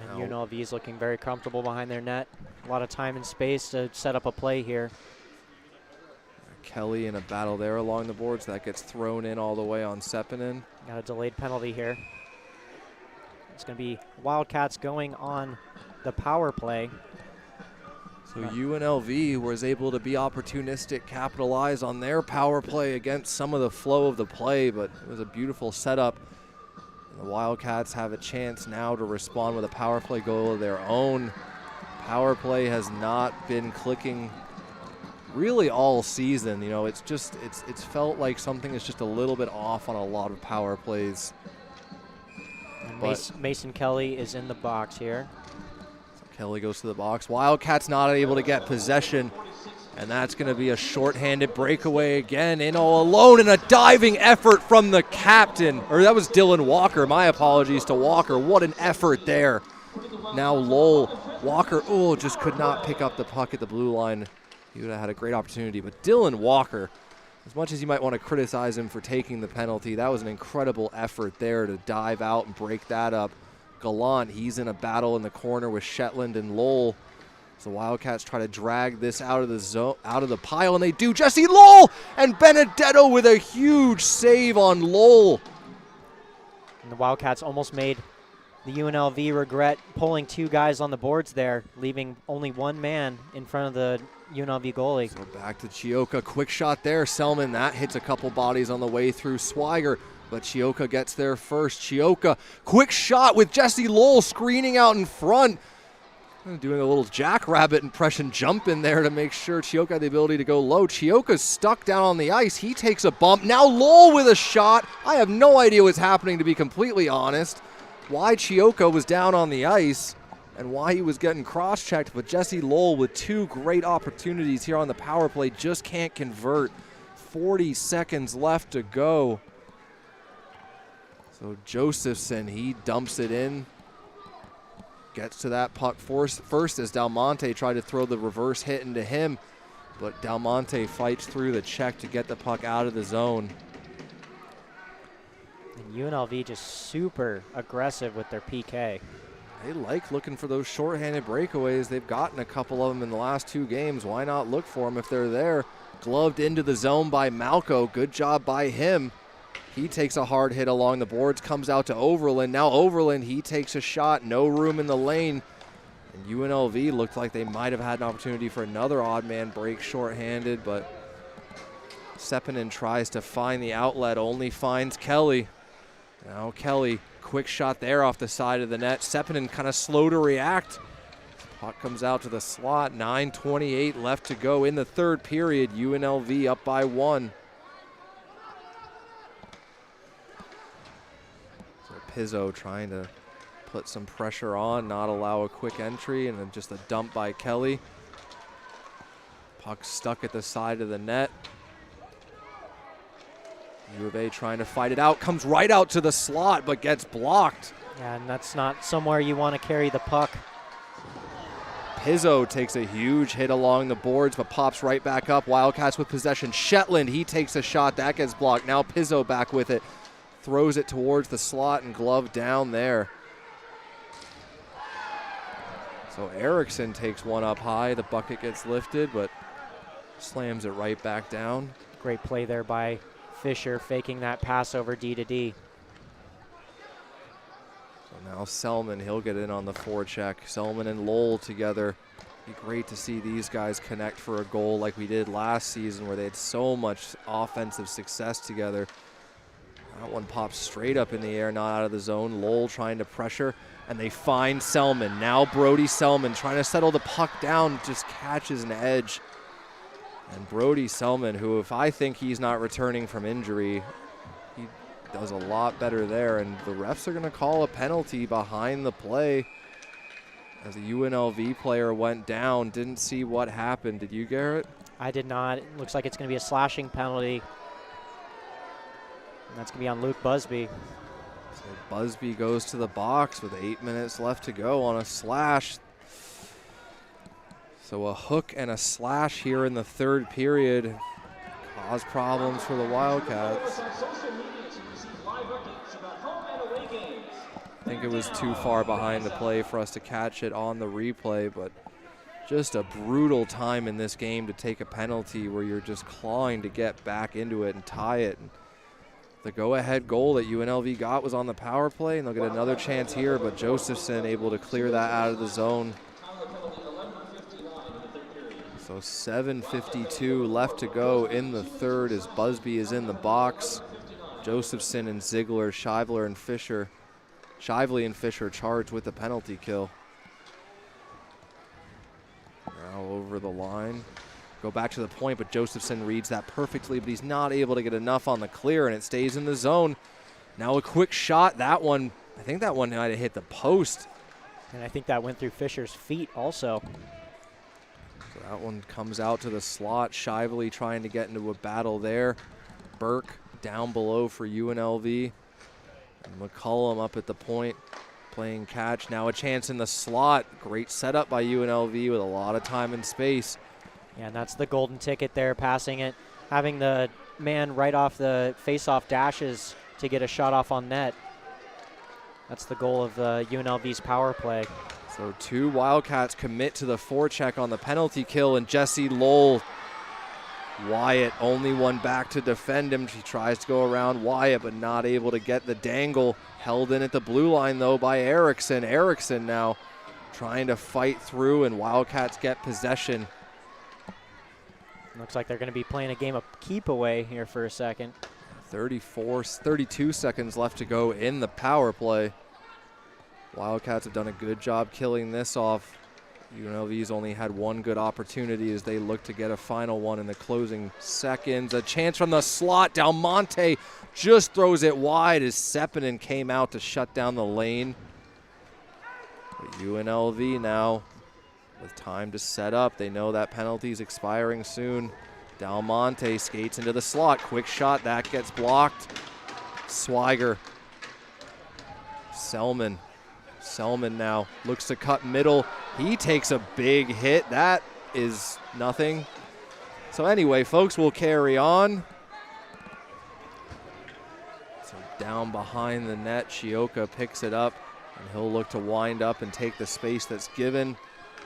And UNLV is looking very comfortable behind their net. A lot of time and space to set up a play here. Kelly in a battle there along the boards. That gets thrown in all the way on Sepinen. Got a delayed penalty here. It's going to be Wildcats going on the power play. So UNLV was able to be opportunistic, capitalize on their power play against some of the flow of the play, but it was a beautiful setup. And the Wildcats have a chance now to respond with a power play goal of their own. Power play has not been clicking really all season. You know, it's felt like something is just a little bit off on a lot of power plays. And Mason Kelly is in the box here. So Kelly goes to the box. Wildcats not able to get possession, and that's going to be a shorthanded breakaway again. In all alone, and a diving effort from the captain. Or that was Dylan Walker. My apologies to Walker. What an effort there. Now Lowell. Walker, just could not pick up the puck at the blue line. He would have had a great opportunity. But Dylan Walker, as much as you might want to criticize him for taking the penalty, that was an incredible effort there to dive out and break that up. Gallant, he's in a battle in the corner with Shetland and Lowell. So Wildcats try to drag this out of the zone, out of the pile, and they do. Jesse Lowell and Benedetto with a huge save on Lowell. And the Wildcats almost made the UNLV regret pulling 2 guys on the boards there, leaving only 1 man in front of the UNLV goalie. So back to Chioka. Quick shot there. Selman, that hits a couple bodies on the way through Swiger, but Chioka gets there first. Chioka, quick shot with Jesse Lowell screening out in front. Doing a little jackrabbit impression jump in there to make sure Chioka had the ability to go low. Chioka's stuck down on the ice. He takes a bump. Now Lowell with a shot. I have no idea what's happening, to be completely honest. Why Chioka was down on the ice and why he was getting cross-checked, but Jesse Lowell with 2 great opportunities here on the power play just can't convert. 40 seconds left to go. So Josephson, he dumps it in. Gets to that puck first as Del Monte tried to throw the reverse hit into him, but Del Monte fights through the check to get the puck out of the zone. And UNLV just super aggressive with their PK. They like looking for those shorthanded breakaways. They've gotten a couple of them in the last 2 games. Why not look for them if they're there? Gloved into the zone by Malco. Good job by him. He takes a hard hit along the boards, comes out to Overland. Now Overland, he takes a shot. No room in the lane. And UNLV looked like they might have had an opportunity for another odd man break shorthanded, but Sepinen tries to find the outlet, only finds Kelly. Now Kelly, quick shot there off the side of the net. Sepinen kind of slow to react. Puck comes out to the slot. 9:28 left to go in the 3rd period. UNLV up by 1. So Pizzo trying to put some pressure on, not allow a quick entry, and then just a dump by Kelly. Puck stuck at the side of the net. U of A trying to fight it out, comes right out to the slot, but gets blocked. Yeah, and that's not somewhere you want to carry the puck. Pizzo takes a huge hit along the boards, but pops right back up. Wildcats with possession. Shetland, he takes a shot. That gets blocked. Now Pizzo back with it. Throws it towards the slot and glove down there. So Erickson takes one up high. The bucket gets lifted, but slams it right back down. Great play there by Fisher, faking that pass over D to D. So now Selman, he'll get in on the forecheck. Selman and Lowell together. Be great to see these guys connect for a goal like we did last season, where they had so much offensive success together. That one pops straight up in the air, not out of the zone. Lowell trying to pressure, and they find Selman. Now Brody Selman trying to settle the puck down, just catches an edge. And Brody Selman, who if I think he's not returning from injury, he does a lot better there. And the refs are going to call a penalty behind the play as a UNLV player went down. Didn't see what happened. Did you, Garrett? I did not. It looks like it's going to be a slashing penalty. And that's going to be on Luke Busby. So Busby goes to the box with 8 minutes left to go on a slash. So a hook and a slash here in the 3rd period cause problems for the Wildcats. I think it was too far behind the play for us to catch it on the replay, but just a brutal time in this game to take a penalty where you're just clawing to get back into it and tie it. And the go-ahead goal that UNLV got was on the power play, and they'll get another chance here, but Josephson able to clear that out of the zone. So 7:52 left to go in the 3rd as Busby is in the box. Josephson and Ziegler, Shively and Fisher charged with the penalty kill. Now over the line. go back to the point, but Josephson reads that perfectly, but he's not able to get enough on the clear, and it stays in the zone. Now a quick shot. That one, I think that one might have hit the post. And I think that went through Fisher's feet also. So that one comes out to the slot. Shively trying to get into a battle there. Burke down below for UNLV. And McCollum up at the point, playing catch. Now a chance in the slot. Great setup by UNLV with a lot of time and space. Yeah, and that's the golden ticket there, passing it, having the man right off the face-off dashes to get a shot off on net. That's the goal of UNLV's power play. So 2 Wildcats commit to the forecheck on the penalty kill, and Jesse Lowell, Wyatt, only one back to defend him. She tries to go around Wyatt, but not able to get the dangle. Held in at the blue line, though, by Erickson. Erickson now trying to fight through, and Wildcats get possession. Looks like they're going to be playing a game of keep away here for a second. 32 seconds left to go in the power play. Wildcats have done a good job killing this off. UNLV's only had one good opportunity as they look to get a final one in the closing seconds. A chance from the slot. Del Monte just throws it wide as Sepinen came out to shut down the lane. But UNLV now with time to set up. They know that penalty's expiring soon. Del Monte skates into the slot. Quick shot. That gets blocked. Swiger. Selman now looks to cut middle. He takes a big hit. That is nothing. So anyway, folks, we'll carry on. So down behind the net, Shioka picks it up, and he'll look to wind up and take the space that's given.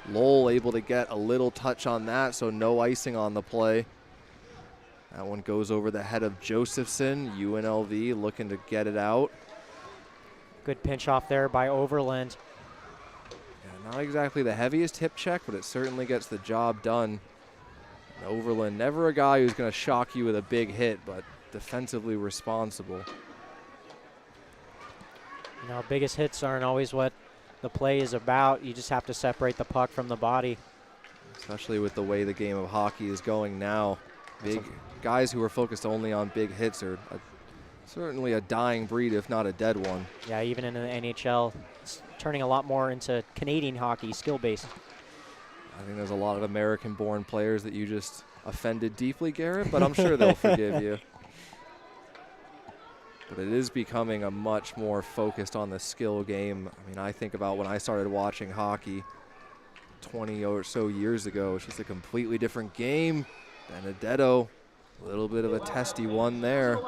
Lowell able to get a little touch on that, so no icing on the play. That one goes over the head of Josephson. UNLV looking to get it out. Good pinch off there by Overland. Yeah, not exactly the heaviest hip check, but it certainly gets the job done. And Overland, never a guy who's going to shock you with a big hit, but defensively responsible. You know, biggest hits aren't always what the play is about. You just have to separate the puck from the body. Especially with the way the game of hockey is going now. Big guys who are focused only on big hits are certainly a dying breed, if not a dead one. Yeah, even in the NHL, it's turning a lot more into Canadian hockey, skill-based. I think there's a lot of American-born players that you just offended deeply, Garrett, but I'm sure they'll forgive you. But it is becoming a much more focused on the skill game. I mean, I think about when I started watching hockey 20 or so years ago. It's just a completely different game. Benedetto, a little bit of a testy one there.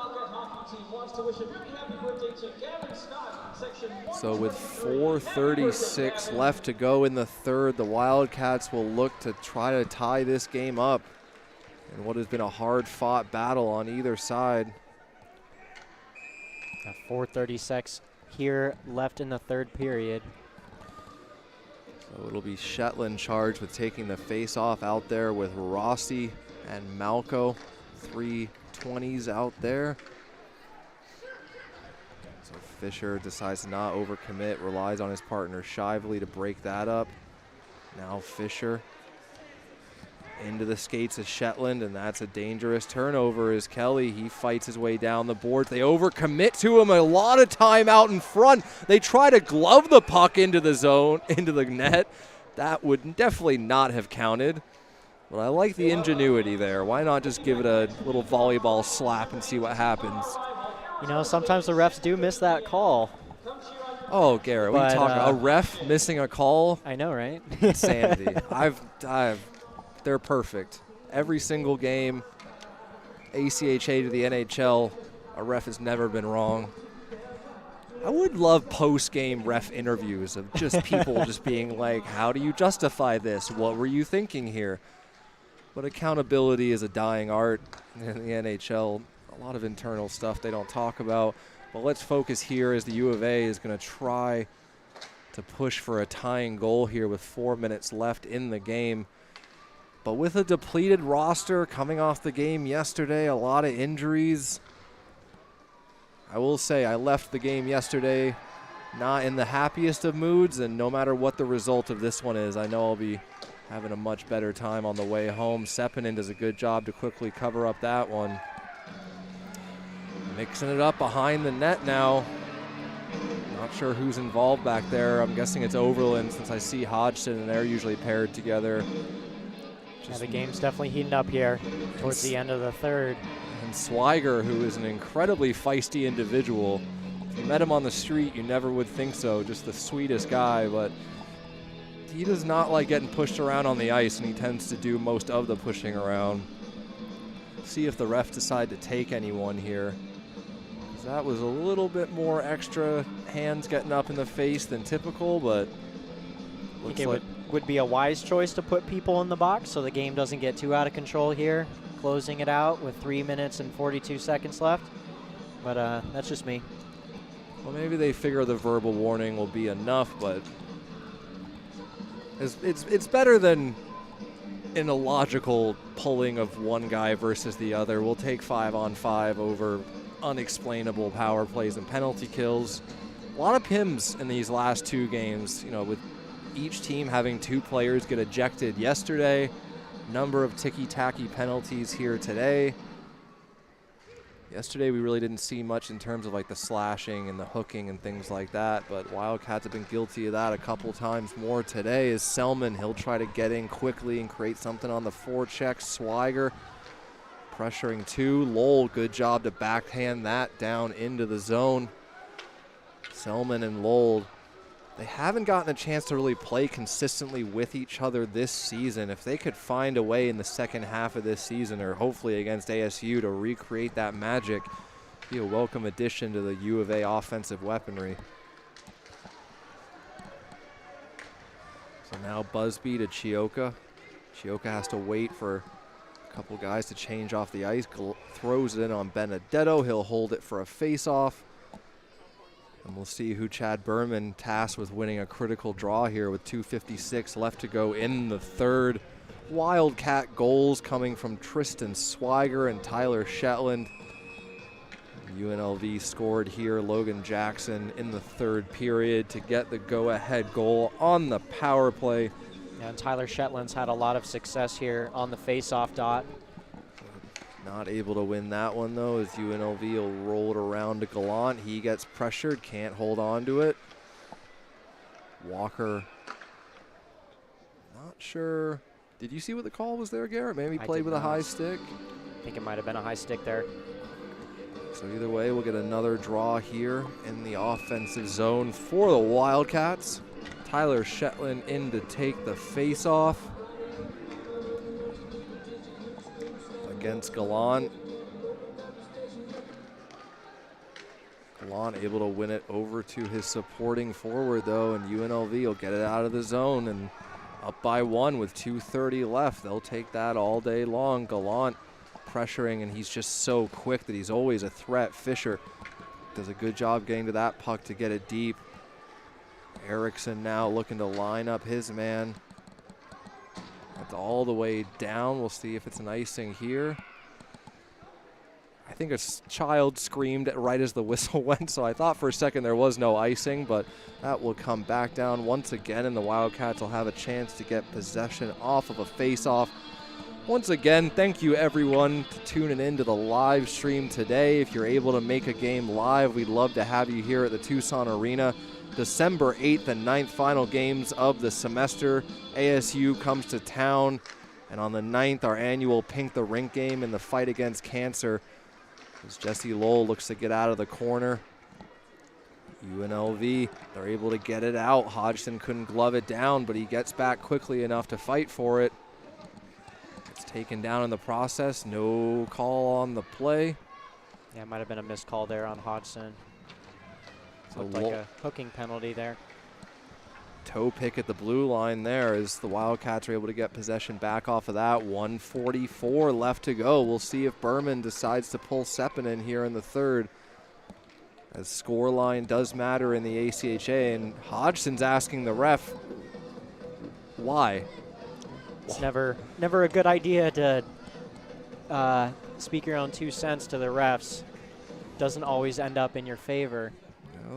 So with 4:36 left to go in the third, the Wildcats will look to try to tie this game up in what has been a hard-fought battle on either side. 4:36 here left in the third period. So it'll be Shetland charged with taking the face-off out there with Rossi and Malco. 3 20s out there. So Fisher decides to not overcommit, relies on his partner Shively to break that up. Now Fisher into the skates of Shetland, and that's a dangerous turnover as Kelly, he fights his way down the boards. They overcommit to him a lot of time out in front. They try to glove the puck into the zone, into the net. That would definitely not have counted. But I like the ingenuity there. Why not just give it a little volleyball slap and see what happens? You know, sometimes the refs do miss that call. Oh, Garrett, what are you talking? A ref missing a call? I know, right? Insanity. They're perfect. Every single game, ACHA to the NHL, a ref has never been wrong. I would love post-game ref interviews of just people just being like, how do you justify this? What were you thinking here? But accountability is a dying art in the NHL. A lot of internal stuff they don't talk about. But let's focus here as the U of A is going to try to push for a tying goal here with 4 minutes left in the game. But with a depleted roster coming off the game yesterday, a lot of injuries. I will say I left the game yesterday not in the happiest of moods, and no matter what the result of this one is, I know I'll be having a much better time on the way home. Sepinen does a good job to quickly cover up that one. Mixing it up behind the net now. Not sure who's involved back there. I'm guessing it's Overland since I see Hodgson and they're usually paired together. Yeah, the game's definitely heating up here towards the end of the third. And Swiger, who is an incredibly feisty individual. If you met him on the street, you never would think so. Just the sweetest guy, but he does not like getting pushed around on the ice, and he tends to do most of the pushing around. See if the refs decide to take anyone here. That was a little bit more extra hands getting up in the face than typical, but I think it would be a wise choice to put people in the box so the game doesn't get too out of control here, closing it out with 3 minutes and 42 seconds left. But that's just me. Well, maybe they figure the verbal warning will be enough, but it's better than an illogical pulling of one guy versus the other. We'll take 5-on-5 over unexplainable power plays and penalty kills. A lot of PIMs in these last 2 games, you know, with each team having 2 players get ejected yesterday. Number of ticky-tacky penalties here today. Yesterday we really didn't see much in terms of like the slashing and the hooking and things like that, but Wildcats have been guilty of that a couple times more today. Is Selman, he'll try to get in quickly and create something on the forecheck. Swiger pressuring 2. Lowell, good job to backhand that down into the zone. Selman and Lowell, they haven't gotten a chance to really play consistently with each other this season. If they could find a way in the second half of this season, or hopefully against ASU, to recreate that magic, be a welcome addition to the U of A offensive weaponry. So now Busby to Chioka. Chioka has to wait for couple guys to change off the ice. Throws it in on Benedetto. He'll hold it for a face-off. And we'll see who Chad Berman tasked with winning a critical draw here with 2:56 left to go in the third. Wildcat goals coming from Tristan Swiger and Tyler Shetland. UNLV scored here. Logan Jackson in the third period to get the go-ahead goal on the power play. Yeah, and Tyler Shetland's had a lot of success here on the face-off dot. Not able to win that one, though, as UNLV will roll it around to Gallant. He gets pressured, can't hold on to it. Walker, not sure. Did you see what the call was there, Garrett? Maybe played with a high stick? I think it might have been a high stick there. So either way, we'll get another draw here in the offensive zone for the Wildcats. Tyler Shetland in to take the face-off against Gallant. Gallant able to win it over to his supporting forward, though, and UNLV will get it out of the zone and up by 1 with 2:30 left. They'll take that all day long. Gallant pressuring, and he's just so quick that he's always a threat. Fisher does a good job getting to that puck to get it deep. Erickson now looking to line up his man. That's all the way down. We'll see if it's an icing here. I think a child screamed right as the whistle went, so I thought for a second there was no icing, but that will come back down once again, and the Wildcats will have a chance to get possession off of a face-off. Once again, thank you everyone for tuning in to the live stream today. If you're able to make a game live, we'd love to have you here at the Tucson Arena. December 8th and 9th final games of the semester. ASU comes to town, and on the 9th, our annual Pink the Rink game in the fight against cancer. As Jesse Lowell looks to get out of the corner. UNLV, they're able to get it out. Hodgson couldn't glove it down, but he gets back quickly enough to fight for it. It's taken down in the process. No call on the play. Yeah, it might have been a missed call there on Hodgson. Looked like a hooking penalty there. Toe pick at the blue line there as the Wildcats are able to get possession back off of that. 1:44 left to go. We'll see if Berman decides to pull Sepinen here in the third, as score line does matter in the ACHA, and Hodgson's asking the ref why. It's never a good idea to speak your own 2 cents to the refs. Doesn't always end up in your favor.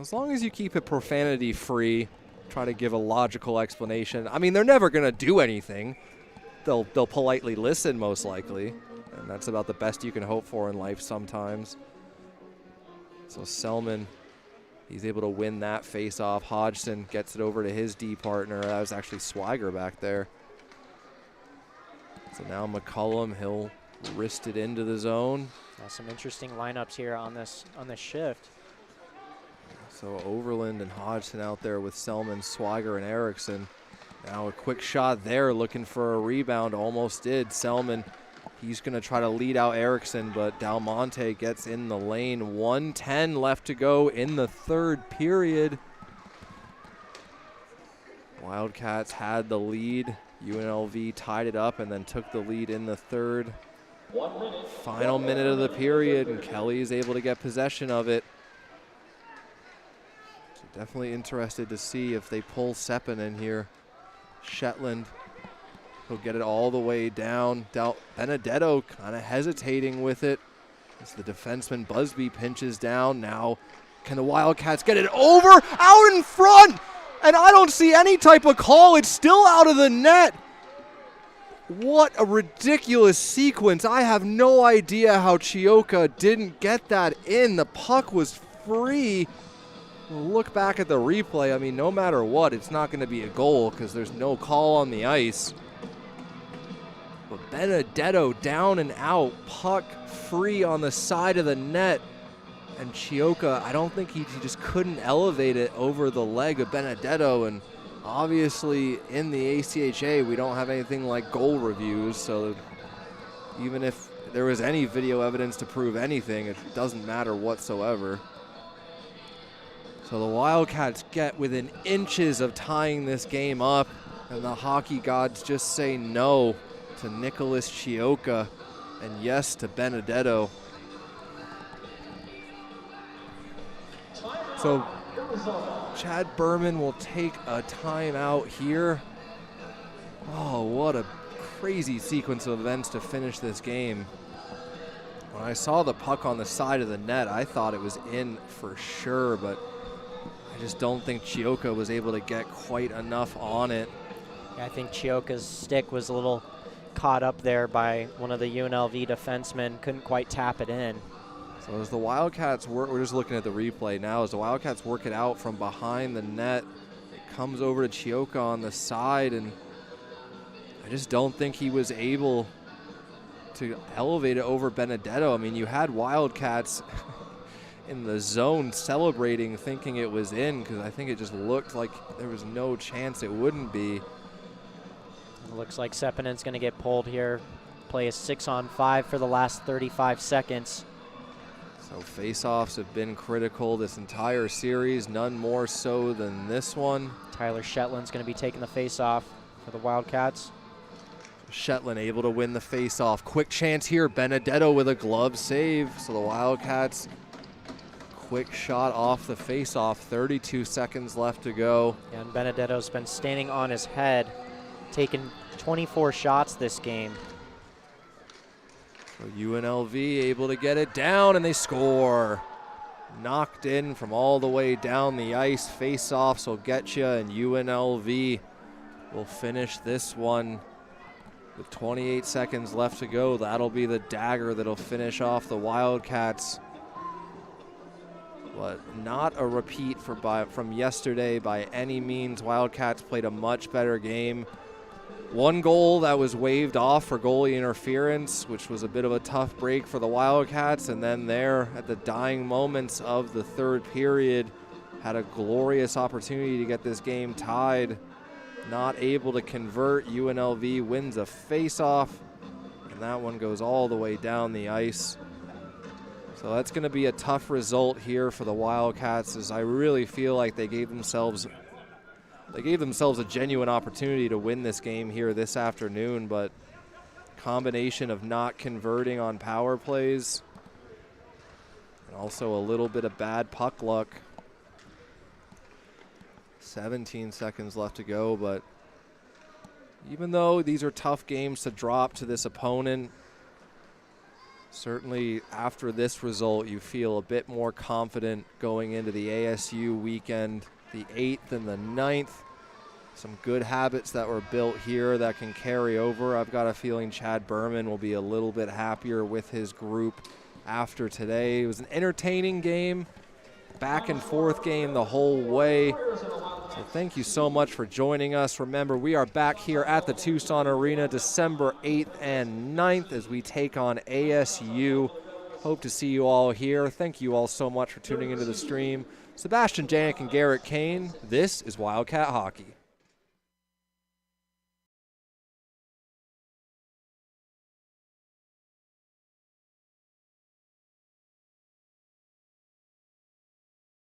As long as you keep it profanity free, try to give a logical explanation. I mean, they're never going to do anything. They'll politely listen, most likely, and that's about the best you can hope for in life sometimes. So Selman, he's able to win that face-off. Hodgson gets it over to his D partner. That was actually Swiger back there. So now McCullum, he'll wrist it into the zone. Some interesting lineups here on this shift. So Overland and Hodgson out there with Selman, Swiger, and Erickson. Now a quick shot there, looking for a rebound. Almost did. Selman, he's going to try to lead out Erickson, but Dalmonte gets in the lane. 1:10 left to go in the third period. Wildcats had the lead. UNLV tied it up and then took the lead in the third. Final minute of the period, and Kelly is able to get possession of it. So definitely interested to see if they pull Seppin in here. Shetland, he'll get it all the way down. Benedetto kind of hesitating with it as the defenseman Busby pinches down. Now, can the Wildcats get it over? Out in front! And I don't see any type of call. It's still out of the net. What a ridiculous sequence. I have no idea how Chioka didn't get that in. The puck was free. Look back at the replay. I mean, no matter what, it's not going to be a goal because there's no call on the ice. But Benedetto down and out, puck free on the side of the net. And Chioka, I don't think he just couldn't elevate it over the leg of Benedetto. And obviously in the ACHA, we don't have anything like goal reviews. So even if there was any video evidence to prove anything, it doesn't matter whatsoever. So the Wildcats get within inches of tying this game up, and the hockey gods just say no to Nicholas Chioka and yes to Benedetto. So Chad Berman will take a timeout here. Oh, what a crazy sequence of events to finish this game. When I saw the puck on the side of the net, I thought it was in for sure, but I just don't think Chioka was able to get quite enough on it. Yeah, I think Chioka's stick was a little caught up there by one of the UNLV defensemen, couldn't quite tap it in. So as the Wildcats work, we're just looking at the replay now, as the Wildcats work it out from behind the net, it comes over to Chioka on the side, and I just don't think he was able to elevate it over Benedetto. I mean, you had Wildcats in the zone celebrating, thinking it was in, because I think it just looked like there was no chance it wouldn't be. It looks like Seppinen's going to get pulled here. Play a 6-on-5 for the last 35 seconds. So face-offs have been critical this entire series, none more so than this one. Tyler Shetland's going to be taking the face-off for the Wildcats. Shetland able to win the face-off. Quick chance here, Benedetto with a glove save. So the Wildcats, quick shot off the face-off, 32 seconds left to go. Yeah, and Benedetto's been standing on his head, taking 24 shots this game. So UNLV able to get it down, and they score. Knocked in from all the way down the ice. Face-offs will get you, and UNLV will finish this one with 28 seconds left to go. That'll be the dagger that'll finish off the Wildcats. But not a repeat from yesterday by any means. Wildcats played a much better game. One goal that was waved off for goalie interference, which was a bit of a tough break for the Wildcats. And then there at the dying moments of the third period, had a glorious opportunity to get this game tied. Not able to convert. UNLV wins a face-off, and that one goes all the way down the ice. So that's going to be a tough result here for the Wildcats, as I really feel like they gave themselves a genuine opportunity to win this game here this afternoon, but combination of not converting on power plays and also a little bit of bad puck luck. 17 seconds left to go, but even though these are tough games to drop to this opponent, certainly after this result you feel a bit more confident going into the ASU weekend. the 8th and the 9th. Some good habits that were built here that can carry over. I've got a feeling Chad Berman will be a little bit happier with his group after today. It was an entertaining game, back and forth game the whole way. So thank you so much for joining us. Remember, we are back here at the Tucson Arena December 8th and 9th as we take on ASU. Hope to see you all here. Thank you all so much for tuning into the stream. Sebastian Janik and Garrett Kane, this is Wildcat Hockey.